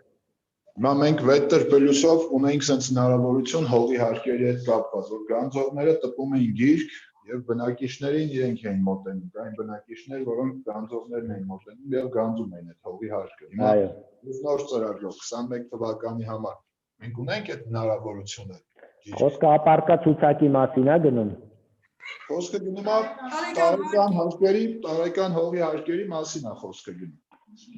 Հիմա մենք Vector Plus-ով ունենք sense հնարավորություն հողի հարկերի հետ կապված, որ գանձողները տպում էին գիրք Եվ բնակիչներին իրենք էին մոտենում, այն բնակիչներ, որոնք գանձողներն էին մոտենում եւ գանձում էին այդ հողի հարկը։ Հիմա նոր ծրագրով 21 թվականի համար մենք ունենք այդ հնարավորությունը։ Խոսքը ապարկա ցուցակի մասին է գնում։ Խոսքը գնում է տարեկան հողի հարկերի մասին է խոսքը գնում։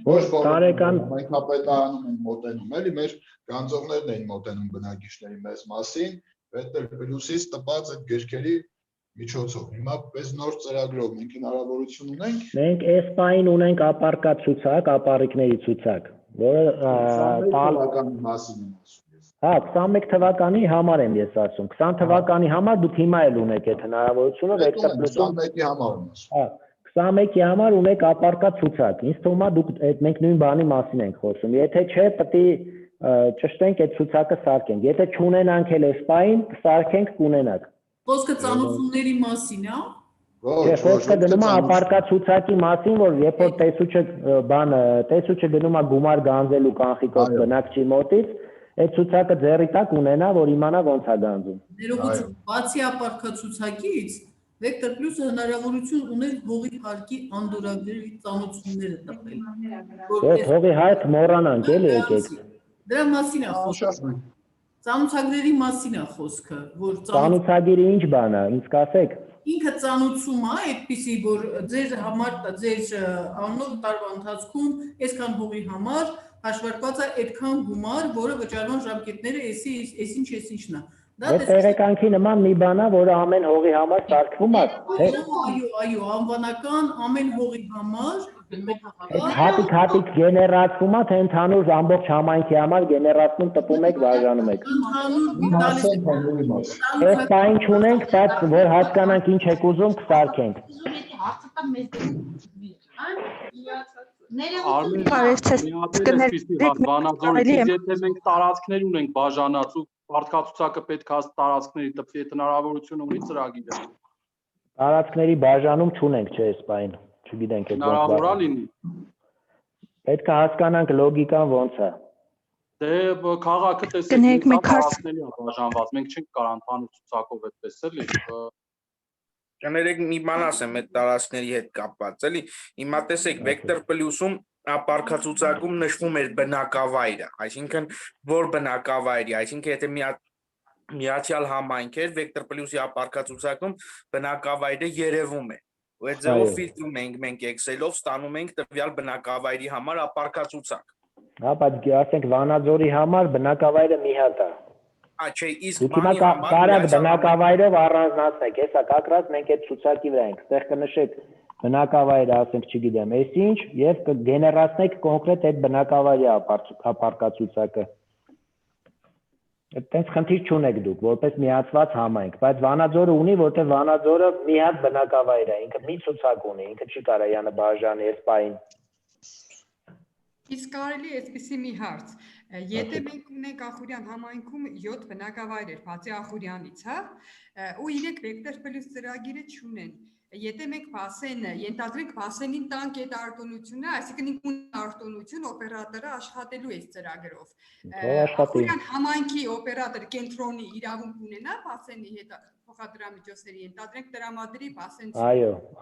Ոչ տարեկան մայքապետարանում են մոտենում, էլի մեր գանձողներն էին մոտենում բնակիչների մեծ մասին, Վեկտոր Պլյուսից տպած այդ գրքերի միջոցով։ Հիմա պես նոր ծրագրով մենք հնարավորություն ունենք։ Մենք ESPA-ին ունենք ապարկա ցուցակ, ապարիկների ցուցակ, որը 21 թվականի մասին եմ ասում։ Հա, 21 թվականի համար եմ ես ասում։ 20 թվականի համար դուք հիմա էլ ունեք այդ հնարավորությունը Վեկտոր Պլյուսում 21-ի համար եմ ասում։ Հա, 21-ի համար ունեք ապարկա ցուցակ։ Ինձ թվում է դուք մենք նույն բանի մասին ենք խոսում։ Եթե չէ, պետք է ճշտենք այդ ցուցակը սարքենք։ Եթե չունենանք էլ ESPA-ին, սարքենք կունենանք։ Խոսքը ծանոթությունների մասին է։ Խոսքը գնում է ապարկա ցուցակի մասին, որ երբ որ տեսուչը գնում է գումար գանձելու կանխիկով բնակչի մոտից, այդ ցուցակը ձեռի տակ ունենա, որ իմանա ոնց է գանձում։ Ներողություն, բացի ապարկա ցուցակից, Վեկտոր Պլյուսը հնարավորություն ուներ հողի հարկի անդորագրերի ծանոթությունները տպել։ Հողի հարկ մոռանանք, էլի եկեք։ Դրա մասին է խոսքը։ Ծանոթագրերի մասին է խոսքը, որ ծանոթագիրը ինչ բան է, ինձ կասեք։ Ինքը ծանոթում է, այդպիսի, որ ձեր համար, ձեր անով տարվա ընթացքում այսքան հողի համար հաշվարկված է այդքան գումար, որը վճարման ժամկետները այսինչն է։ Դա տեղեկանքի նման մի բան է, որը ամեն հողի համար սարքվում է։ Այո, անվանական ամեն հողի համար Հատիկ գեներացվում է, թե ընդհանուր ամբողջ համայնքի համար գեներացնում տպում եք, բաժանում եք։ ESPA-ին չունենք, բայց որ հասկանանք ինչ եք ուզում, կսարքենք։ Եթե մենք տարածքներ ունենք բաժանած ու պարտքացուցակը պետք է տարածքների տպվի, այդ հնարավորությունը ունի ծրագիրը։ Տարածքների բաժանում չունենք, չէ, ESPA-ին, չգիտենք այդ հնարավոր է լինի։ Պետք է հասկանանք լոգիկան ոնց է։ Դե քաղաքը տեսեք, տարածքների է բաժանված, մենք չենք կարող ընդհանուր ցուցակով այդպես էլի։ Կներեք մի բան ասեմ այդ տարածքների հետ կապված, էլի։ Հիմա տեսեք Վեկտոր Պլյուսում ապարկացուցակում նշվում էր բնակավայրը, այսինքն որ բնակավայրի, այսինքն եթե միացյալ համայնք էր Վեկտոր Պլյուսի ապարկացուցակում բնակավայրը երևում է։ Ու այդ ձևով ֆիլտրում ենք մենք Excel-ով ստանում ենք տվյալ բնակավայրի համար ապարկացուցակ։ Հա, բայց ասենք Վանաձորի համար բնակավայրը մի հատ է։ Չէ, իսկ կարակ բնակավայրով առանձնացնեք, հեսա կակրած մենք այդ ցուցակի վրա ենք, ստեղ կնշեք բնակավայրը, ասենք, չգիտեմ, այս ինչ, եւ կգեներացնեք կոնկրետ այդ բնակավայրի ապարկացուցակը։ Այդտենց խնդիր չունեք դուք, որպես միացված համայնք, բայց Վանաձորը ունի, որտեղ Վանաձորը մի հատ բնակավայր է, ինքը մի ցուցակ ունի, ինքը չի կարա յանը բաժանի ESPA-ին։ Իսկ կարելի է այսպիսի մի հարց, եթե մենք ունենք Ախուրյան համայնքում 7 բնակավայրեր, բացի Ախուրյանից, հա, ու 3 Վեկտոր Պլյուս ծրագիրը չունեն, եթե մենք Փասեն, ենթադրենք Փասենին տանք այդ արտոնությունը, այսինքն ինքն արտոնություն օպերատորը աշխատելու է ծրագրով։ Ախուրյան համայնքի օպերատոր կենտրոնի իրավունք ունենա Փասենի հետ փոխադրամիջոցների ենթադրենք տրամադրի Փասեն։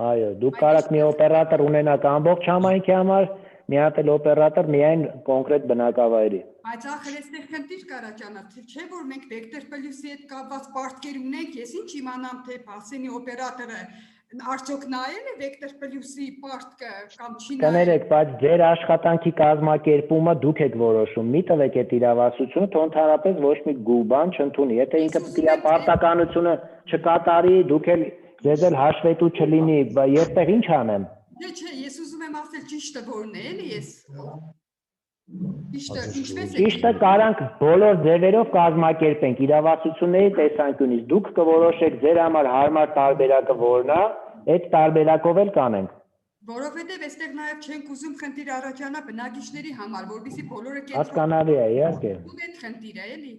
Այո, դուք կարաք մի օպերատոր ունենաք ամբողջ համայնքի համար, մի հատ էլ օպերատոր միայն կոնկրետ բնակավայրի։ Բայց ախր այստեղ խնդիր կարաճանա, չէ՞ որ մենք Վեկտոր Պլյուսի հետ կապված պարտքեր ունենք, ես ինչ իմանամ թե Փասենի օպերատորը արդյոք նայել է Վեկտոր Պլյուսի պարտքը կամ չի նայել։ Կներեք, բայց ձեր աշխատանքի կազմակերպումը դուք եք որոշում, մի տվեք այդ իրավասությունը, թող ընդհանրապես ոչ մի գուլբան չընդունի։ Եթե ինքը պետք է պարտականությունը չկատարի, դուք էլ ձեզ էլ հաշվետու չլինի, երբեք ինչ անեմ։ Չէ, ես ուզում եմ ասել ճիշտը որն է, էլի ես։ Ճիշտը կարանք բոլոր ձևերով կազմակերպենք իրավասությունների տեսանկյունից, դուք կորոշեք ձեր համար հարմար տարբերակը որն է, այդ տարբերակով էլ կանենք։ Որովհետև այստեղ նաև չենք ուզում խնդիր առաջանա բնակիչների համար, որովհետեւ բոլորը հասկանալի է, իհարկե։ Ու այդ խնդիրը էլի։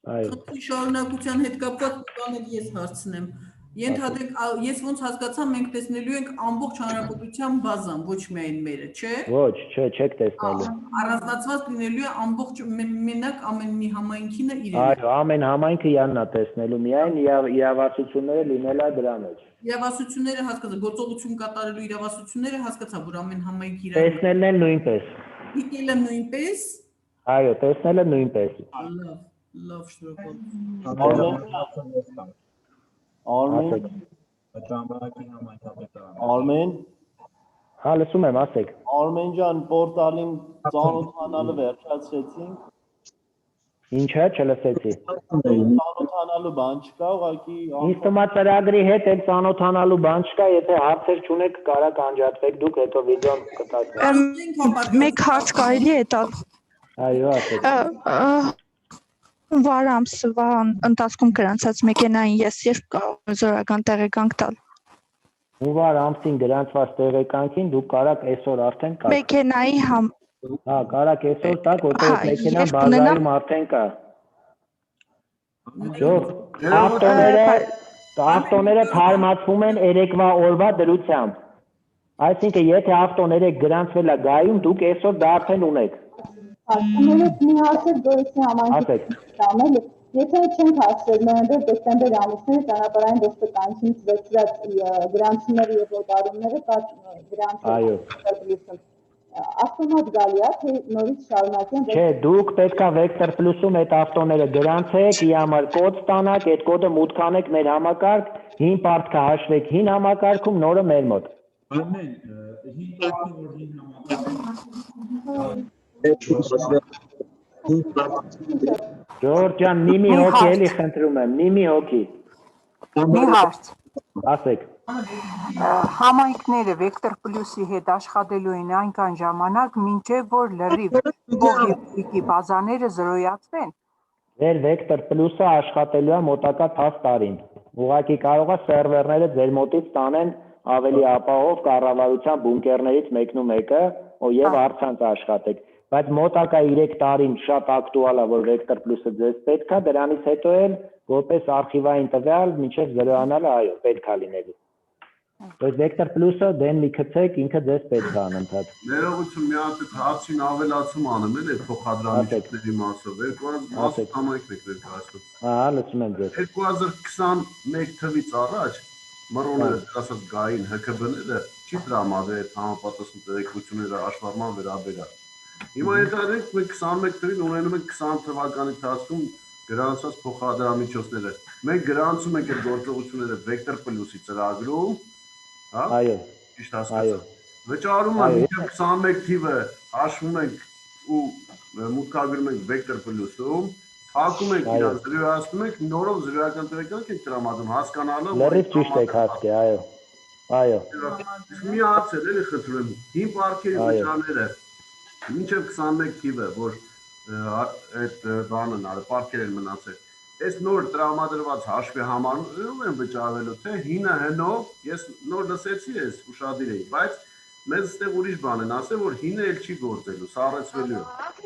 Խնդրի շարունակության հետ կապված բաներ ես հարցնեմ։ Ենթադրենք, ես ոնց հասկացա, մենք տեսնելու ենք ամբողջ հանրապետության բազան, ոչ միայն մերը, չէ։ Ոչ, չէ, չեք տեսնելու։ Առանձնացված լինելու է ամբողջ մենակ ամեն մի համայնքինը իրեն։ Այո, ամեն համայնքը իրանն է տեսնելու, միայն իրավասությունները լինել է դրա մեջ։ Իրավասությունները հասկացա, գործողություն կատարելու իրավասությունները հասկացա, որ ամեն համայնք իրան։ Տեսնելն էլ նույնպես։ Դիտելը նույնպես։ Այո, տեսնելը նույնպես։ Լավ, շնորհակալ։ Արմեն Հա, լսում եմ, ասեք։ Արմեն ջան, պորտալին ծանոթանալը վերջացրեցինք։ Ինչա՞ չլսեցի։ Ծանոթանալու բան չկա, ուղղակի Ինձ թվում է ծրագրի հետ էլ ծանոթանալու բան չկա, եթե հարցեր չունեք, կարաք անջատվեք դուք, հետո վիդեոն կտաք։ Մեկ հարց կարելի է տալ։ Այո, ասեք։ Վար ամսվա ընթացքում գրանցած մեքենային ես երբ կարող եմ զորական տեղեկանք տալ։ Հունվար ամսին գրանցված տեղեկանքին դուք կարաք այսօր արդեն կա։ Մեքենայի Հա, կարաք այսօր տակ, որտեղ մեքենան բազարում արդեն կա։ Ավտոները թարմացվում են երեկվա օրվա դրությամբ։ Այսինքն, եթե ավտոները գրանցվել է գայում, դուք այսօր դա արդեն ունեք։ Ասում մի հարցեր դուրս համայնքի տանել, եթե չենք հասցրել նոյեմբեր-դեկտեմբեր ամիսները ճանապարհային ոստիկանությունից վերցրած գրանցումները եւ օտարումները կա գրանցում։ Ավտոմատ գալի է, թե նորից շարունակեն։ Չէ, դուք պետքա Vector Plus-ում այդ ավտոները գրանցեք, ի համար կոդ ստանաք, այդ կոդը մուտք անեք մեր համակարգ, հին պարտքը հաշվեք հին համակարգում, նորը մեր մոտ։ Ամեն հին պարտքը որ հին համակարգ Ժորժ ջան, մի հոգի էլի խնդրում եմ, մի հոգի։ Մի հարց։ Ասեք։ Համայնքները Vector Plus-ի հետ աշխատելու են այնքան ժամանակ, մինչև որ լրիվ փոխի բազաները զրոյացվեն։ Ձեր Vector Plus-ը աշխատելու է մոտակա 10 տարին։ Ուղղակի կարող է սերվերները ձեր մոտից տանեն ավելի ապահով կառավարության բունկերներից մեկն ու մեկը, եւ առցանց աշխատեք։ Բայց մոտակա 3 տարին շատ ակտուալ է, որ Vector Plus-ը ձեզ պետք է, դրանից հետո էլ որպես արխիվային տվյալ մինչև զրոյանալը, այո, պետք է լինելու։ Բայց Vector Plus-ը դեն մի գցեք, ինքը ձեզ պետք է անընդհատ։ Ներողություն, մի հատ հարցին ավելացում անեմ, էլ այդ փոխադրամիջոցների մասով 2000 համայնքներ ներկայացնում։ Ահա, լսում եմ ձեզ։ 2021 թվից առաջ մռոնները ասած գային ՀԿԲ-ները չի տրամադրել համապատասխան տեղեկությունները աշխարհման վերաբերյալ։ Հիմա ենթադրենք մենք 21 թվին ունենում ենք 20 թվականի ընթացքում գրանցած փոխադրամիջոցները։ Մենք գրանցում ենք այդ գործողությունները Vector Plus-ի ծրագրում, հա? Այո։ Ճիշտ հասկացա։ Վճարումը մինչև 21 թիվը հաշվում ենք ու մուտքագրում ենք Vector Plus-ում, հակում ենք իրան, զրոյացնում ենք, նորով զրոյական տեղեկանք ենք տրամադրում, հասկանալը։ Լրիվ ճիշտ եք հասկի, այո։ Այո։ Մի հարց էլ էլի խնդրում եմ, հին պարտքերի վճարները մինչև 21 թիվը, որ այդ բանն արը, պարտքեր են մնացել, այս նոր տրամադրված հաշվի համարներով են վճարվելու, թե հինը հնով, ես նոր լսեցի ես, ուշադիր էի, բայց մեզ ստեղ ուրիշ բան են ասել, որ հինը էլ չի գործելու, սառեցվելու է։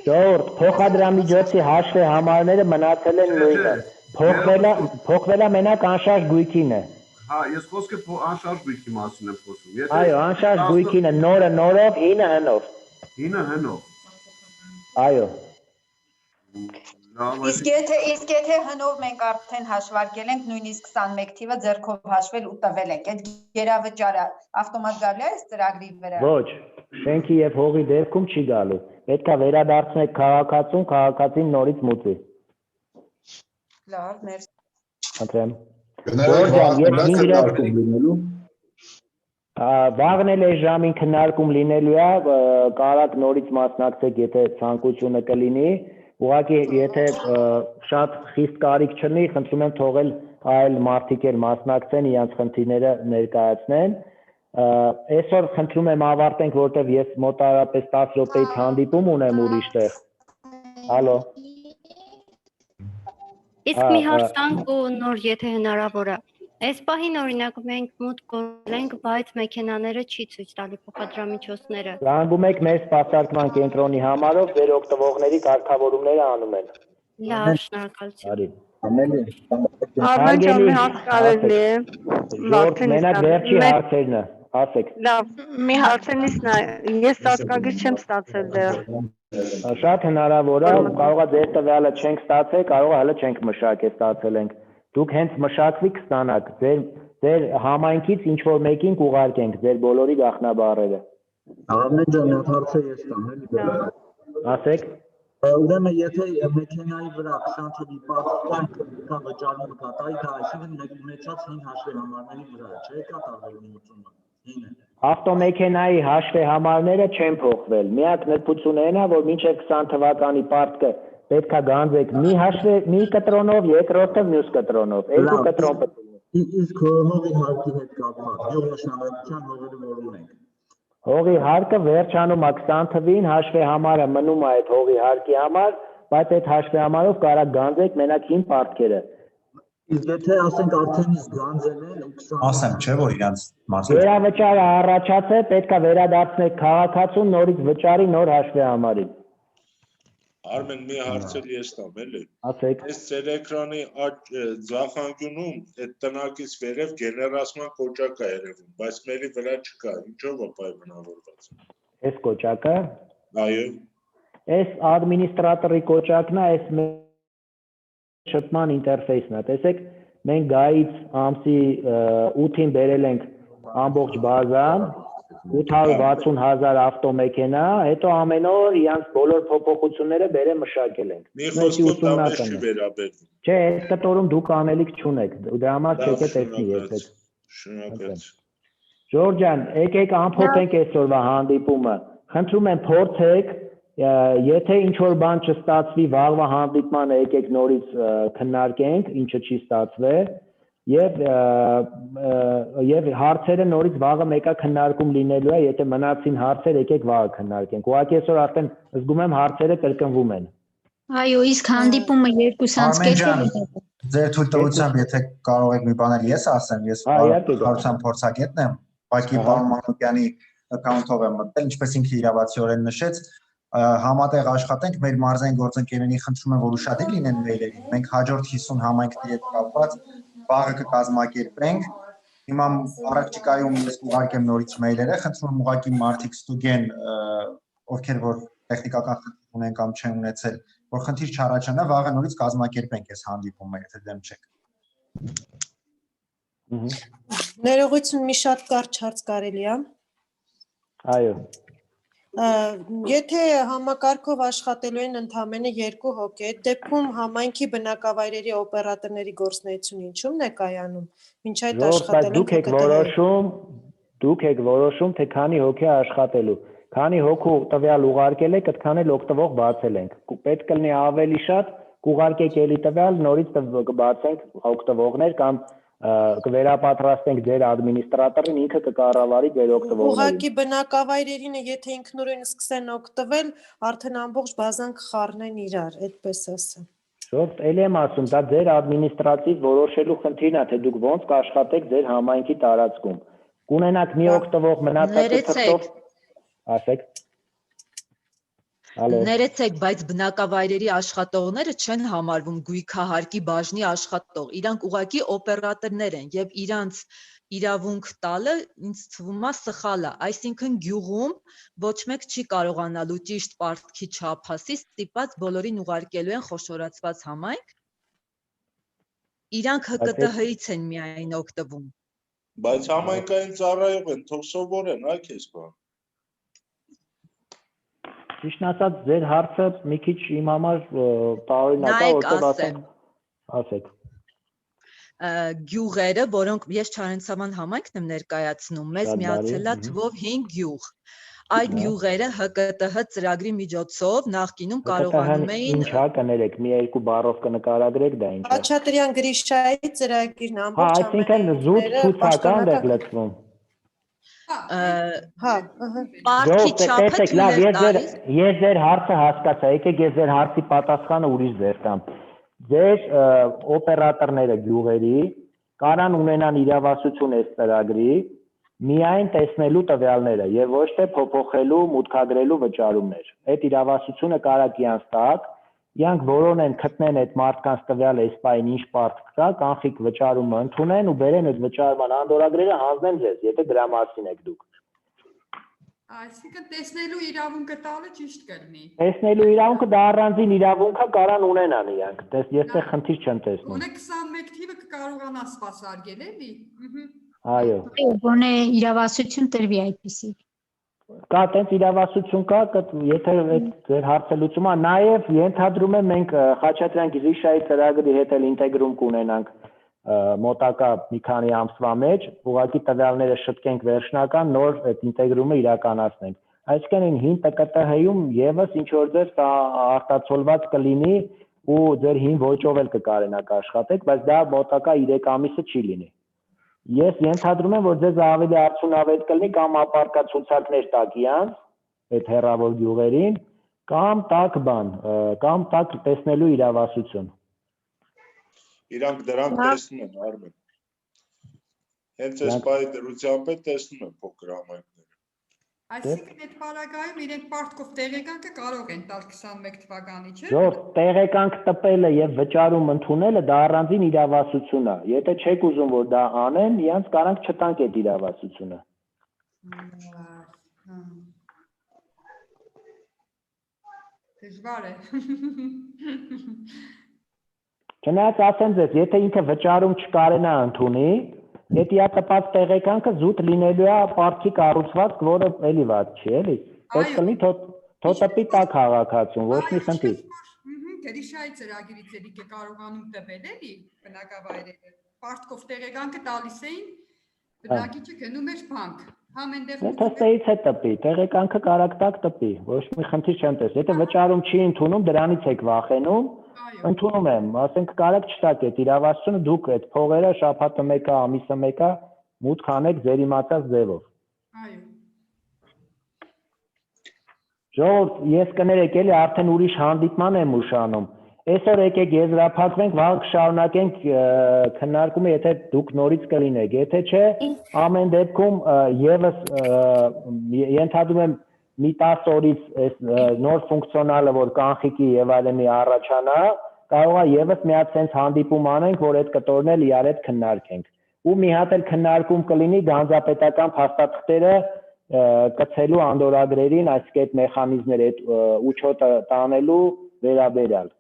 Ժորժ, փոխադրամիջոցի հաշվի համարները մնացել են նույնը, փոխվել է մենակ անշարժ գույքինը։ Հա, ես խոսքը անշարժ գույքի մասին եմ խոսում։ Այո, անշարժ գույքինը, նորը նորով, հինը հնով։ Հինը հնով։ Այո։ Իսկ եթե հնով մենք արդեն հաշվարկել ենք, նույնիսկ 21 թիվը ձեռքով հաշվել ու տվել ենք, այդ գերավճարը ավտոմատ գալու է այս ծրագրի վրա։ Ոչ, շենքի եւ հողի դեպքում չի գալու։ Պետք է վերադարձնեք քաղաքացուն, քաղաքացին նորից մուծի։ Լավ, մերսի։ Խնդրեմ։ Վաղն էլ այս ժամին քննարկում լինելու է, կարաք նորից մասնակցեք, եթե ցանկությունը կլինի։ Ուղղակի եթե շատ խիստ կարիք չլինի, խնդրում եմ թողել այլ մարդիկ էլ մասնակցեն, իրենց խնդիրները ներկայացնեն։ Այսօր խնդրում եմ ավարտենք, որտեղ ես մոտավորապես 10 րոպեից հանդիպում ունեմ ուրիշտեղ։ Հալո։ Իսկ մի հարց տանք ու նոր, եթե հնարավոր է։ Այս պահին օրինակ մենք մուտք գործենք, բայց մեքենաները չի ցույց տալի փոխադրամիջոցները։ Զանգում եք մեր սպասարկման կենտրոնի համարով, ձեր օգտվողների կարգավորումները անում են։ Լավ, շնորհակալություն։ Արի։ Արմեն ջան, մի հարց կարելի է։ Ժորժ, մենակ վերջի հարցերն է, ասեք։ Լավ, մի հարցերից նա, ես ծածկագիր չեմ ստացել դեռ։ Շատ հնարավոր է, կարող է ձեր տվյալը չենք ստացել, կարող է հələ չենք մշակել, ստացել ենք։ Դուք հենց մշակվի կստանաք, ձեր համայնքից ինչ որ մեկին կուղարկենք, ձեր բոլորի գաղտնաբառերը։ Արմեն ջան, այդ հարցը ես տամ, էլի։ Ասեք։ Ուրեմն եթե մեքենայի վրա 20 թվի պարտության վճարումը կատարի, դա այսինքն ունեցած 5 հաշվի համարների վրա չէ կատարվելու մուծումը։ Ավտոմեքենայի հաշվի համարները չեն փոխվել։ Միակ նրբությունն է, որ մինչև 20 թվականի պարտքը պետքա գանձեք մի կտրոնով, երկրորդը մյուս կտրոնով, երկու կտրոն պետք է։ Իսկ հողի հարկի հետ կապված, գյուղնշանակության հողերը որ ունենք։ Հողի հարկը վերջանում է 20 թվին, հաշվի համարը մնում է այդ հողի հարկի համար, բայց այդ հաշվի համարով կարող գանձեք մենակ 5 պարտքերը։ Իսկ եթե ասենք արդեն իսկ գանձել են ու 20 ասեմ, չէ՞ որ իրանց մասը վերավճարը առաջացել, պետքա վերադարձնել քաղաքացուն նորից վճարի նոր հաշվի համարին։ Արմեն մի հարցել ես տամ, էլի։ Ասեք։ Այս ձեր էկրանի ձախանկյունում այդ տնակից վերև գեներացման կոճակ է երևում, բայց մերի վրա չկա, ինչով է պայմանավորված։ Այս կոճակը։ Այո։ Այս ադմինիստրատորի կոճակն է, այս շփման ինտերֆեյսն է, տեսեք, մենք գայից ամսի 8-ին բերել ենք ամբողջ բազան, 860,000 ավտոմեքենա, հետո ամեն օր իրանց բոլոր փոփոխությունները բերել մշակել ենք։ Մի խոսքով դա մեզ չի վերաբերվում։ Չէ, այս կտորում դուք անելիք չունեք, դրա համար չեք տեսնի ես։ Շնորհակալ։ Ժորժ ջան, եկեք ամփոփենք այսօրվա հանդիպումը։ Խնդրում եմ փորձեք, եթե ինչ որ բան չստացվի, վաղվա հանդիպմանը եկեք նորից քննարկենք, ինչը չի ստացվել, եւ հարցերը նորից վաղը մեկա քննարկում լինելու է, եթե մնացին հարցեր, եկեք վաղը քննարկենք։ Ուղղակի այսօր արդեն զգում եմ հարցերը կրկնվում են։ Այո, իսկ հանդիպումը 2:30 Ձեր թույլտվությամբ, եթե կարող եք մի բաներ ես ասեմ, ես հարցան փորձագետն եմ, Պակի պարոն Մանուկյանի account-ով եմ մտել, ինչպես ինքը իրավացիորեն նշեց, համատեղ աշխատենք մեր մարզային գործընկերներին խնդրում եմ որ ուշադիր լինեն մեյլերին մենք հաջորդ 50 համայնքների հետ կապված վաղը կկազմակերպենք հիմա առաջիկայում ես կուղարկեմ նորից մեյլերը խնդրում եմ ուղղակի մարդիկ ստուգեն ովքեր որ տեխնիկական խնդիր ունեն կամ չեն ունեցել որ խնդիր չառաջանա վաղը նորից կազմակերպենք այս հանդիպումը եթե դեմ չեք Ներողություն մի շատ կարճ հարց կարելի է Այո Եթե համակարգով աշխատելու են ընդամենը 2 հոգի, այդ դեպքում համայնքի բնակավայրերի օպերատորների գործունեությունը ինչու՞մն է կայանում, մինչ այդ աշխատելու դուք եք որոշում, թե քանի հոգի է աշխատելու, քանի հոգու տվյալ ուղարկել եք, այդքան էլ օգտվող բացել ենք, պետք կլինի ավելի շատ, կուղարկեք էլի տվյալ, նորից կբացենք օգտվողներ կամ կվերապատրաստենք ձեր ադմինիստրատորին ինքը կկառավարի ձեր օգտվողներին։ Ուղղակի բնակավայրերին եթե ինքնուրույն սկսեն օգտվել, արդեն ամբողջ բազան կխառնեն իրար, այդպես ասեմ։ Շոտ, էլի եմ ասում, դա ձեր ադմինիստրատիվ որոշելու խնդիրն է, թե դուք ոնց կաշխատեք ձեր համայնքի տարածքում։ Կունենաք մի օգտվող մնացածը թղթով, ասեք։ Ներեցեք, բայց բնակավայրերի աշխատողները չեն համարվում գույքահարկի բաժնի աշխատող, իրանք ուղղակի օպերատորներ են եւ իրանց իրավունք տալը ինձ թվում է սխալ է, այսինքն գյուղում ոչ մեկ չի կարողանալու ճիշտ պարտքի չափասի ստիպած բոլորին ուղարկելու են խոշորացված համայնք, իրանք ՀԿՏՀ-ից են միայն օգտվում։ Բայց համայնքային ծառայող են, թող սովորեն, այ քեզ բան։ Ճիշտ ասած, ձեր հարցը մի քիչ իմ համար տարօրինակ է, որտեղ ասեք։ Գյուղերը, որոնք ես Չարենցավան համայնքն եմ ներկայացնում, մեզ միացել է թվով 5 գյուղ։ Այդ գյուղերը ՀԿՏՀ ծրագրի միջոցով նախկինում կարողանում էին Ինչ կներեք, մի երկու բառով կնկարագրեք դա ինչ է։ Խաչատրյան Գրիշայի ծրագիրն ամբողջ այսինքն զուտ ցուցական դեր լցվում։ Պարտքի չափը թույլ է տալիս։ Ես ձեր հարցը հասկացա, եկեք ես ձեր հարցի պատասխանը ուրիշ ձեր տամ։ Ձեր օպերատորները գյուղերի կարան ունենան իրավասություն այս ծրագրի միայն տեսնելու տվյալները եւ ոչ թե փոփոխելու, մուտքագրելու վճարումներ։ Այդ իրավասությունը կարա կյանց տակ Իրանք որոնեն գտնեն այդ մարդկանց տվյալ էսպային ինչ պարտք կա, կանխիկ վճարումը ընդունեն ու բերեն այդ վճարման անդորագրերը հանձնեն ձեզ, եթե դրա մասին եք դուք։ Այսինքն տեսնելու իրավունքը տալը ճիշտ կլինի։ Տեսնելու իրավունքը դա առանձին իրավունք է, կարան ունենան իրանք։ Ես դե խնդիր չեմ տեսնում։ Ունե 21 թիվը կկարողանա սպասարկել էլի։ Այո։ Գոնե իրավասություն տրվի այդպիսի։ Կա տենց իրավասություն կա, եթե այդ ձեր հարցը լուծում է, նաև ենթադրում եմ մենք Խաչատրյան Գիզիշայի ծրագրի հետ էլ ինտեգրում կունենանք մոտակա մի քանի ամսվա մեջ, ուղղակի տվյալները շտկենք վերջնական, նոր այդ ինտեգրումը իրականացնենք։ Այսինքն հին ՏԿՏՀ-ում եւս ինչ որ ձեզ արտացոլված կլինի ու ձեր հին ոճով էլ կկարենաք աշխատեք, բայց դա մոտակա 3 ամիսը չի լինի։ Ես ենթադրում եմ, որ ձեզ ավելի արդյունավետ կլինի կամ ապարկա ցուցակներ տակ իրանց, այդ հեռավոր գյուղերին, կամ տակ բան, կամ տակ տեսնելու իրավասություն։ Իրանք դրանք տեսնում են, Արմեն։ Հենց այս բայ դրությամբ է տեսնում են փոքր համայնքները։ Այսինքն այդ պարագայում իրենք պարտքով տեղեկանքը կարող են տալ 21 թվականի, չէ՞։ Ոչ, տեղեկանք տպելը եւ վճարում ընդունելը դա առանձին իրավասություն է։ Եթե չեք ուզում որ դա անեն, իրանց կարանք չտանք այդ իրավասությունը։ Դժվար է։ Չնայած ասեմ ձեզ, եթե ինքը վճարում չկարենա ընդունի, Եթե իա տպած տեղեկանքը զուտ լինելու է պարտքի կառուցվածք, որը էլի վատ չի, էլի։ Պետք կլինի թոթապի տակ քաղաքացուն, ոչ մի խնդիր։ Գրիշայի ծրագրից ելիք է կարողանում տպել էլի բնակավայրերը։ Պարտքով տեղեկանքը տալիս էին, բնակիչը գնում էր բանկ։ Թստեից է տպի, տեղեկանքը կարակ տակ տպի, ոչ մի խնդիր չեմ տես։ Եթե վճարում չի ընդունում, դրանից եք վախենում, ընդունում եմ, ասենք կարեք չտակ այդ իրավասությունը, դուք այդ փողերը շաբաթը մեկը, ամիսը մեկը մուտք անեք ձեր իմացած ձևով։ Ժողովուրդ, ես կներեք էլի արդեն ուրիշ հանդիպման եմ ուշանում։ Այսօր եկեք եզրափակվենք, վաղ կշարունակենք քննարկումը, եթե դուք նորից կլինեք, եթե չէ, ամեն դեպքում եւս ենթադրում եմ մի 10 օրից նոր ֆունկցիոնալը, որ կանխիկի եւ այլնի առաջանա, կարող է եւս մի հատ sense հանդիպում անենք, որ այդ կտորն էլ իրար հետ քննարկենք։ Ու մի հատ էլ քննարկում կլինի գանձապետական փաստաթղթերը կցելու անդորագրերին, այսինքն այդ մեխանիզմները, այդ ուչոտը տանելու վերաբերյալ։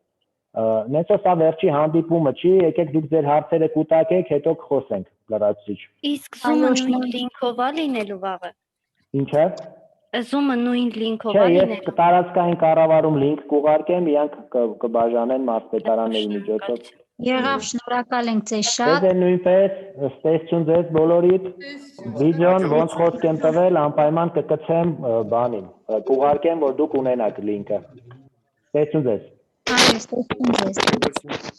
Նեցո սա վերջի հանդիպումը չի, եկեք դուք ձեր հարցերը կուտակեք, հետո կխոսենք լրացուցիչ։ Իսկ Zoom-ը նույն լինքով է լինելու վաղը։ Ինչա՞։ Zoom-ը նույն լինքով է լինելու։ լինելու։ Չէ, ես տարածքային կառավարում լինք կուղարկեմ, իրանք կբաժանեն մարզպետարանների միջոցով։ Եղավ, շնորհակալ ենք ձեզ շատ։ Դե նույնպես, ստեսություն ձեզ բոլորիդ։ Վիդեոն ոնց խոսք եմ տվել, անպայման կկցեմ բանին։ Կուղարկեմ, որ դուք ունենաք լինքը։ Ստեսություն ձեզ։ Այո, ստեսություն ձեզ։